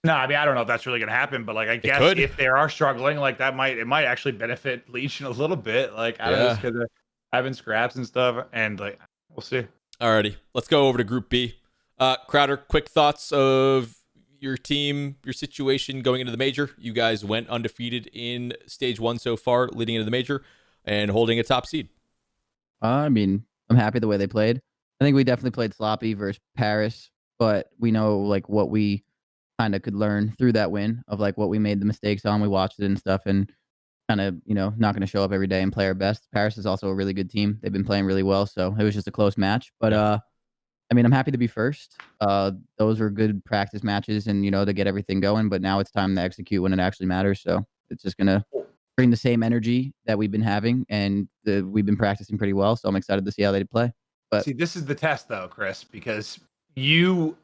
No, I mean I don't know if that's really gonna happen, but like I guess if they are struggling, like it might actually benefit Legion a little bit. Like I don't know, because of having scraps and stuff, and like we'll see. Alrighty, let's go over to Group B. Crowder, quick thoughts of your team, your situation going into the major. You guys went undefeated in stage 1 so far, leading into the major and holding a top seed. I mean, I'm happy the way they played. I think we definitely played sloppy versus Paris, but we know like what we kind of could learn through that win of like what we made the mistakes on. We watched it and stuff, and kind of, not going to show up every day and play our best. Paris is also a really good team. They've been playing really well, so it was just a close match. But I mean, I'm happy to be first. Those were good practice matches, and to get everything going. But now it's time to execute when it actually matters. So it's just gonna bring the same energy that we've been having, and we've been practicing pretty well. So I'm excited to see how they play. But see, this is the test, though, Chris, because you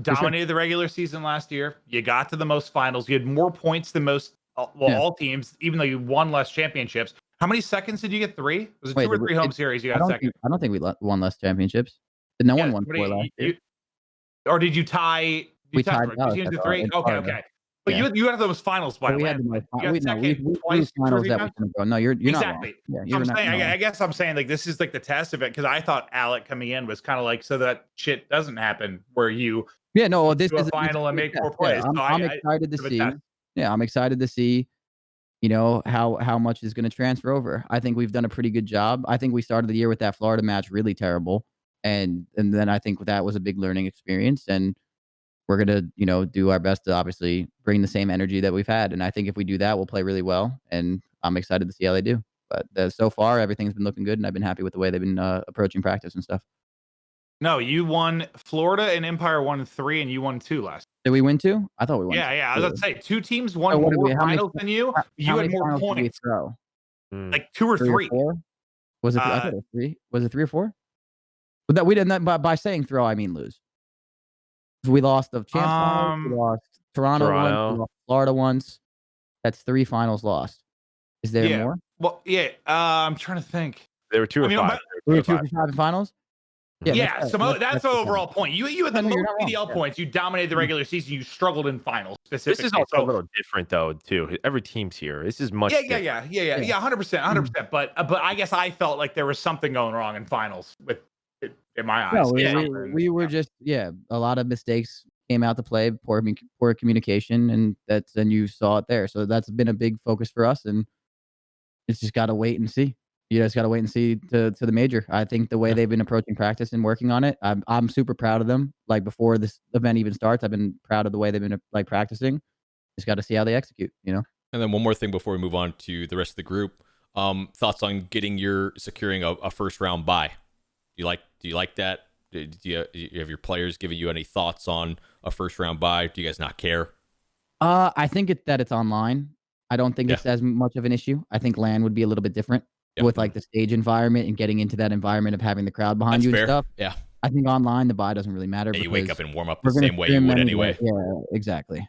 dominated the regular season last year. You got to the most finals. You had more points than most. All teams, even though you won less championships. How many seconds did you get? 3? Was it 2 or 3 home series you got second? I don't think we won less championships. No one won 4 last year. Or did you tie? We tied out. 3? Okay. But you had those finals by we had finals that we couldn't go. No, you're exactly. Not wrong. I guess I'm saying like this is like the test of it, because I thought Alec coming in was kind of like so that shit doesn't happen where you Yeah, no, this to a is final and a make test. 4 plays. So I'm excited to give a see. test. Yeah, I'm excited to see, how much is going to transfer over. I think we've done a pretty good job. I think we started the year with that Florida match really terrible, and then I think that was a big learning experience, and we're gonna, do our best to obviously bring the same energy that we've had. And I think if we do that, we'll play really well. And I'm excited to see how they do. But so far, everything's been looking good, and I've been happy with the way they've been approaching practice and stuff. No, you won Florida and Empire won 3, and you won 2 last. Did we win 2? I thought we won. Yeah. I was about to say 2 teams So won what did more we- how many- finals than you. How You had many more finals did we points, throw? like 2 or 3 or 3. 4? Was it? I thought it was 3. Was it 3 or 4? But that we didn't. By saying throw, I mean lose. We lost the champs finals. We lost Toronto once. We lost Florida once. That's 3 finals lost. Is there more? Well, yeah. I'm trying to think. There were 2 or 5. We were 2 for 5 in finals. Yeah, so that's the the overall point. You had the No, you're most not wrong. CDL Yeah. points. You dominated the regular season. You struggled in finals specifically. This is also a little different though, too. Every team's here. This is much. Yeah, different. 100%. But I guess I felt like there was something going wrong in finals in my eyes. No, we were just a lot of mistakes came out to play, poor communication, and you saw it there. So that's been a big focus for us, and it's just got to wait and see. You just got to wait and see to the major. I think the way they've been approaching practice and working on it, I'm super proud of them. Like before this event even starts, I've been proud of the way they've been like practicing. Just got to see how they execute, And then one more thing before we move on to the rest of the group. Thoughts on securing a first round bye? Do you like that? Do you have your players giving you any thoughts on a first round bye? Do you guys not care? I think that it's online. I don't think it's as much of an issue. I think LAN would be a little bit different with like the stage environment and getting into that environment of having the crowd behind you and stuff. Yeah. I think online the bye doesn't really matter. Yeah, you wake up and warm up we're the gonna same way you scrim would anyway. Yeah, exactly.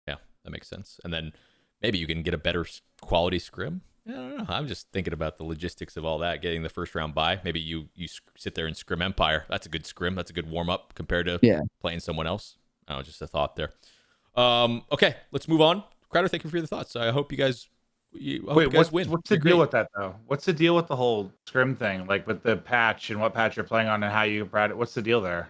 Yeah, that makes sense. And then maybe you can get a better quality scrim. I don't know. I'm just thinking about the logistics of all that, getting the first round bye. Maybe you sit there and scrim Empire. That's a good scrim. That's a good warm up compared to playing someone else. I don't know, just a thought there. Okay, let's move on. Crowder, thank you for your thoughts. I hope you guys win. What's the deal with that though? What's the deal with the whole scrim thing? Like with the patch and what patch you're playing on and how you practice? What's the deal there?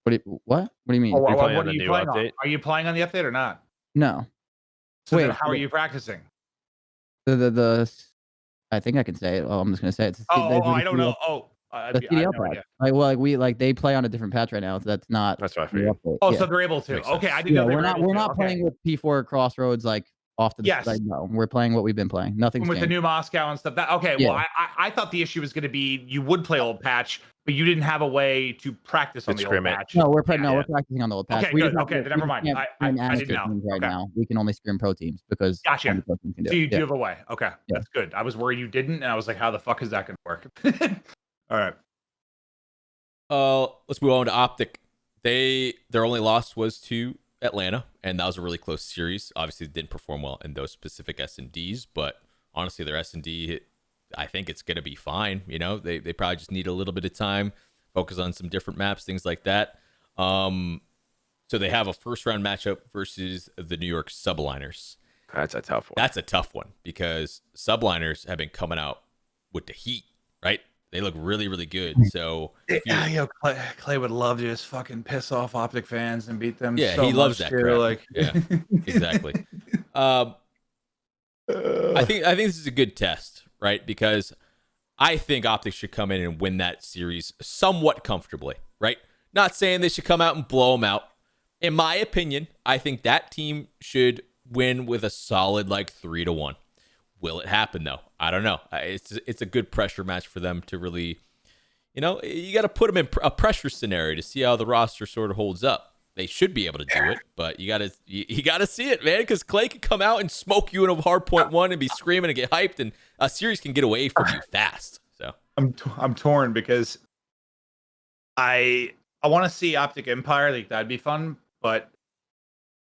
What do you mean? What are you playing on? Are you playing on the update or not? No. So then how are you practicing? I think I can say it. Oh, I'm just gonna say it. I don't know. The CDL patch. They play on a different patch right now, so that's not. That's what I figured. So they're able to. Okay, I didn't know they were able to. We're not playing with P4 Crossroads like off the. Yes. No, we're playing what we've been playing. Nothing's with changed. the new Moscow and stuff. Well, I thought the issue was going to be you would play old patch, but you didn't have a way to practice on the old patch. No, we're practicing on the old patch. Okay, good. Okay, then never mind. I didn't know. Right now, we can only scrim pro teams because gotcha. So you do have a way. Okay, that's good. I was worried you didn't, and I was like, how the fuck is that going to work? All right. Let's move on to Optic. Their only loss was to Atlanta, and that was a really close series. Obviously, they didn't perform well in those specific S&Ds, but honestly, their S&D, I think it's going to be fine. They probably just need a little bit of time, focus on some different maps, things like that. So they have a first-round matchup versus the New York Subliners. That's a tough one. That's a tough one because Subliners have been coming out with the heat, right? They look really, really good. So Clay would love to just fucking piss off Optic fans and beat them. Yeah, so he loves that crap. Yeah, exactly. I think this is a good test, right? Because I think Optic should come in and win that series somewhat comfortably, right? Not saying they should come out and blow them out. In my opinion, I think that team should win with a solid 3-1. Will it happen though? I don't know. It's a good pressure match for them to really, you got to put them in a pressure scenario to see how the roster sort of holds up. They should be able to do it, but you got to see it, man, because Clay can come out and smoke you in a hardpoint one and be screaming and get hyped, and a series can get away from you fast. So I'm torn because I want to see Optic Empire, that'd be fun, but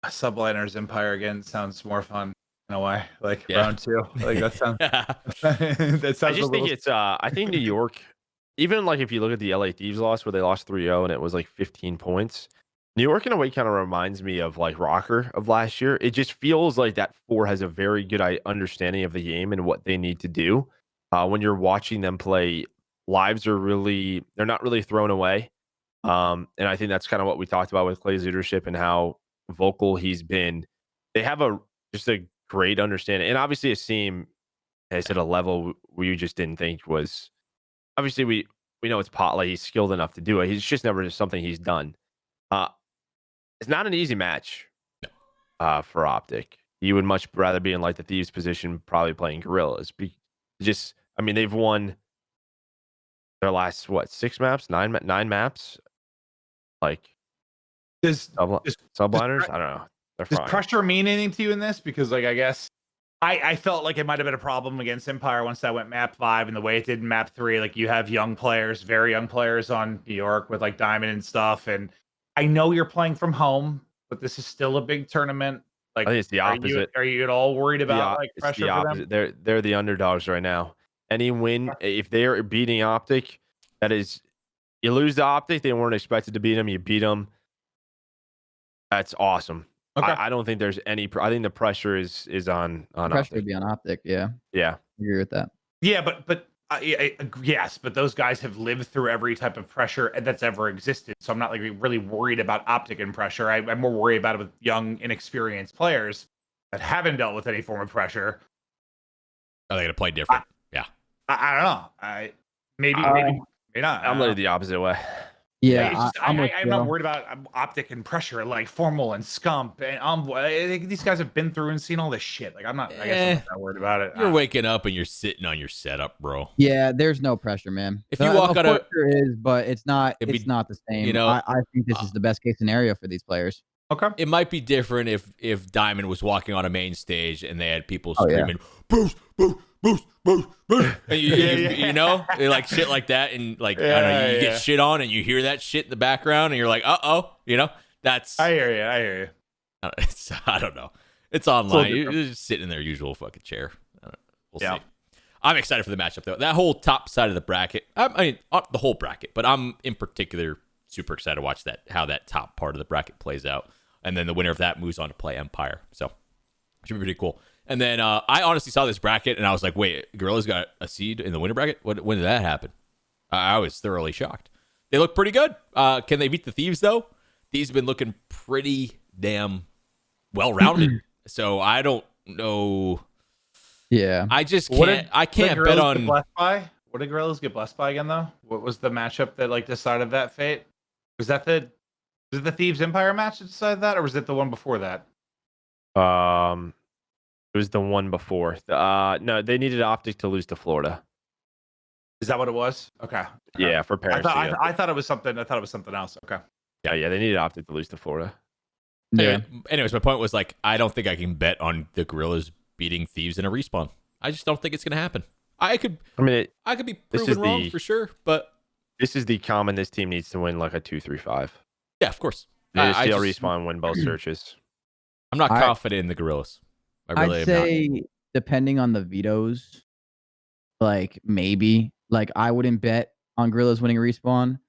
Subliners Empire again sounds more fun. In a way, round 2, that sounds. That sounds. I just think it's. I think New York, even if you look at the LA Thieves loss where they lost 3-0 and it was 15 points. New York in a way kind of reminds me of Rocker of last year. It just feels like that 4 has a very good understanding of the game and what they need to do. When you're watching them play, lives are they're not really thrown away. And I think that's kind of what we talked about with Clay's leadership and how vocal he's been. They have just a great understanding, and obviously Asim is at a level we just didn't think was. Obviously, we know it's pot. Like he's skilled enough to do it. He's just never something he's done. It's not an easy match for Optic. You would much rather be in like the Thieves position, probably playing Guerillas. I mean, they've won their last 6 maps, 9 maps. Like subliners. I don't know. They're Does fine. pressure mean anything to you in this? Because like I guess I felt like it might have been a problem against Empire once that went map 5 and the way it did in map 3. Like you have young players, very young players on New York with like Diamond and stuff. And I know you're playing from home, but this is still a big tournament. Like I think it's the opposite. Are you at all worried about like It's pressure the for opposite. them? They're the underdogs right now. Any win, if they're beating Optic, that is, you lose the Optic, they weren't expected to beat them. You beat them. That's awesome. Okay. I don't think there's any. I think the pressure is on Pressure Optic. would be on Optic. Yeah. Yeah. I agree with that. Yeah, but yes, but those guys have lived through every type of pressure that's ever existed. So I'm not like really worried about Optic and pressure. I'm more worried about it with young, inexperienced players that haven't dealt with any form of pressure. Are they going to play different? Yeah. I don't know. Maybe not. I'm looking the opposite way. Yeah, I'm not worried about Optic and pressure, like Formal and Scump, and I think these guys have been through and seen all this shit. Like I guess I'm not that worried about it. You're waking up and you're sitting on your setup, bro. Yeah, there's no pressure, man. If you walk out of, there is, but it's not. It's not the same. You know, I think this is the best case scenario for these players. Okay. It might be different if Diamond was walking on a main stage and they had people screaming, "Boost, boost, boost, boost, boost," and you know, like shit like that, and like I don't know, you get shit on, and you hear that shit in the background, and you're like, you know, that's. I hear you. I don't know. It's online. You're just sitting in their usual fucking chair. We'll see. I'm excited for the matchup though. That whole top side of the bracket. I mean, the whole bracket, but I'm in particular super excited to watch how that top part of the bracket plays out. And then the winner of that moves on to play Empire. So it should be pretty cool. And then I honestly saw this bracket and I was like, wait, Guerillas got a seed in the winner bracket? When did that happen? I was thoroughly shocked. They look pretty good. Can they beat the Thieves, though? Thieves have been looking pretty damn well-rounded. So I don't know. Yeah. I just can't. I can't bet on. What did Guerillas get blessed by again, though? What was the matchup that like decided that fate? Was it the Thieves Empire match that decided that, or was it the one before that? It was the one before. No, they needed Optic to lose to Florida. Is that what it was? Okay. Yeah, for Paris. I thought it was something. I thought it was something else. Okay. Yeah, they needed Optic to lose to Florida. Anyways, my point was like, I don't think I can bet on the Guerillas beating Thieves in a respawn. I just don't think it's going to happen. I could be proven wrong for sure, but this is the common. This team needs to win like a 2-3-5. Yeah, of course. They steal respawn and win both searches. I'm not confident in the Guerillas. I'd say depending on the vetoes, like maybe. Like I wouldn't bet on Guerillas winning a respawn.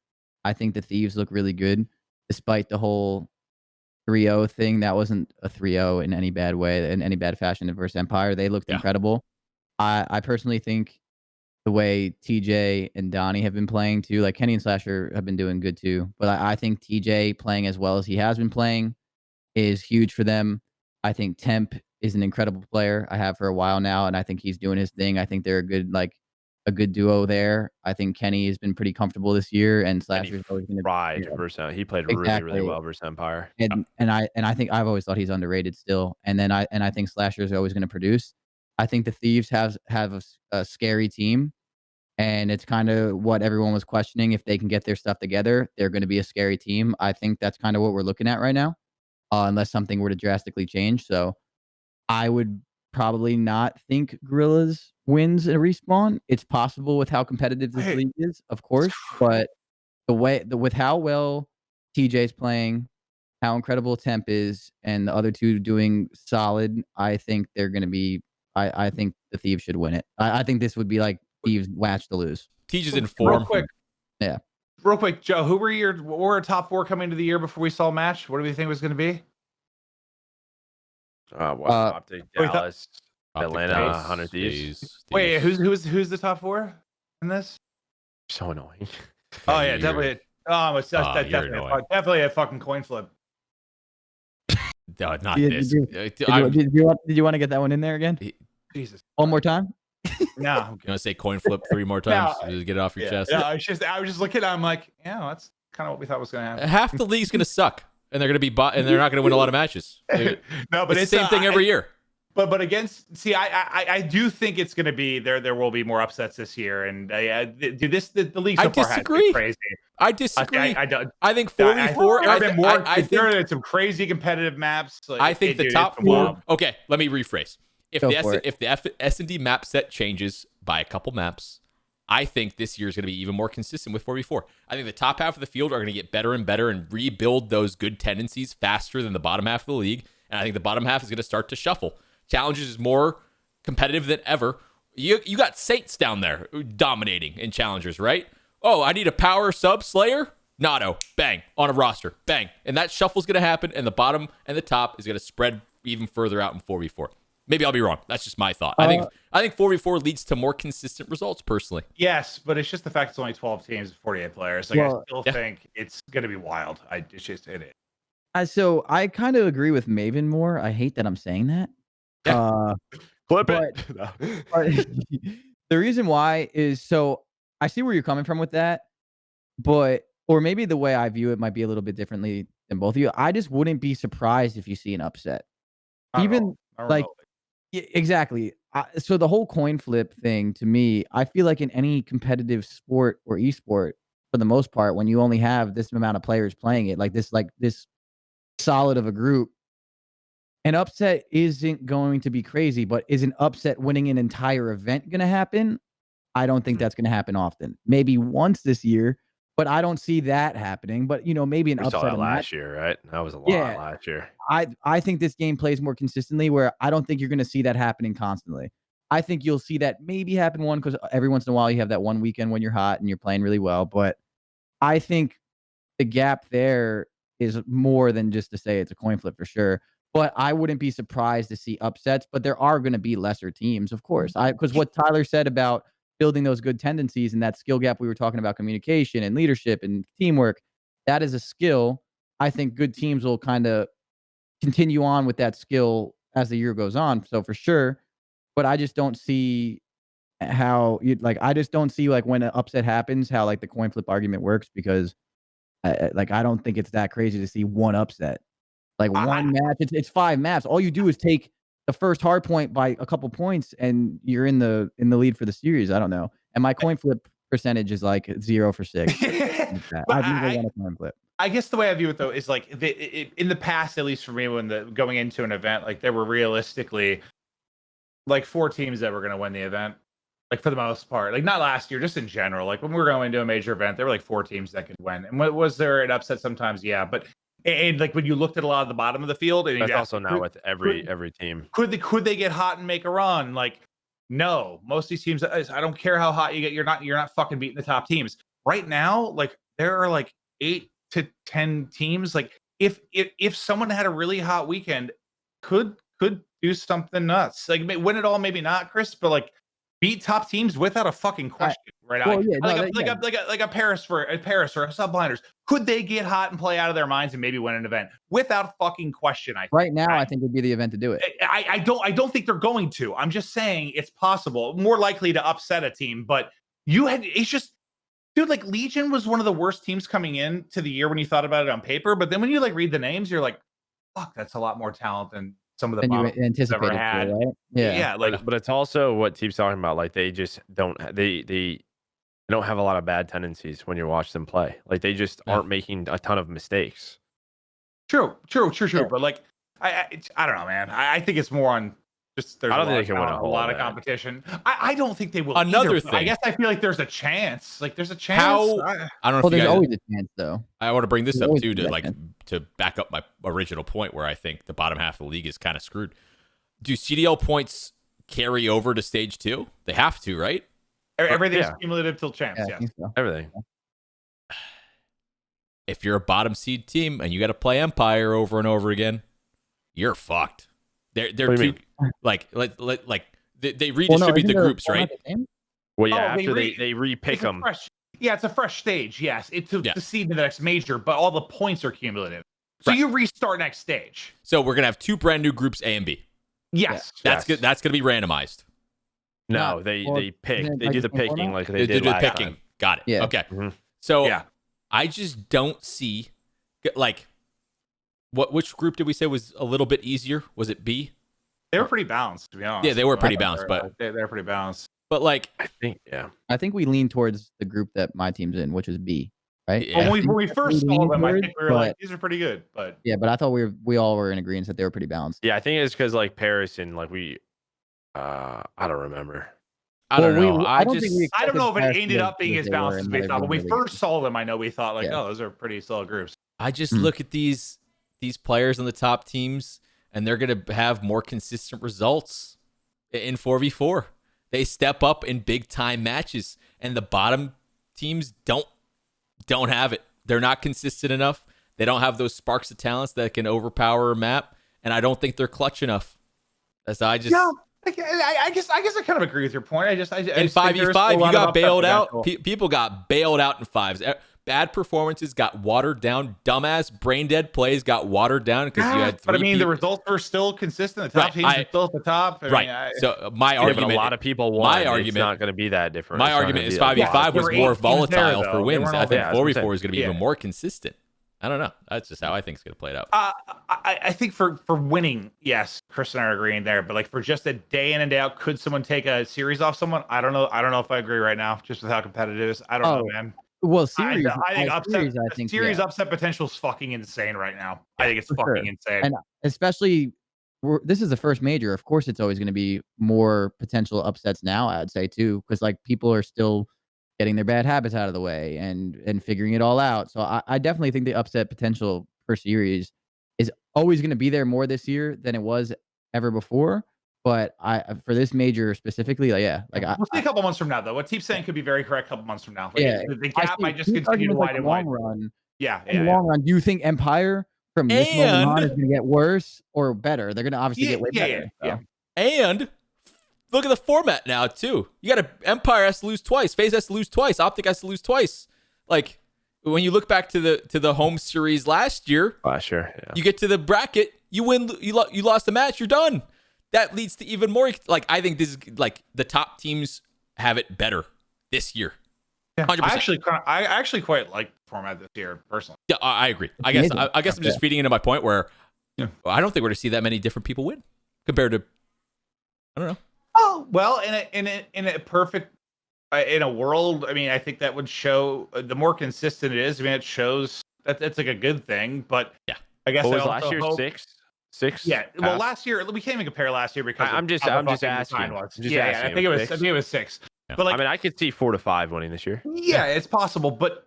I think the Thieves look really good, despite the whole 3-0 thing. That wasn't a 3-0 in any bad way, in any bad fashion versus Empire. They looked incredible. I personally think the way TJ and Donnie have been playing too, like Kenny and Slasher have been doing good too. But I think TJ playing as well as he has been playing is huge for them. I think Temp is an incredible player. I have for a while now, and I think he's doing his thing. I think they're a good duo there. I think Kenny has been pretty comfortable this year, and Slasher's always going to be. He played really well versus Empire. And I think I've always thought he's underrated still. And then I think Slasher's always going to produce. I think the Thieves have a scary team, and it's kind of what everyone was questioning. If they can get their stuff together, they're going to be a scary team. I think that's kind of what we're looking at right now, unless something were to drastically change. So I would probably not think Guerillas wins a respawn. It's possible with how competitive this league is, of course, but with how well TJ's playing, how incredible Temp is, and the other two doing solid, I think they're going to be. I think the Thieves should win it. I think this would be like Thieves match to lose. TJ's in form. Real quick. Yeah. Real quick, Joe, what were our top 4 coming into the year before we saw a match? What do we think it was going to be? Optic, Dallas, Atlanta, 100 Thieves. Wait, who's the top 4 in this? So annoying. Oh yeah, definitely It's You're definitely a fucking coin flip. No, not Did this. you want to get that one in there again? Jesus. One more time? No. You want to say coin flip 3 more times? No. Just get it off your chest. Yeah, I was just looking. I'm like, yeah, that's kind of what we thought was going to happen. Half the league's gonna suck, and they're gonna be and they're not gonna win a lot of matches. No, but it's the same thing every year. But against, see, I do think it's going to be there will be more upsets this year, and the league so far has been crazy. I disagree. I think 4v4. I think there are some crazy competitive maps. Like, I think the top 4. Okay, let me rephrase. If the S&D map set changes by a couple maps, I think this year is going to be even more consistent with 4v4. I think the top half of the field are going to get better and better and rebuild those good tendencies faster than the bottom half of the league, and I think the bottom half is going to start to shuffle. Challenges is more competitive than ever. You got Saints down there dominating in challengers, right? Oh, I need a power sub Slayer. Nado, bang, on a roster, bang. And that shuffle's going to happen, and the bottom and the top is going to spread even further out in 4v4. Maybe I'll be wrong. That's just my thought. I think 4v4 leads to more consistent results, personally. Yes, but it's just the fact it's only 12 teams and 48 players. Like, I still think it's going to be wild. It's just it. So I kind of agree with Maven more. I hate that I'm saying that. Flip it. But the reason why is, so I see where you're coming from with that, but or maybe the way I view it might be a little bit differently than both of you. I just wouldn't be surprised if you see an upset. Even like exactly. So the whole coin flip thing, to me, I feel like in any competitive sport or esport, for the most part, when you only have this amount of players playing it, like this solid of a group, an upset isn't going to be crazy, but is an upset winning an entire event going to happen? I don't think that's going to happen often. Maybe once this year, but I don't see that happening. But, maybe an upset saw that last year, right? That was a lot last year. I think this game plays more consistently, where I don't think you're going to see that happening constantly. I think you'll see that maybe happen because every once in a while you have that one weekend when you're hot and you're playing really well. But I think the gap there is more than just to say it's a coin flip for sure. But I wouldn't be surprised to see upsets. But there are going to be lesser teams, of course. Because what Tyler said about building those good tendencies and that skill gap we were talking about, communication and leadership and teamwork, that is a skill. I think good teams will kind of continue on with that skill as the year goes on. So for sure. But I just don't see how I just don't see when an upset happens, how the coin flip argument works, because I don't think it's that crazy to see one upset. One match, it's 5 maps. All you do is take the first hard point by a couple points, and you're in the lead for the series. I don't know. And my coin flip percentage is 0 for 6. I've never won a coin flip. I guess the way I view it though is in the past, at least for me, when going into an event, there were realistically 4 teams that were going to win the event. For the most part, not last year, just in general. When we were going into a major event, there were 4 teams that could win. And was there an upset sometimes? Yeah, but. And when you looked at a lot of the bottom of the field, and that's also now with every team. Could they get hot and make a run? No, most of these teams. I don't care how hot you get. You're not fucking beating the top teams right now. There are 8 to 10 teams. If someone had a really hot weekend, could do something nuts. Win it all, maybe not, Chris, but beat top teams without a fucking question. Right now, a Paris or a Subliners, could they get hot and play out of their minds and maybe win an event without fucking question? I think would be the event to do it. I don't think they're going to. I'm just saying it's possible. More likely to upset a team, but it's just, dude. Legion was one of the worst teams coming in to the year when you thought about it on paper, but then when you read the names, you're like, fuck, that's a lot lot talent than some of the you anticipated, had. Right? Yeah. But it's also what TeeP's talking about. They just don't. They don't have a lot of bad tendencies when you watch them play. They just aren't making a ton of mistakes. True. Yeah. But I don't know, man. I think it's more on just there's I don't think they can win a lot of competition. I don't think they will. Another either, thing, I guess I feel there's a chance. There's a chance. I don't know. Well, there's always a chance, though. I want to bring this up too to back up my original point where I think the bottom half of the league is kind of screwed. Do CDL points carry over to stage 2? They have to, right? Everything's cumulative till champs. Yeah, I think so. Everything. If you're a bottom seed team and you got to play Empire over and over again, you're fucked. They're too they redistribute the groups, right? Well, yeah. After they repick them. it's a fresh stage. Yes, to Yeah. see the next major, but all the points are cumulative. So Right. you restart next stage. So we're gonna have 2 brand new groups, A and B. Yes, That's good. That's gonna be randomized. No, Not- they or pick. isn't it They like do the the same picking format? like they They did do last picking. time. Got it. Yeah. Okay. Mhm. So Yeah. I just don't see like which group did we say was a little bit easier? Was it B? they were pretty balanced, to be honest. Yeah, they were pretty I balanced, thought but they're pretty balanced. like I think, yeah. I think we lean towards the group that my team's in, which is B, right? Yeah. When we first saw them, I think we were like, But- these are pretty good. But Yeah, but I thought we all were in agreement that they were pretty balanced. Yeah, I think it's because like Paris and like we, I don't remember. I don't Well, know. I don't think we I don't know if expected it ended Paris up being to as be they balanced were, as and we they've thought. been When we really first good. saw them, I know we thought like, Yeah. oh, those are pretty solid groups. I just Hmm. look at these players on the top teams, and they're gonna have more consistent results in 4v4. They step up in big time matches, and the bottom teams don't have it. They're not consistent enough. They don't have those sparks of talents that can overpower a map, and I don't think they're clutch enough. As I just I guess I kind of agree with your point. I in just think there's 5v5, a lot you of got upset bailed out. potential. People got bailed out in 5s. Bad performances got watered down. Dumbass, brain dead plays got watered down because you had 3 But I mean, the people. results were still consistent. The top Right, teams are still at the top. I mean, Right. So my Yeah, but argument, a lot of people won. my It's argument- not going to be that different. my It's not argument gonna is be that 5v5 Yeah, was there were more 8 teams there, volatile though. for They wins. weren't I all think there. Yeah, that's what I'm 4v4 is going to be saying. even more consistent. I don't know. That's just how I think it's going to play it out. I think for winning, yes, Chris and I are agreeing there. But like for just a day in and day out, could someone take a series off someone? I don't know. I don't know if I agree right now, just with how competitive it is. I don't know, man. Well, series. I think upset. series, I The think, series yeah. upset potential is fucking insane right now. I think it's For fucking sure. insane. And especially, this is the first major. Of course, it's always going to be more potential upsets now, I'd say, too, because like people are still getting their bad habits out of the way and figuring it all out. So I definitely think the upset potential per series is always going to be there more this year than it was ever before. But for this major specifically, like, We'll see a couple months from now, though. What Teep's saying could be very correct. A couple months from now, like, Yeah, the I gap see might just Pete's continue to argument is, widen. like, long run. Yeah, In the long run, do you think Empire from this moment on And- is going to get worse or better? They're going to obviously get way better. yeah. so. And look at the format now, too. You got Empire has to lose twice. Faze has to lose twice. Optic has to lose twice. Like, when you look back to the home series last year, Sure. Yeah. you get to the bracket, you win, you lost the match, you're done. That leads to even more. Like, I think this is like the top teams have it better this year. Yeah. 100%. I actually quite like the format this year, personally. Yeah, I agree. I guess amazing. I guess I'm just feeding into my point where I don't think we're going to see that many different people win compared to, I don't know. Oh well, in a perfect in a world, I mean, I think that would show the more consistent it is. I mean, it shows that it's like a good thing. But Yeah. I guess What I was also last year? hope- 6? 6? Yeah. Well, last year we can't even compare last year because I'm of just- how I'm just fucking the asking. time was. I'm just yeah, asking. I think it was. Six? I think it was 6. Yeah. But like, I mean, I could see 4 to 5 winning this year. yeah, it's possible. But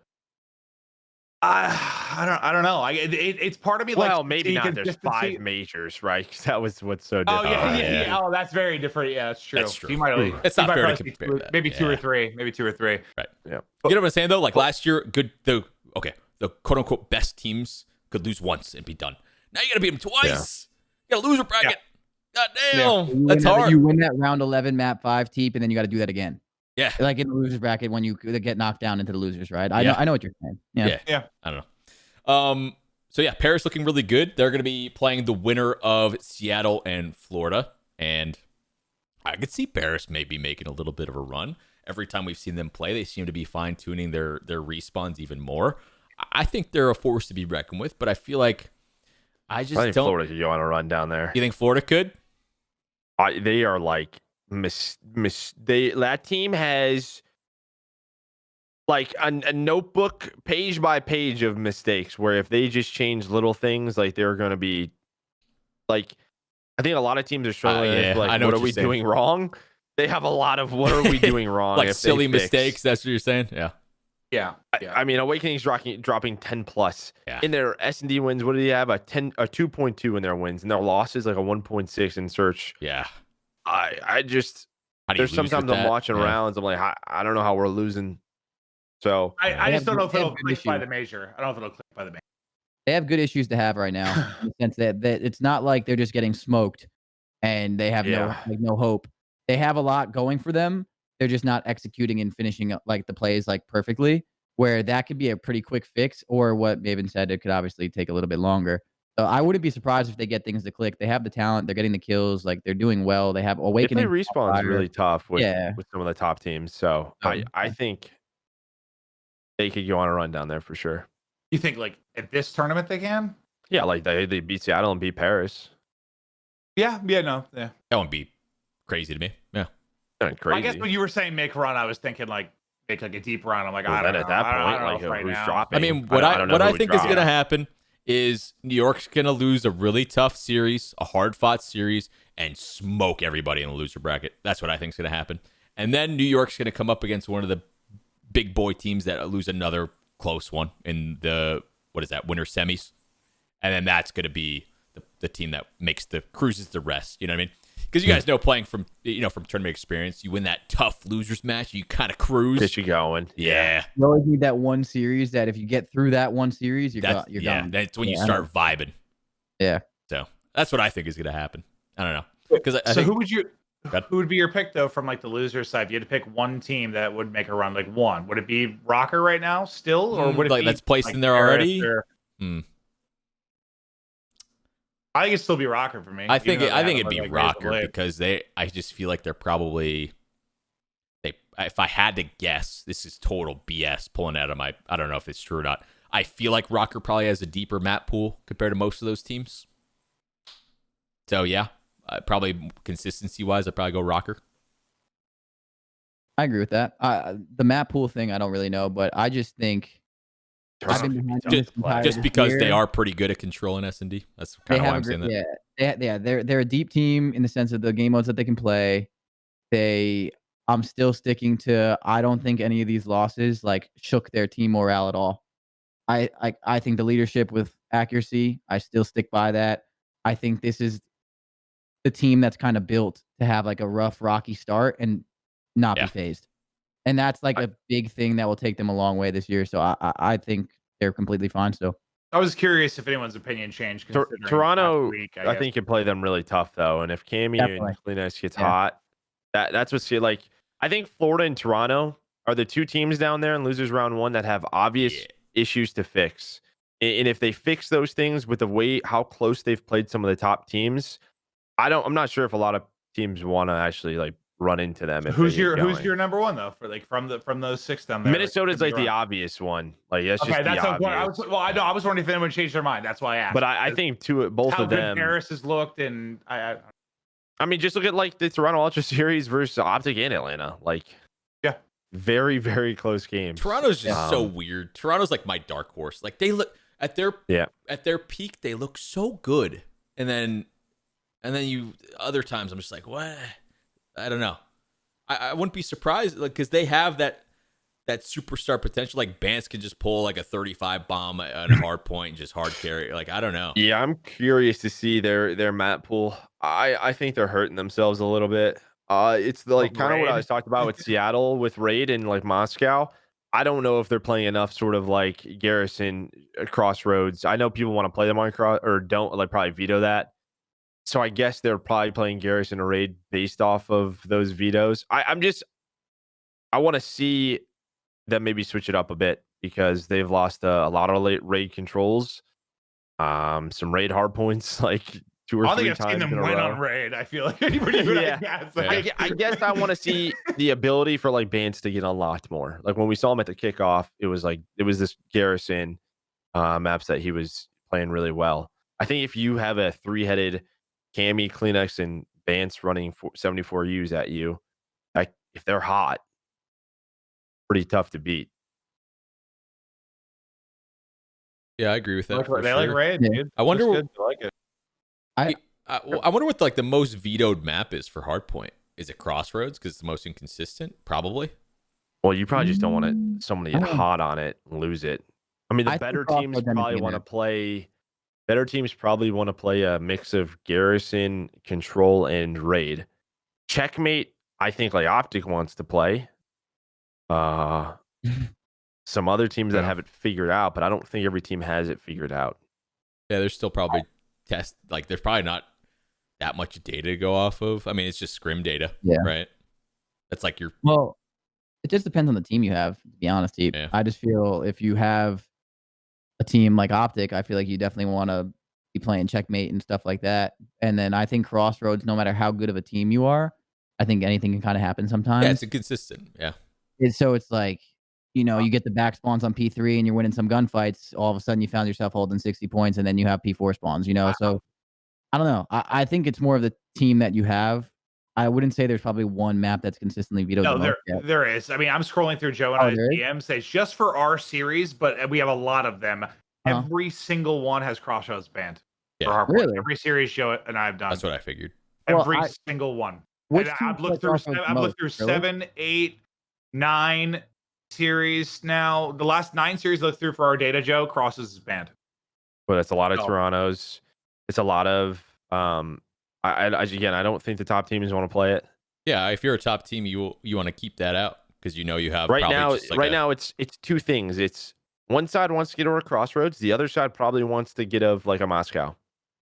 I don't know. It's part of me. Well, like maybe not. There's consistency. 5 majors, right? 'Cause that was what's so Oh different. yeah. Oh, that's very different. Yeah, that's true. That's true. You might. It's you not might fair to probably see compare two- that. Maybe 2 or Yeah. 3. Maybe 2 or 3. Right. Yeah. You know what I'm saying though? Like last year, the quote unquote best teams could lose once and be done. Now you got to beat them twice. You got to lose a bracket. God damn, that's hard. You win that round 11 map 5 TeeP, and then you got to do that again. Yeah. Like in the losers bracket when you get knocked down into the losers, right? Yeah. I know what you're saying. Yeah. Yeah. I don't know. So yeah, Paris looking really good. They're going to be playing the winner of Seattle and Florida, and I could see Paris maybe making a little bit of a run. Every time we've seen them play, they seem to be fine tuning their respawns even more. I think they're a force to be reckoned with, but I feel like I just I think don't. Florida could go on a run down there. You think Florida could? They are like that team has like a notebook page by page of mistakes where if they just change little things, like they're going to be like, I think a lot of teams are struggling yeah, with like, I know what what are we you're saying. doing wrong? They have a lot of what are we doing wrong? Like if they silly fix. mistakes. That's what you're saying. Yeah. Yeah. I mean, Awakening's dropping 10 plus Yeah. in their S&D wins. What do they have? A 2.2 in their wins, and their losses like a 1.6 in search. Yeah. I just How do you there's lose with sometimes I'm that? watching Yeah. rounds. I'm like, I don't know how we're losing. So I just don't know if They have it'll good click by issues. the major. I don't know if it'll click by the major. They have good issues to have right now in the sense that it's not like they're just getting smoked and they have Yeah. no hope. They have a lot going for them, they're just not executing and finishing up like the plays like perfectly. Where that could be a pretty quick fix, or what Maven said, it could obviously take a little bit longer. So I wouldn't be surprised if they get things to click. They have the talent, they're getting the kills, like they're doing well. They have They play Awakening. Respawn's really tough with Yeah. some of the top teams. So I think they could go on a run down there for sure. You think like at this tournament they can? Yeah, like they beat Seattle and beat Paris. Yeah, no. That wouldn't be crazy to me. Yeah. Crazy. Well, I guess when you were saying make run, I was thinking like make like a deep run. I'm like, Well, I don't then know. at that I point, don't know like if right who's now. dropping? I mean, don't know what who I would think is drop. going to happen is New York's going to lose a really tough series, a hard-fought series, and smoke everybody in the loser bracket. That's what I think is going to happen. And then New York's going to come up against one of the big boy teams that lose another close one in the, winter semis. And then that's going to be the team that cruises the rest. You know what I mean? Because you guys know, playing from tournament experience, you win that tough losers match, you kind of cruise. Get you going. Yeah. You always need that one series that if you get through that one series, you're gone. That's when you start vibing. Yeah. So that's what I think is going to happen. I don't know. Because who would be your pick though from like the loser side? If you had to pick one team that would make a run, like one, would it be Rocker right now still, or would it like be that's placed like in there Paris already? I think it'd still be Rocker for me. I think it'd be like Rocker because I just feel like they're probably if I had to guess, this is total BS pulling out of my, I don't know if it's true or not. I feel like Rocker probably has a deeper map pool compared to most of those teams. So yeah, probably consistency wise, I'd probably go Rocker. I agree with that. The map pool thing, I don't really know, but I just think I've been behind them this entire just because year. they are pretty good at controlling S&D. That's kind of why I'm saying that. Yeah, they're a deep team in the sense of the game modes that they can play. I'm still sticking to. I don't think any of these losses like shook their team morale at all. I think the leadership with accuracy. I still stick by that. I think this is the team that's kind of built to have like a rough, rocky start and not be phased. And that's like a big thing that will take them a long way this year. So I think they're completely fine still. I was curious if anyone's opinion changed. Toronto, week, I think, could play them really tough though. And if Cammy and Kleenex gets hot, that's what's like. I think Florida and Toronto are the two teams down there in losers round one that have obvious issues to fix. And if they fix those things with the way how close they've played some of the top teams, I'm not sure if a lot of teams want to actually like run into them. Who's your number one though for like from those six down there? Minnesota's like the obvious one. Like that's just that's the obvious. I was wondering if anyone changed their mind. That's why I asked. But I think both how of them. Paris has looked, and I mean, just look at like the Toronto Ultra Series versus Optic and Atlanta. Like, very, very close games. Toronto's just so weird. Toronto's like my dark horse. Like they look at their peak, they look so good, and then you other times I'm just like, what? I don't know. I wouldn't be surprised, like, because they have that superstar potential. Like Bance can just pull like a 35 bomb at a hard point and just hard carry. Like I don't know. Yeah, I'm curious to see their map pool. I think they're hurting themselves a little bit. It's like kind of what I was talking about with Seattle with Raid and like Moscow. I don't know if they're playing enough sort of like Garrison Crossroads. I know people want to play them on cross or don't like probably veto that. So I guess they're probably playing Garrison or Raid based off of those vetoes. I want to see them maybe switch it up a bit because they've lost a lot of late Raid controls, some Raid hard points like 2 or 3 times. I think I've seen them win on Raid. I feel like anybody I guess I want to see the ability for like Bance to get unlocked more. Like when we saw him at the kickoff, it was this Garrison maps that he was playing really well. I think if you have a 3-headed Cammy, Kleenex, and Bance running 74 U's at you, like if they're hot, pretty tough to beat. Yeah, I agree with that. They like Raid, dude. I wonder. I like it. I wonder what like the most vetoed map is for Hardpoint. Is it Crossroads because it's the most inconsistent? Probably. Well, you probably just don't want someone to get hot on it and lose it. I mean, the better teams probably want to play. Better teams probably want to play a mix of Garrison, Control, and Raid. Checkmate, I think like Optic wants to play. Some other teams that have it figured out, but I don't think every team has it figured out. Yeah, there's still probably there's probably not that much data to go off of. I mean, it's just scrim data, right? That's like your Well, it just depends on the team you have, to be honest, TeeP. Yeah. I just feel if you have a team like Optic, I feel like you definitely want to be playing checkmate and stuff like that. And then I think Crossroads, no matter how good of a team you are, I think anything can kind of happen yeah, sometimes. it's inconsistent. Yeah. So it's like, you get the back spawns on P3 and you're winning some gunfights. All of a sudden, you found yourself holding 60 points, and then you have P4 spawns. So I don't know. I think it's more of the team that you have. I wouldn't say there's probably one map that's consistently vetoed the No, most yet. there is. I mean, I'm scrolling through Joe and Oh, I's there is? DMs. It's just for our series, but we have a lot of them. Every single one has Crossroads banned. Yeah. For Hardpoints. Really? Every series Joe and I have done. That's what I figured. Well, Every single one. Which And teams I've looked play through. Crossroads I've looked most? through Really? 7, 8, 9 series now. The last 9 series I looked through for our data, Joe, Crosses is banned. Well, that's a lot of Oh. Torontos. It's a lot of again, I don't think the top teams want to play it. Yeah, if you're a top team, you want to keep that out because you have Right probably now, just like now it's two things. It's one side wants to get over Crossroads, the other side probably wants to get of like a Moscow.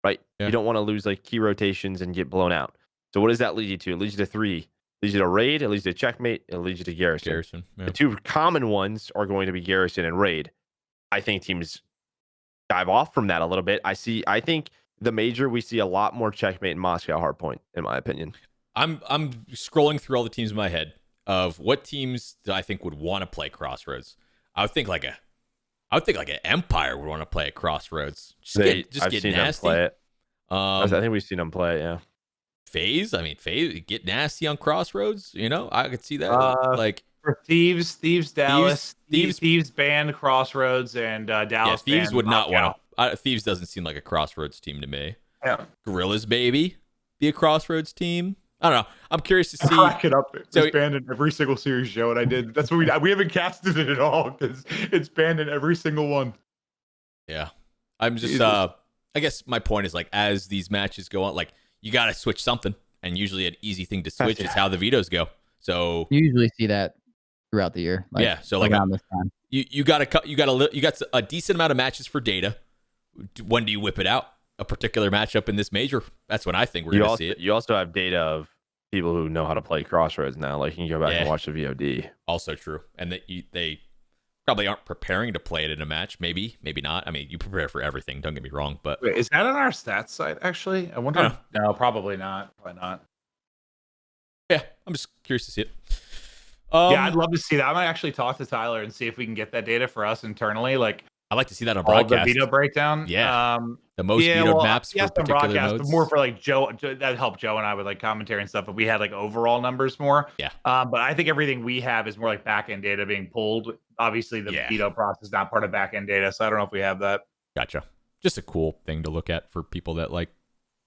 Right? Yeah. You don't want to lose like key rotations and get blown out. So what does that lead you to? It leads you to 3. It leads you to Raid, it leads you to Checkmate, it leads you to Garrison. Garrison. Yeah. The 2 common ones are going to be Garrison and Raid. I think teams dive off from that a little bit. I think the major, we see a lot more Checkmate and Moscow Hardpoint, in my opinion. I'm scrolling through all the teams in my head of what teams that I think would want to play Crossroads. I would think like an Empire would want to play at Crossroads. I've get seen nasty. them play it. I I think we've seen them play it, yeah. Faze, Faze, get nasty on Crossroads. I could see that. Like For Thieves, Dallas, Thieves banned Crossroads, and Dallas. yeah, Thieves banned would not Moscow. want to. Thieves doesn't seem like a Crossroads team to me. Yeah. Guerillas, baby, be a Crossroads team. I don't know. I'm curious to see. Crack it up. It's So- banned in every single series, Joe, and I did. That's what we haven't casted it at all because it's banned in every single one. Yeah, I'm just. Jesus. I guess my point is like as these matches go on, like you got to switch something, and usually an easy thing to switch is how the vetoes go. So You usually see that throughout the year. yeah, so like around this time. you got a decent amount of matches for data. When do you whip it out? A particular matchup in this major? That's when I think we're gonna see it. You also have data of people who know how to play Crossroads now. Like you can go back and watch the VOD. Also true, and that they probably aren't preparing to play it in a match. Maybe not. I mean, you prepare for everything. Don't get me wrong, but Wait, is that on our stats site? Actually, I wonder. No, probably not. Probably not. yeah, I'm just curious to see it. Yeah, I'd love to see that. I might actually talk to Tyler and see if we can get that data for us internally, like I'd like to see that on all the broadcast. veto breakdown. Yeah. The most vetoed maps for yes, on particular broadcast, modes. but more for like Joe. That helped Joe and I with like commentary and stuff. But we had like overall numbers more. Yeah. But I think everything we have is more like back end data being pulled. Obviously, the veto process is not part of back end data, so I don't know if we have that. Gotcha. Just a cool thing to look at for people that like.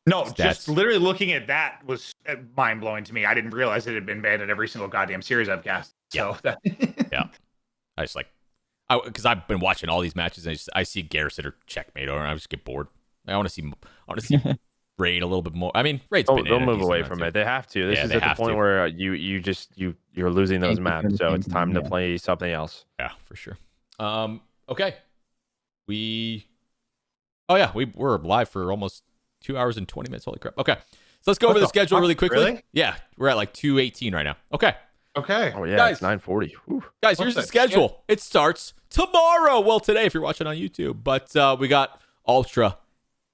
No, Stats. just literally looking at that was mind blowing to me. I didn't realize it had been banned in every single goddamn series I've cast. So Yeah. I just like, because I've been watching all these matches and I see Garrison or Checkmate or I just get bored. I want to see Raid a little bit more. I mean, Raid's been Don't in a move decent away amount from too. it. They have to. This Yeah, is they at the have point to. where you're losing those Can't keep doing maps. the So same it's time thing, to play something else. Yeah, for sure. Okay. Oh yeah, we're live for almost 2 hours and 20 minutes. Holy crap. Okay. So let's go over the schedule really quickly. Really? Yeah, we're at like 2:18 right now. Okay. Okay. Oh yeah, Guys. it's 9:40. Whew. Guys, What's here's the that schedule. It starts tomorrow. Well, today if you're watching on YouTube. But we got Ultra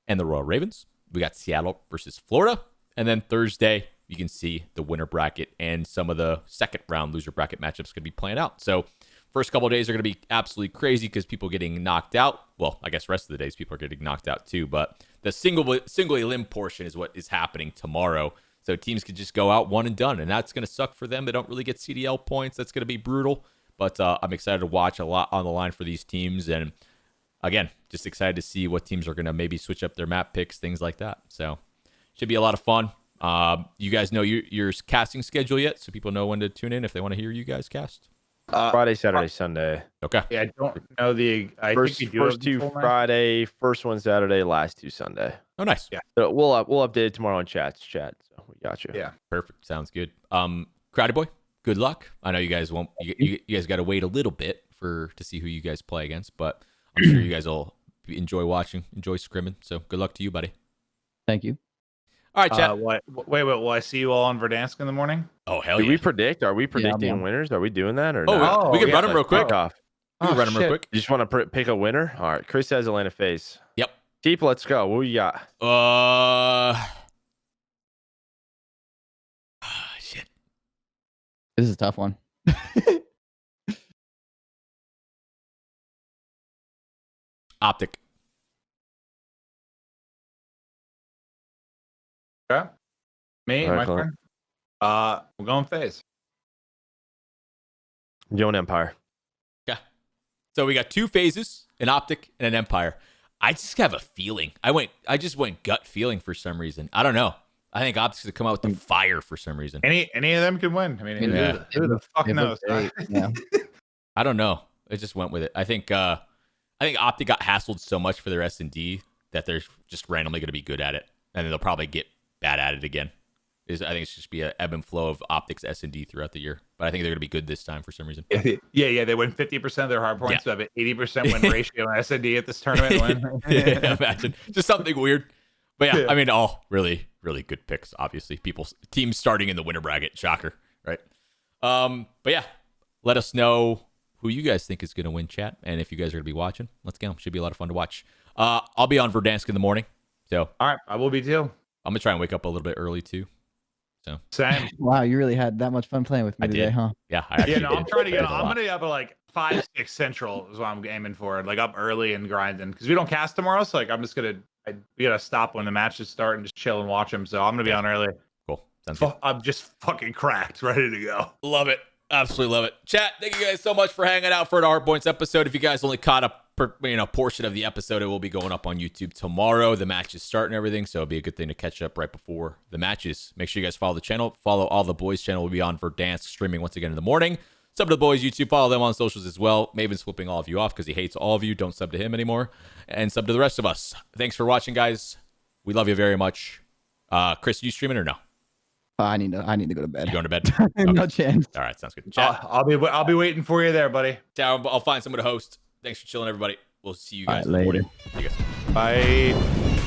and the Royal Ravens. We got Seattle versus Florida. And then Thursday, you can see the winner bracket and some of the second round loser bracket matchups going to be playing out. So first couple of days are going to be absolutely crazy because people getting knocked out. Well, I guess rest of the days people are getting knocked out too. But the single elim portion is what is happening tomorrow. So teams could just go out one and done, and that's going to suck for them. They don't really get CDL points. That's going to be brutal. But I'm excited to watch a lot on the line for these teams. And again, just excited to see what teams are going to maybe switch up their map picks, things like that. So should be a lot of fun. You guys know your casting schedule yet? So people know when to tune in if they want to hear you guys cast? Friday, Saturday, Sunday. Okay. Yeah, I don't know I First think we do have first the 2 full name. Friday, first one Saturday, last 2 Sunday. Oh, nice. Yeah. So we'll update it tomorrow on chat. So we got you. Yeah. Perfect. Sounds good. Crowded Boy, good luck. I know you guys won't. You guys got to wait a little bit to see who you guys play against, but I'm sure you guys will enjoy watching, enjoy scrimming. So good luck to you, buddy. Thank you. All right, chat. Wait, will I see you all on Verdansk in the morning? Oh, hell Do yeah. we predict? Are we predicting on. winners? Are we doing that or Oh, no? we can yeah, run them real quick. Kick off. We can run them real shit. quick. You just want to pick a winner? All right. Chris has Atlanta Faze. Yep. TeeP, let's go. What you got? Shit. This is a tough one. Optic. Okay. Me, All right, my Clint. turn. We're going Faze. Joan Empire. Yeah. So we got 2 phases, an Optic and an Empire. I just have a feeling. I just went gut feeling for some reason. I don't know. I think Optic's gonna come out with the fire for some reason. Any of them could win. I mean, Yeah. who the fuck It knows? looked great, yeah. I don't know. I just went with it. I think Optic got hassled so much for their S&D that they're just randomly gonna be good at it, and then they'll probably get bad at it again. I think it's just be an ebb and flow of Optic's S&D throughout the year, but I think they're gonna be good this time for some reason. Yeah. They win 50% of their hard points. So have an 80% win ratio in S&D at this tournament. Yeah, imagine just something weird. But yeah, I mean, all really, really good picks. Obviously, teams starting in the winner bracket. Shocker, right? But yeah, let us know who you guys think is going to win, chat, and if you guys are going to be watching, let's go. Should be a lot of fun to watch. I'll be on Verdansk in the morning, so All right, I will be too. I'm gonna try and wake up a little bit early too. So Same. Wow, you really had that much fun playing with me I today, did. huh? yeah, I actually Yeah, no, I'm did. trying to It get. was a I'm lot. gonna be up at like 5, 6 central is what I'm aiming for. Like up early and grinding because we don't cast tomorrow. So like I'm just gonna we gotta stop when the matches start and just chill and watch them. So I'm gonna be on early. Cool. Sounds good. I'm just fucking cracked, ready to go. Love it. Absolutely love it. Chat, thank you guys so much for hanging out for an Hardpoints episode. If you guys only caught a portion of the episode, it will be going up on YouTube tomorrow. The matches start and everything, so it'll be a good thing to catch up right before the matches. Make sure you guys follow the channel. Follow all the boys' channel. Will be on Verdansk streaming once again in the morning. Sub to the boys' YouTube. Follow them on socials as well. Maven's flipping all of you off because he hates all of you. Don't sub to him anymore. And sub to the rest of us. Thanks for watching, guys. We love you very much. Chris, you streaming or no? I need to go to bed. You going to bed? No chance. All right, sounds good. Chat. I'll be waiting for you there, buddy. I'll find someone to host. Thanks for chilling, everybody. We'll see you guys All right, in the later. morning. See you guys. Bye.